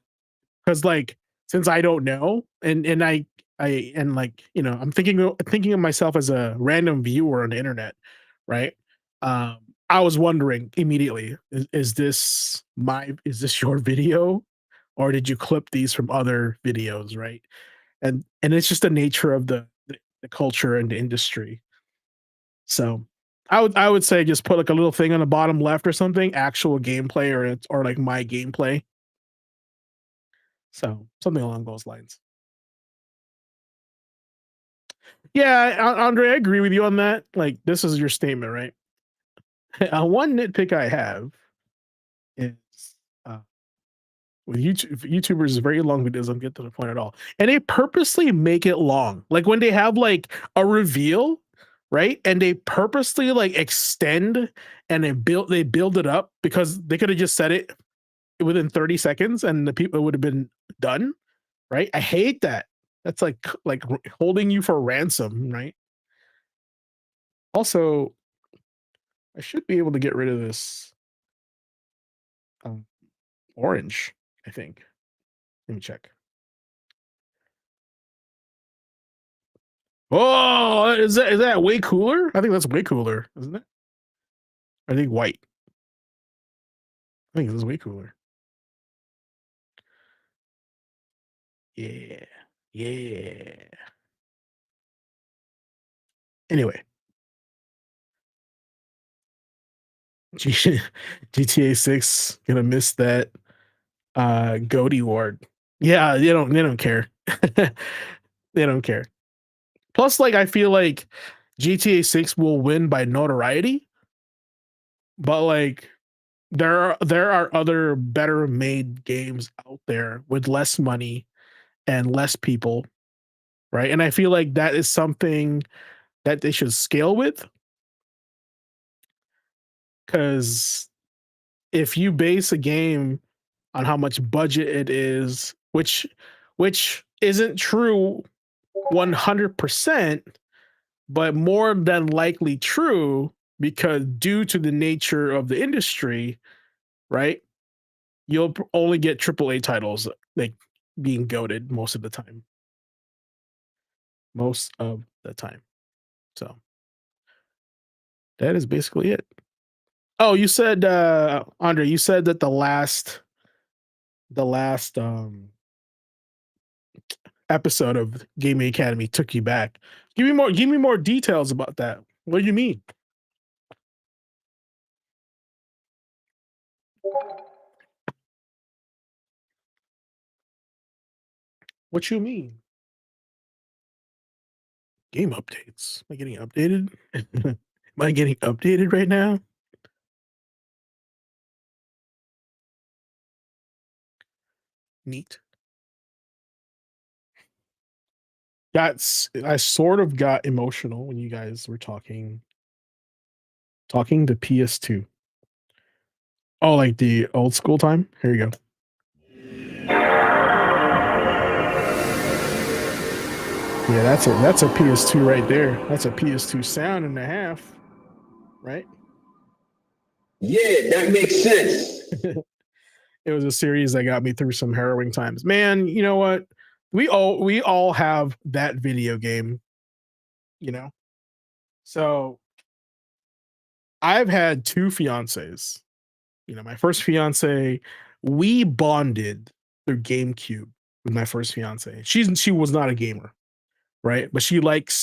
Speaker 2: because like since I don't know, and I and like I'm thinking of myself as a random viewer on the internet, right? I was wondering immediately, is this your video, or did you clip these from other videos, right? And it's just the nature of the culture and the industry. So I would say just put like a little thing on the bottom left or something, actual gameplay or like my gameplay. So something along those lines. Yeah, Andre, I agree with you on that. Like, this is your statement, right? One nitpick I have is uh, with YouTubers, very long videos don't get to the point at all, and they purposely make it long. Like when they have like a reveal, right? And they purposely like extend and they build it up because they could have just said it within 30 seconds and the people would have been done, right? I hate that. That's like holding you for ransom, right? Also, I should be able to get rid of this um, orange, I think. Let me check. Oh, is that way cooler? I think that's way cooler, isn't it? I think white. I think this is way cooler. Yeah. Yeah. Anyway. GTA 6 gonna miss that Goaty award. Yeah, they don't care. They don't care. Plus, like I feel like GTA 6 will win by notoriety, but like there are other better made games out there with less money and less people, right? And I feel like that is something that they should scale with, because if you base a game on how much budget it is, which isn't true 100%, but more than likely true, because due to the nature of the industry, right? You'll only get AAA titles like being goated most of the time. Most of the time. So that is basically it. Oh, you said Andre, you said that the last episode of Gaming Academy took you back. Give me more details about that. What do you mean? What you mean? Game updates. Am I getting updated? Am I getting updated right now? Neat. I sort of got emotional when you guys were talking to PS2. Oh, like the old school time? Here you go. Yeah, that's a PS2 right there. That's a PS2 sound and a half, right?
Speaker 12: Yeah, that makes sense.
Speaker 2: It was a series that got me through some harrowing times. Man, you know what? We all have that video game, you know? So I've had two fiancés. You know, my first fiance, we bonded through GameCube with my first fiance. She was not a gamer, right? But she liked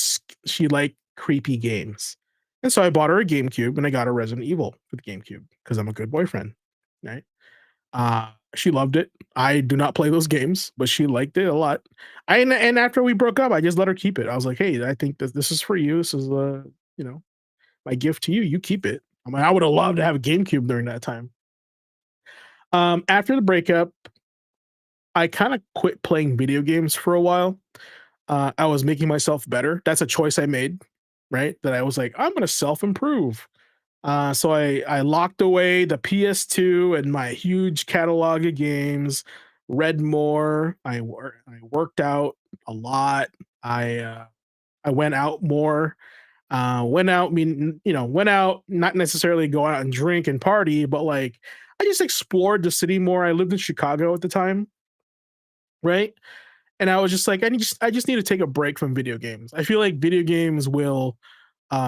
Speaker 2: creepy games. And so I bought her a GameCube and I got her Resident Evil for the GameCube because I'm a good boyfriend, right? She loved it. I do not play those games, but she liked it a lot. And after we broke up, I just let her keep it. I was like, "Hey, I think that this is for you. This is you know, my gift to you. You keep it." I mean, I would have loved to have a GameCube during that time. After the breakup, I kind of quit playing video games for a while. I was making myself better. That's a choice I made, right? That I was like, I'm gonna self improve. So I locked away the PS2 and my huge catalog of games. Read more. I worked out a lot. I went out more. Went out, went out, not necessarily go out and drink and party, but like I just explored the city more. I lived in Chicago at the time, right? And I was just like, I just need to take a break from video games. I feel like video games will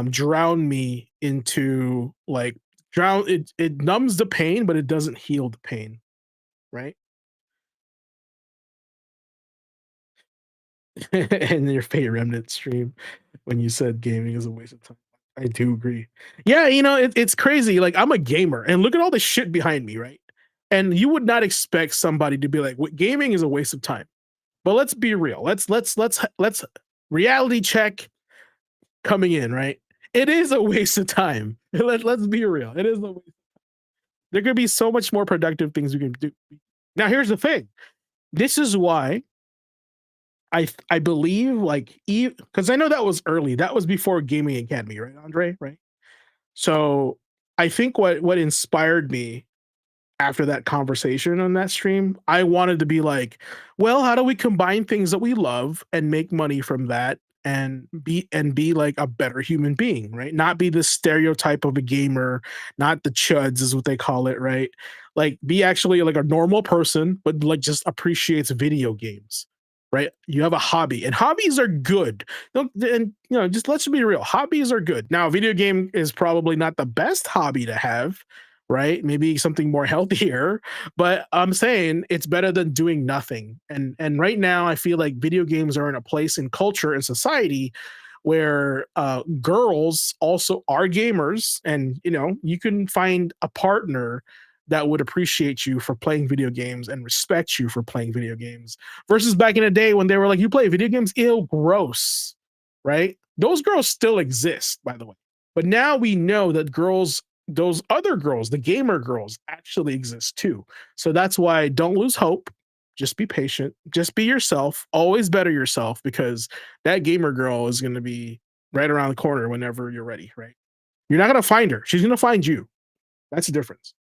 Speaker 2: drown me into like drown it numbs the pain, but it doesn't heal the pain, right? And your favorite remnant stream when you said gaming is a waste of time. I do agree. Yeah, it's crazy. Like, I'm a gamer, and look at all the shit behind me, right? And you would not expect somebody to be like, "What gaming is a waste of time." But let's be real. Let's reality check coming in, right? It is a waste of time. Let's be real. It is a waste. There could be so much more productive things we can do. Now, here's the thing. This is why I believe, like, because I know that was early. That was before Gaming Academy, right, Andre? Right. So I think what inspired me after that conversation on that stream, I wanted to be like, well, how do we combine things that we love and make money from that and be like a better human being, right? Not be the stereotype of a gamer, not the chuds is what they call it, right? Like, be actually like a normal person, but like just appreciates video games. Right? You have a hobby, and hobbies are good. And just let's be real. Hobbies are good. Now, video game is probably not the best hobby to have, right? Maybe something more healthier, but I'm saying it's better than doing nothing. And right now I feel like video games are in a place in culture and society where girls also are gamers, and you can find a partner that would appreciate you for playing video games and respect you for playing video games versus back in the day when they were like, you play video games, ew, gross, right? Those girls still exist, by the way. But now we know that those other girls, the gamer girls, actually exist too. So that's why don't lose hope. Just be patient. Just be yourself. Always better yourself, because that gamer girl is going to be right around the corner whenever you're ready, right? You're not going to find her. She's going to find you. That's the difference.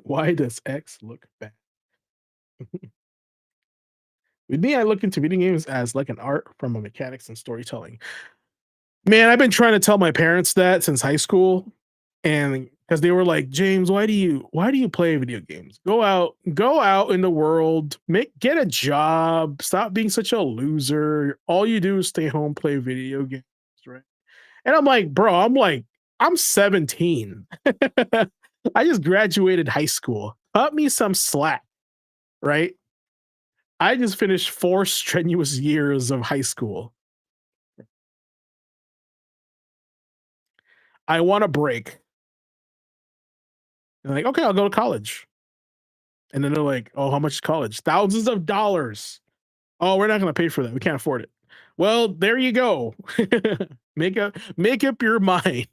Speaker 2: Why does X look bad? With me, I look into video games as like an art from a mechanics and storytelling. Man, I've been trying to tell my parents that since high school, and because they were like, James, why do you play video games? Go out in the world, get a job, stop being such a loser. All you do is stay home, play video games, right? And I'm like, bro, I'm 17. I just graduated high school. Cut me some slack, right? I just finished 4 strenuous years of high school. I want a break. And like, okay, I'll go to college. And then they're like, oh, how much is college? Thousands of dollars. Oh, we're not going to pay for that. We can't afford it. Well, there you go. make up your mind.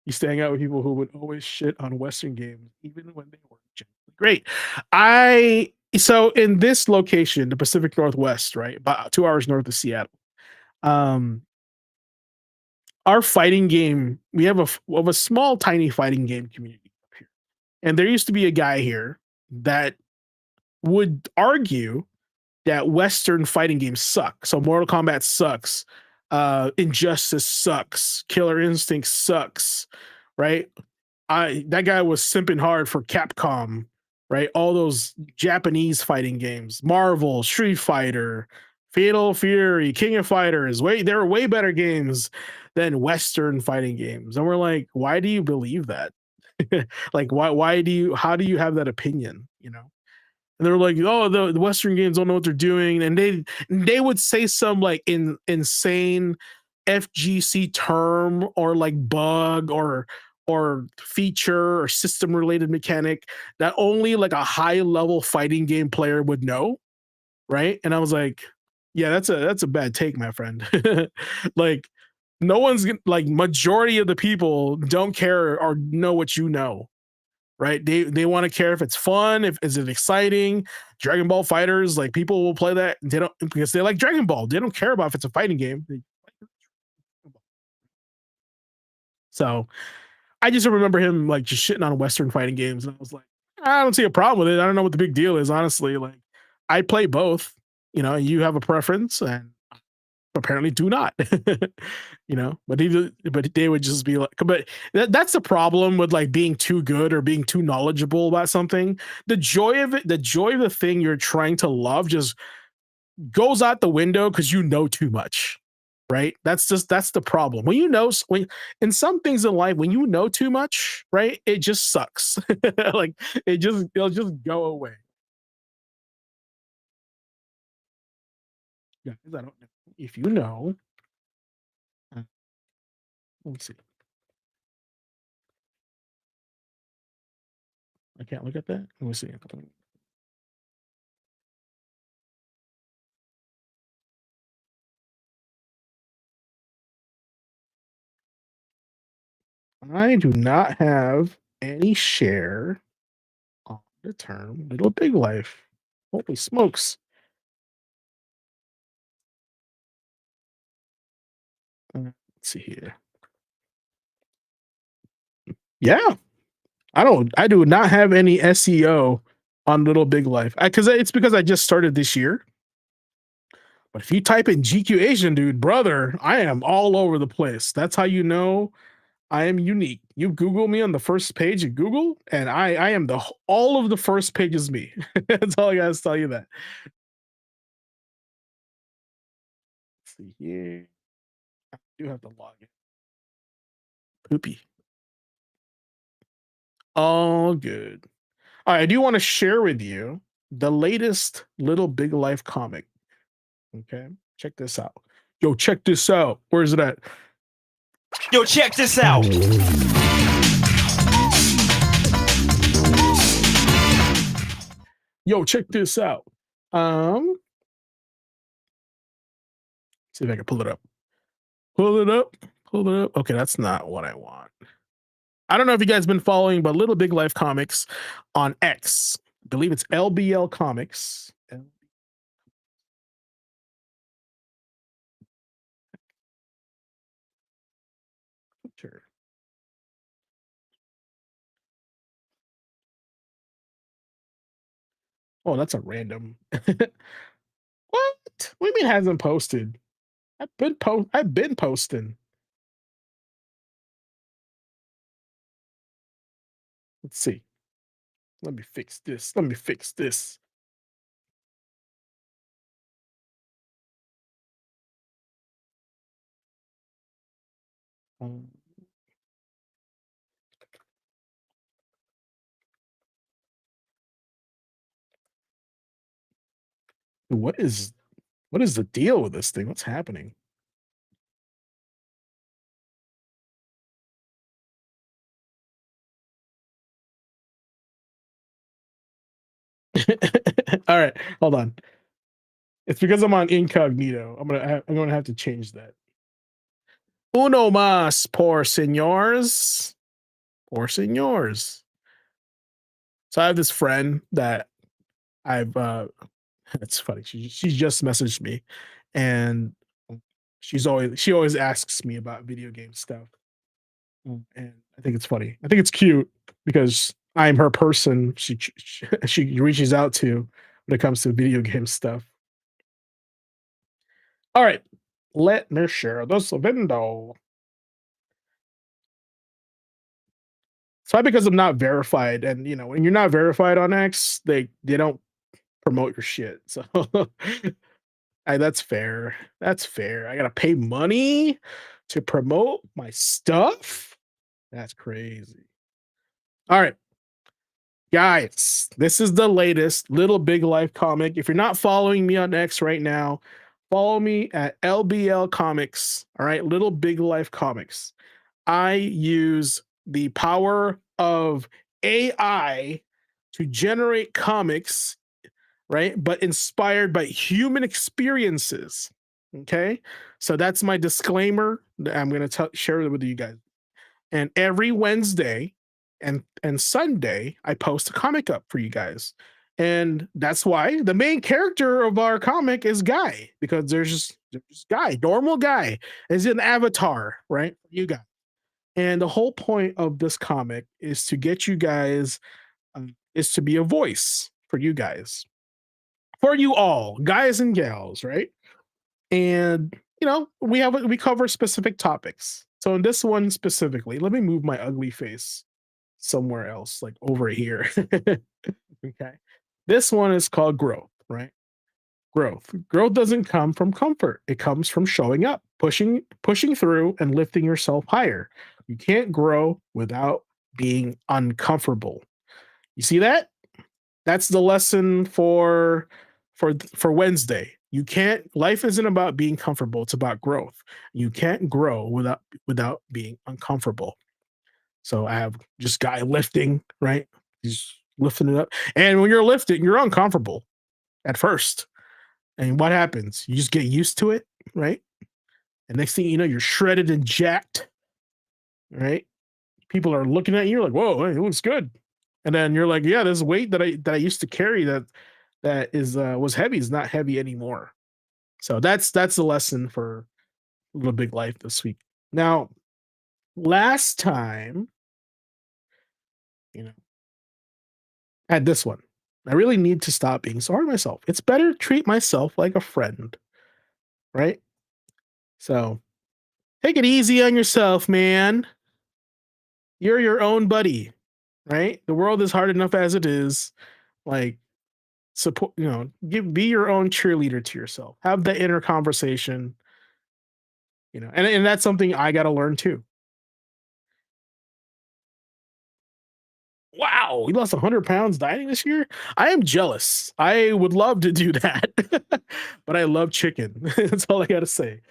Speaker 2: You staying out with people who would always shit on Western games, even when they were great. So in this location, the Pacific Northwest, right, about 2 hours north of Seattle, our fighting game, we have a small, tiny fighting game community up here. And there used to be a guy here that would argue that Western fighting games suck. So Mortal Kombat sucks. Injustice sucks. Killer Instinct sucks. Right? That guy was simping hard for Capcom, right? All those Japanese fighting games, Marvel, Street Fighter, Fatal Fury, King of Fighters. There are way better games than Western fighting games. And we're like, why do you believe that? Like, how do you have that opinion? And they're like, oh, the Western games don't know what they're doing. And they would say some like insane FGC term or like bug or feature or system related mechanic that only like a high level fighting game player would know, right? And I was like, yeah, that's a bad take, my friend. Like, no one's like, majority of the people don't care or know what you know, right? They want to care if it's fun, if is it exciting. Dragon Ball Fighters, like, people will play that, they don't, because they like Dragon Ball. They don't care about if it's a fighting game. So I just remember him like just shitting on Western fighting games, and I was like, I don't see a problem with it. I don't know what the big deal is, honestly. Like, I play both. You have a preference, and apparently do not. But they would just be like, but that's the problem with like being too good or being too knowledgeable about something. The joy of it, the joy of the thing you're trying to love, just goes out the window because you know too much. Right? That's the problem. When in some things in life, when you know too much, right, it just sucks. Like, it'll just go away. Yeah, I don't know. if you know, let's see. I can't look at that. Let me see. I do not have any share on the term Little Big Life. Holy smokes. Let's see here. Yeah. I do not have any SEO on Little Big Life. It's because I just started this year. But if you type in GQAzndood, brother, I am all over the place. That's how you know I am unique. You Google me on the first page of Google, and I am all of the first page is me. That's all I gotta tell you that. Let's see here. I do have to log in. Poopy. All good. All right, I do want to share with you the latest Little Big Life comic. Okay, check this out. Yo, check this out. Where is it at?
Speaker 1: Yo, check this out.
Speaker 2: Yo, check this out. See if I can pull it up. Pull it up. Pull it up. Okay, that's not what I want. I don't know if you guys been following, but Little Big Life Comics on X. I believe it's LBL Comics. Sure. Oh, that's a random. What? What do you mean hasn't posted? I've been posting. Let's see. Let me fix this. Let me fix this. What is the deal with this thing? What's happening? All right, hold on. It's because I'm on incognito. I'm gonna have to change that. Uno más, por señores. Por señores. So I have this friend that I've it's funny. She just messaged me, and she always asks me about video game stuff. And I think it's funny. I think it's cute because I'm her person. She reaches out to when it comes to video game stuff. All right, let me share this window. It's probably because I'm not verified, and when you're not verified on X, they don't promote your shit. So that's fair. That's fair. I gotta pay money to promote my stuff. That's crazy. All right, guys, this is the latest Little Big Life comic. If you're not following me on X right now, follow me at LBL Comics. All right, Little Big Life Comics. I use the power of AI to generate comics, right? But inspired by human experiences. Okay, so that's my disclaimer that I'm going to share it with you guys. And every Wednesday and Sunday, I post a comic up for you guys. And that's why the main character of our comic is Guy, because there's just Guy, normal Guy, is an avatar, right? For you guys. And the whole point of this comic is to get you guys, is to be a voice for you guys, for you all, guys and gals, right? And we cover specific topics. So in this one specifically, let me move my ugly face somewhere else, like over here. Okay. This one is called growth, right? Growth doesn't come from comfort. It comes from showing up, pushing through and lifting yourself higher. You can't grow without being uncomfortable. You see that? That's the lesson for Wednesday. You can't. Life isn't about being comfortable. It's about growth. You can't grow without being uncomfortable. So I have just guy lifting, right? He's lifting it up, and when you're lifting, you're uncomfortable at first. And what happens? You just get used to it, right? And next thing you know, you're shredded and jacked, right? People are looking at you, you're like, whoa, it looks good. And then you're like, yeah, this weight that I used to carry that is was heavy is not heavy anymore. So that's the lesson for Little Big Life this week. Now, last time, I had this one. I really need to stop being so hard on myself. It's better to treat myself like a friend, right? So take it easy on yourself, man. You're your own buddy, right? The world is hard enough as it is. Like, support, be your own cheerleader to yourself. Have the inner conversation, and that's something I got to learn too. Wow, we lost 100 pounds dieting this year. I am jealous. I would love to do that, but I love chicken. That's all I got to say.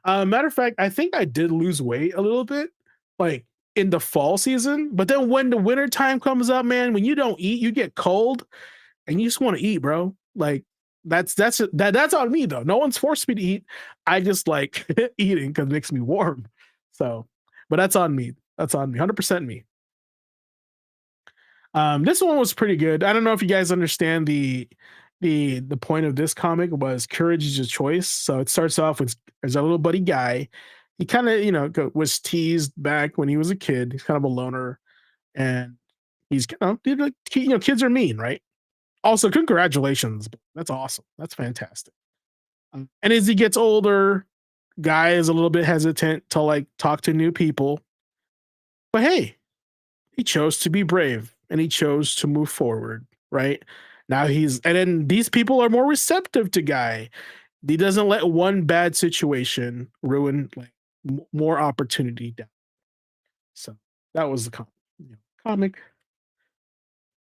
Speaker 2: Matter of fact, I think I did lose weight a little bit, like in the fall season. But then when the winter time comes up, man, when you don't eat, you get cold, and you just want to eat, bro. Like that's on me though. No one's forced me to eat. I just like eating because it makes me warm. So, but that's on me. That's on me. 100% me. This one was pretty good. I don't know if you guys understand the point of this comic was courage is a choice. So it starts off with there's a little buddy guy. He kind of was teased back when he was a kid. He's kind of a loner, and he's kids are mean, right? Also, congratulations. That's awesome. That's fantastic. And as he gets older, guy is a little bit hesitant to like talk to new people. But hey, he chose to be brave and he chose to move forward, right? Now and then these people are more receptive to guy. He doesn't let one bad situation ruin like more opportunity down. So that was the comic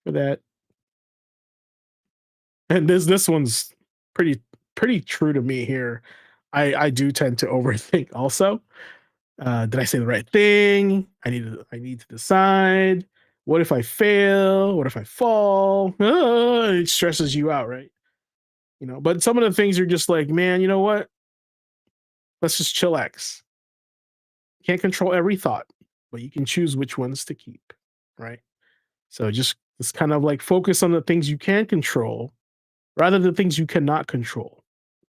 Speaker 2: for that. And this one's pretty true to me here. I do tend to overthink also. Did I say the right thing? I need to decide. What if I fail? What if I fall? It stresses you out, right? But some of the things are just like, man, you know what? Let's just chillax. Can't control every thought, but you can choose which ones to keep, right? So just kind of like focus on the things you can control rather than things you cannot control.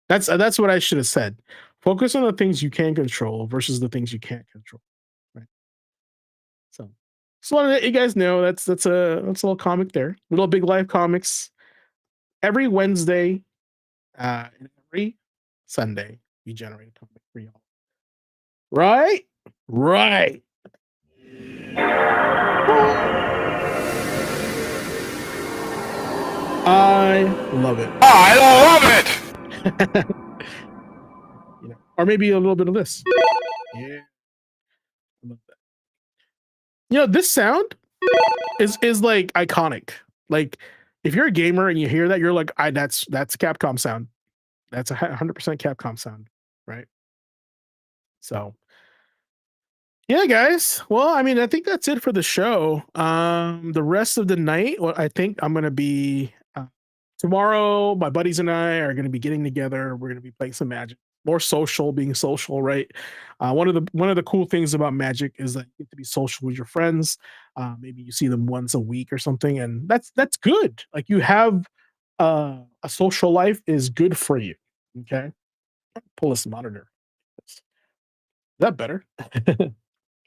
Speaker 2: That's what I should have said. Focus on the things you can control versus the things you can't control. Right. So just want to let you guys know that's a little comic there. Little Big Life comics. Every Wednesday, and every Sunday, we generate a comic for y'all. Right? Right. I love it. I love it. Or maybe a little bit of this. Yeah. I love that. This sound is like iconic. Like if you're a gamer and you hear that, you're like, that's Capcom sound. That's 100% Capcom sound, right? So yeah, guys. Well, I mean, I think that's it for the show. The rest of the night, I think I'm gonna be tomorrow. My buddies and I are gonna be getting together. We're gonna be playing some Magic. More social, being social, right? One of the cool things about Magic is that you get to be social with your friends. Maybe you see them once a week or something, and that's good. Like you have a social life is good for you. Okay, pull this monitor. Is that better?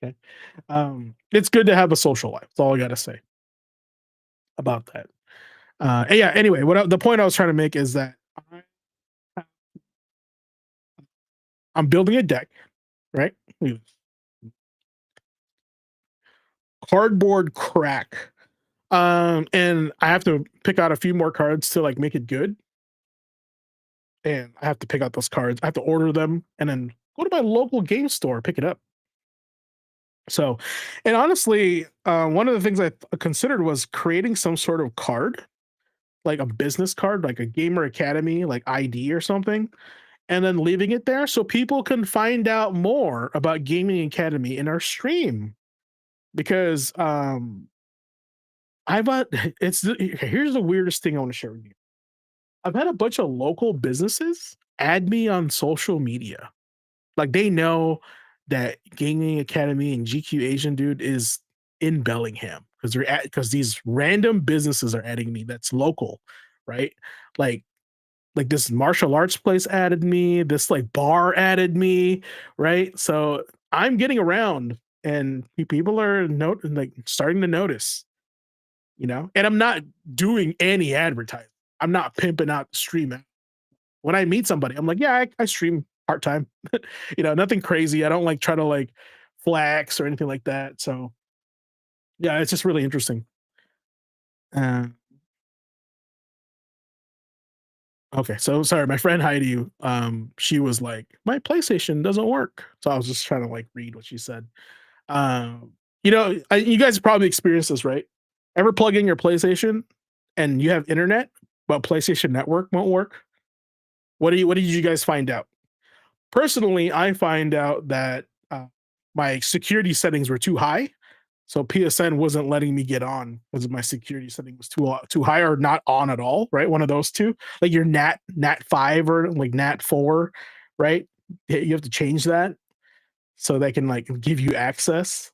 Speaker 2: Okay. It's good to have a social life. That's all I got to say about that. And yeah. Anyway, the point I was trying to make is that I'm building a deck, right? Cardboard crack. And I have to pick out a few more cards to like make it good. And I have to pick out those cards. I have to order them and then go to my local game store, pick it up. So, and honestly, one of the things I considered was creating some sort of card, like a business card, like a Gamer Academy, like ID or something, and then leaving it there so people can find out more about Gaming Academy in our stream. Because here's the weirdest thing I want to share with you. I've had a bunch of local businesses add me on social media. Like they know that Gaming Academy and GQAzndood is in Bellingham because these random businesses are adding me that's local, right? Like this martial arts place added me, this like bar added me, right? So I'm getting around and people are starting to notice, and I'm not doing any advertising. I'm not pimping out the stream. When I meet somebody, I'm like, yeah, I stream part-time, nothing crazy. I don't like try to like flex or anything like that. So yeah, it's just really interesting. Okay, so sorry, my friend Heidi, she was like, my PlayStation doesn't work. So I was just trying to like read what she said. You guys probably experienced this, right? Ever plug in your PlayStation and you have internet, but PlayStation Network won't work? What did you guys find out? Personally, I find out that my security settings were too high. So PSN wasn't letting me get on because my security setting was too high or not on at all, right? One of those two, like your NAT 5 or like NAT 4, right? You have to change that so they can like give you access.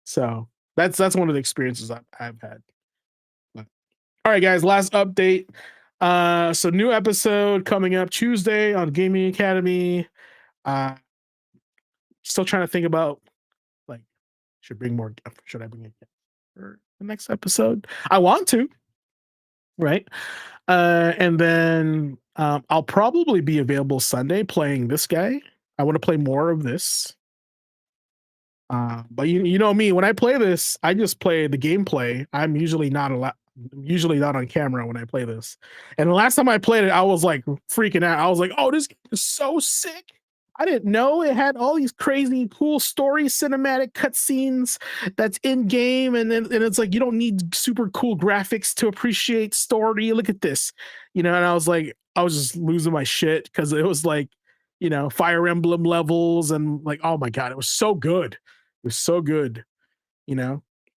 Speaker 2: So that's one of the experiences I've had. But, all right, guys, last update. So new episode coming up Tuesday on Gaming Academy. Still trying to think about like should I bring it for the next episode? I want to, right? And then I'll probably be available Sunday playing this guy. I want to play more of this. But you know me, when I play this, I just play the gameplay. I'm usually not on camera when I play this. And the last time I played it, I was like freaking out. I was like, oh, this game is so sick. I didn't know it had all these crazy cool story cinematic cutscenes that's in game, and it's like you don't need super cool graphics to appreciate story. Look at this, and I was just losing my shit because it was like, Fire Emblem levels and like, oh my god, it was so good. It was so good,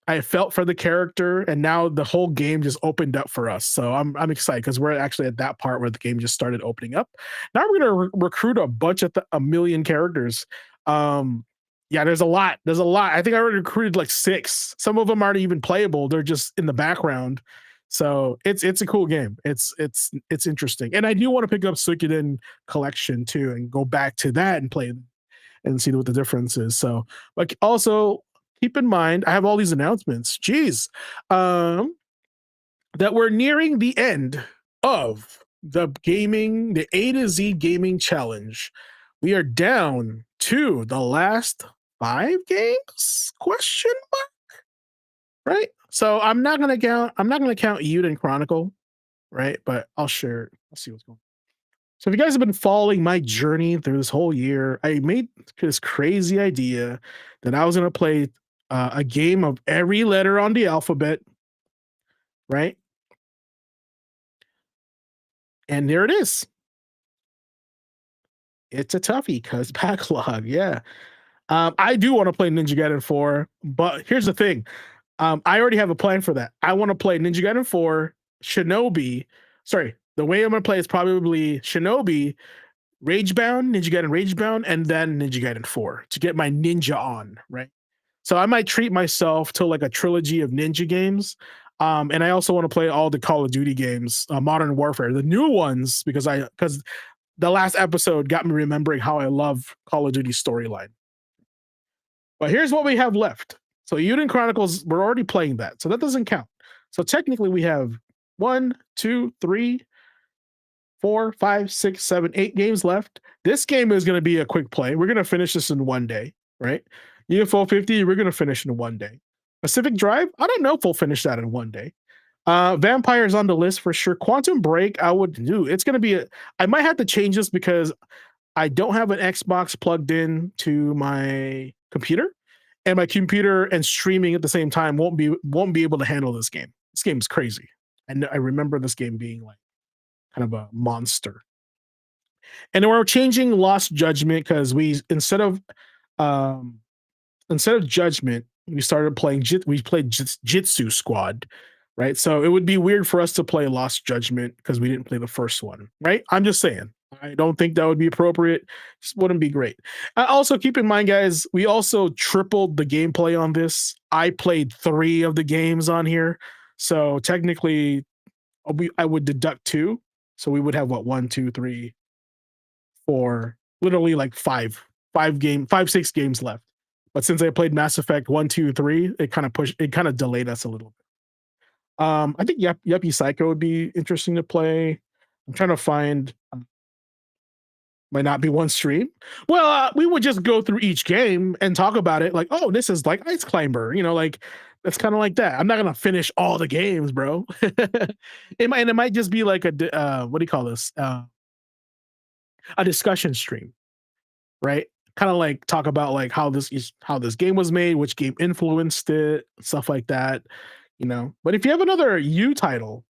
Speaker 2: I felt for the character, and now the whole game just opened up for us. So I'm excited because we're actually at that part where the game just started opening up. Now we're gonna recruit a million characters. Yeah, there's a lot. I think I already recruited like 6. Some of them aren't even playable; they're just in the background. So it's a cool game. It's interesting, and I do want to pick up Suikoden Collection too and go back to that and play and see what the difference is. So, but also keep in mind, I have all these announcements. Geez, that we're nearing the end of the A to Z gaming challenge. We are down to the last 5 games? Question mark. Right. So I'm not gonna count Euden Chronicle, right? But I'll share. I'll see what's going on. So if you guys have been following my journey through this whole year, I made this crazy idea that I was gonna play a game of every letter on the alphabet, right? And there it is. It's a toughie because backlog, yeah. I do want to play Ninja Gaiden 4, but here's the thing. I already have a plan for that. I want to play Ninja Gaiden 4, Shinobi. Sorry, the way I'm going to play is probably Shinobi, Ragebound, Ninja Gaiden Ragebound, and then Ninja Gaiden 4 to get my ninja on, right? So I might treat myself to like a trilogy of ninja games. And I also want to play all the Call of Duty games, Modern Warfare, the new ones, because the last episode got me remembering how I love Call of Duty storyline. But here's what we have left. So Euden Chronicles, we're already playing that, so that doesn't count. So technically we have 1, 2, 3, 4, 5, 6, 7, 8 games left. This game is going to be a quick play. We're going to finish this in one day, right? UFO 50, we're going to finish in one day. Pacific Drive, I don't know if we'll finish that in one day. Vampire's on the list for sure. Quantum Break, I would do. It's going to be I might have to change this because I don't have an Xbox plugged in to my computer, and my computer and streaming at the same time won't be able to handle this game. This game is crazy. And I remember this game being like kind of a monster. And then we're changing Lost Judgment because um instead of Judgment, we started playing we played Jitsu Squad, right? So it would be weird for us to play Lost Judgment because we didn't play the first one, right? I'm just saying. I don't think that would be appropriate. Just wouldn't be great. Also, keep in mind, guys, we also tripled the gameplay on this. I played 3 of the games on here, so technically, I would deduct 2. So we would have what 1, 2, 3, 4, literally like 5, 6 games left. But since I played Mass Effect 1, 2, 3, it kind of delayed us a little bit. I think Yuppie Psycho would be interesting to play. I'm trying to find might not be one stream. Well, we would just go through each game and talk about it like, oh, this is like Ice Climber, like it's kind of like that. I'm not gonna finish all the games, bro. It might just be like a what do you call this? A discussion stream, right? Kind of like talk about like how this game was made, which game influenced it, stuff like that, But if you have another U title,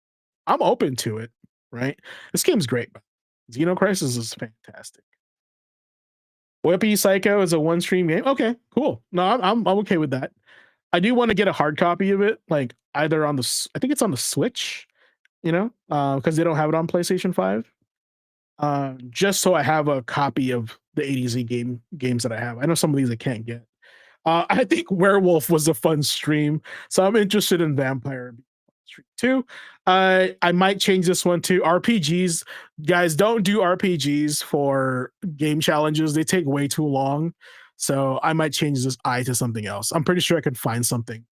Speaker 2: I'm open to it, right? This game's great. Xenocrisis is fantastic. Whippy Psycho is a 1-stream game. Okay, cool. No, I'm okay with that. I do want to get a hard copy of it, like either I think it's on the Switch, because they don't have it on PlayStation 5. Just so I have a copy of the ADZ games that I have. I know some of these I can't get. I think Werewolf was a fun stream, so I'm interested in Vampire Stream 2. I might change this one to RPGs. Guys, don't do RPGs for game challenges. They take way too long. So I might change this I to something else. I'm pretty sure I can find something.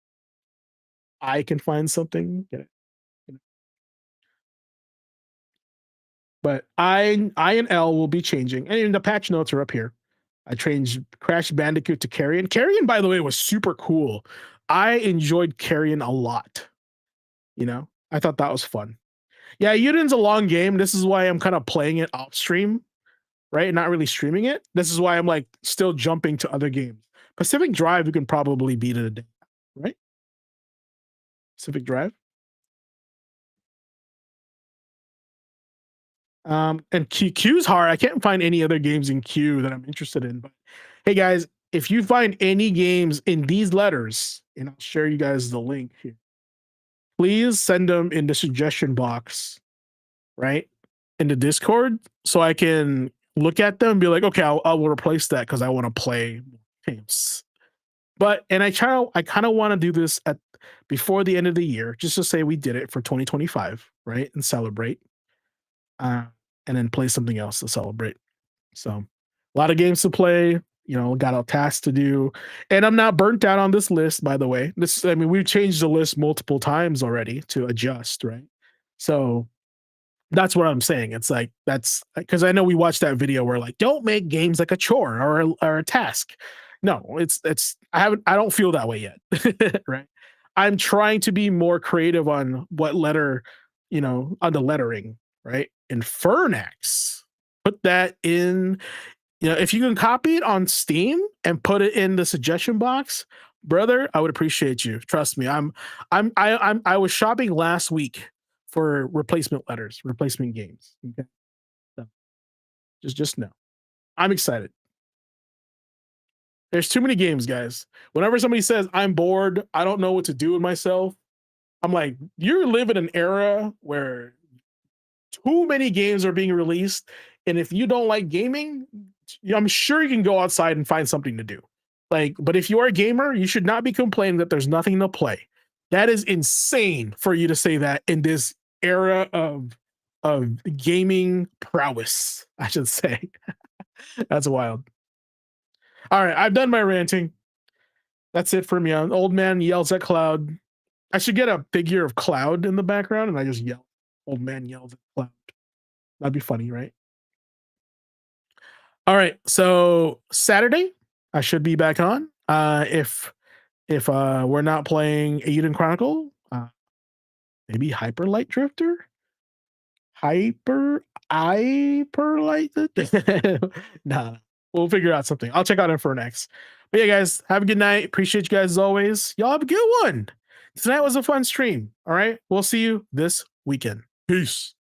Speaker 2: I can find something. Get it? But I and L will be changing. And the patch notes are up here. I changed Crash Bandicoot to Carrion. Carrion, by the way, was super cool. I enjoyed Carrion a lot. I thought that was fun. Yeah, Yuden's a long game. This is why I'm kind of playing it off stream, right? Not really streaming it. This is why I'm like still jumping to other games. Pacific Drive, you can probably beat it a day, right? Pacific Drive. And Q's hard. I can't find any other games in Q that I'm interested in. But hey, guys, if you find any games in these letters, and I'll share you guys the link here, please send them in the suggestion box, right? In the Discord, so I can look at them and be like, okay, I'll replace that because I want to play games. And I kind of want to do this before the end of the year, just to say we did it for 2025, right? And celebrate. And then play something else to celebrate. So a lot of games to play, got a task to do. And I'm not burnt out on this list, by the way. We've changed the list multiple times already to adjust, right? So that's what I'm saying. It's like, that's because I know we watched that video where like, don't make games like a chore or a task. No, I don't feel that way yet. Right. I'm trying to be more creative on what letter, on the lettering, right? And Fernax, put that in, if you can copy it on Steam and put it in the suggestion box, brother, I would appreciate you. Trust me. I was shopping last week for replacement letters, replacement games. Okay. So just know. I'm excited. There's too many games, guys. Whenever somebody says I'm bored, I don't know what to do with myself, I'm like, you live in an era where too many games are being released, and if you don't like gaming, I'm sure you can go outside and find something to do. But if you are a gamer, you should not be complaining that there's nothing to play. That is insane for you to say that in this era of gaming prowess, I should say. That's wild. All right, I've done my ranting. That's it for me. An old man yells at Cloud. I should get a figure of Cloud in the background, and I just yell. Old man yells at Cloud. That'd be funny, right? All right, so Saturday I should be back on. If we're not playing Aiden Chronicle, maybe Hyper Light Drifter, Hyper Light. Nah, we'll figure out something. I'll check out Infernax. But yeah, guys, have a good night. Appreciate you guys as always. Y'all have a good one. Tonight was a fun stream. All right, we'll see you this weekend. Peace.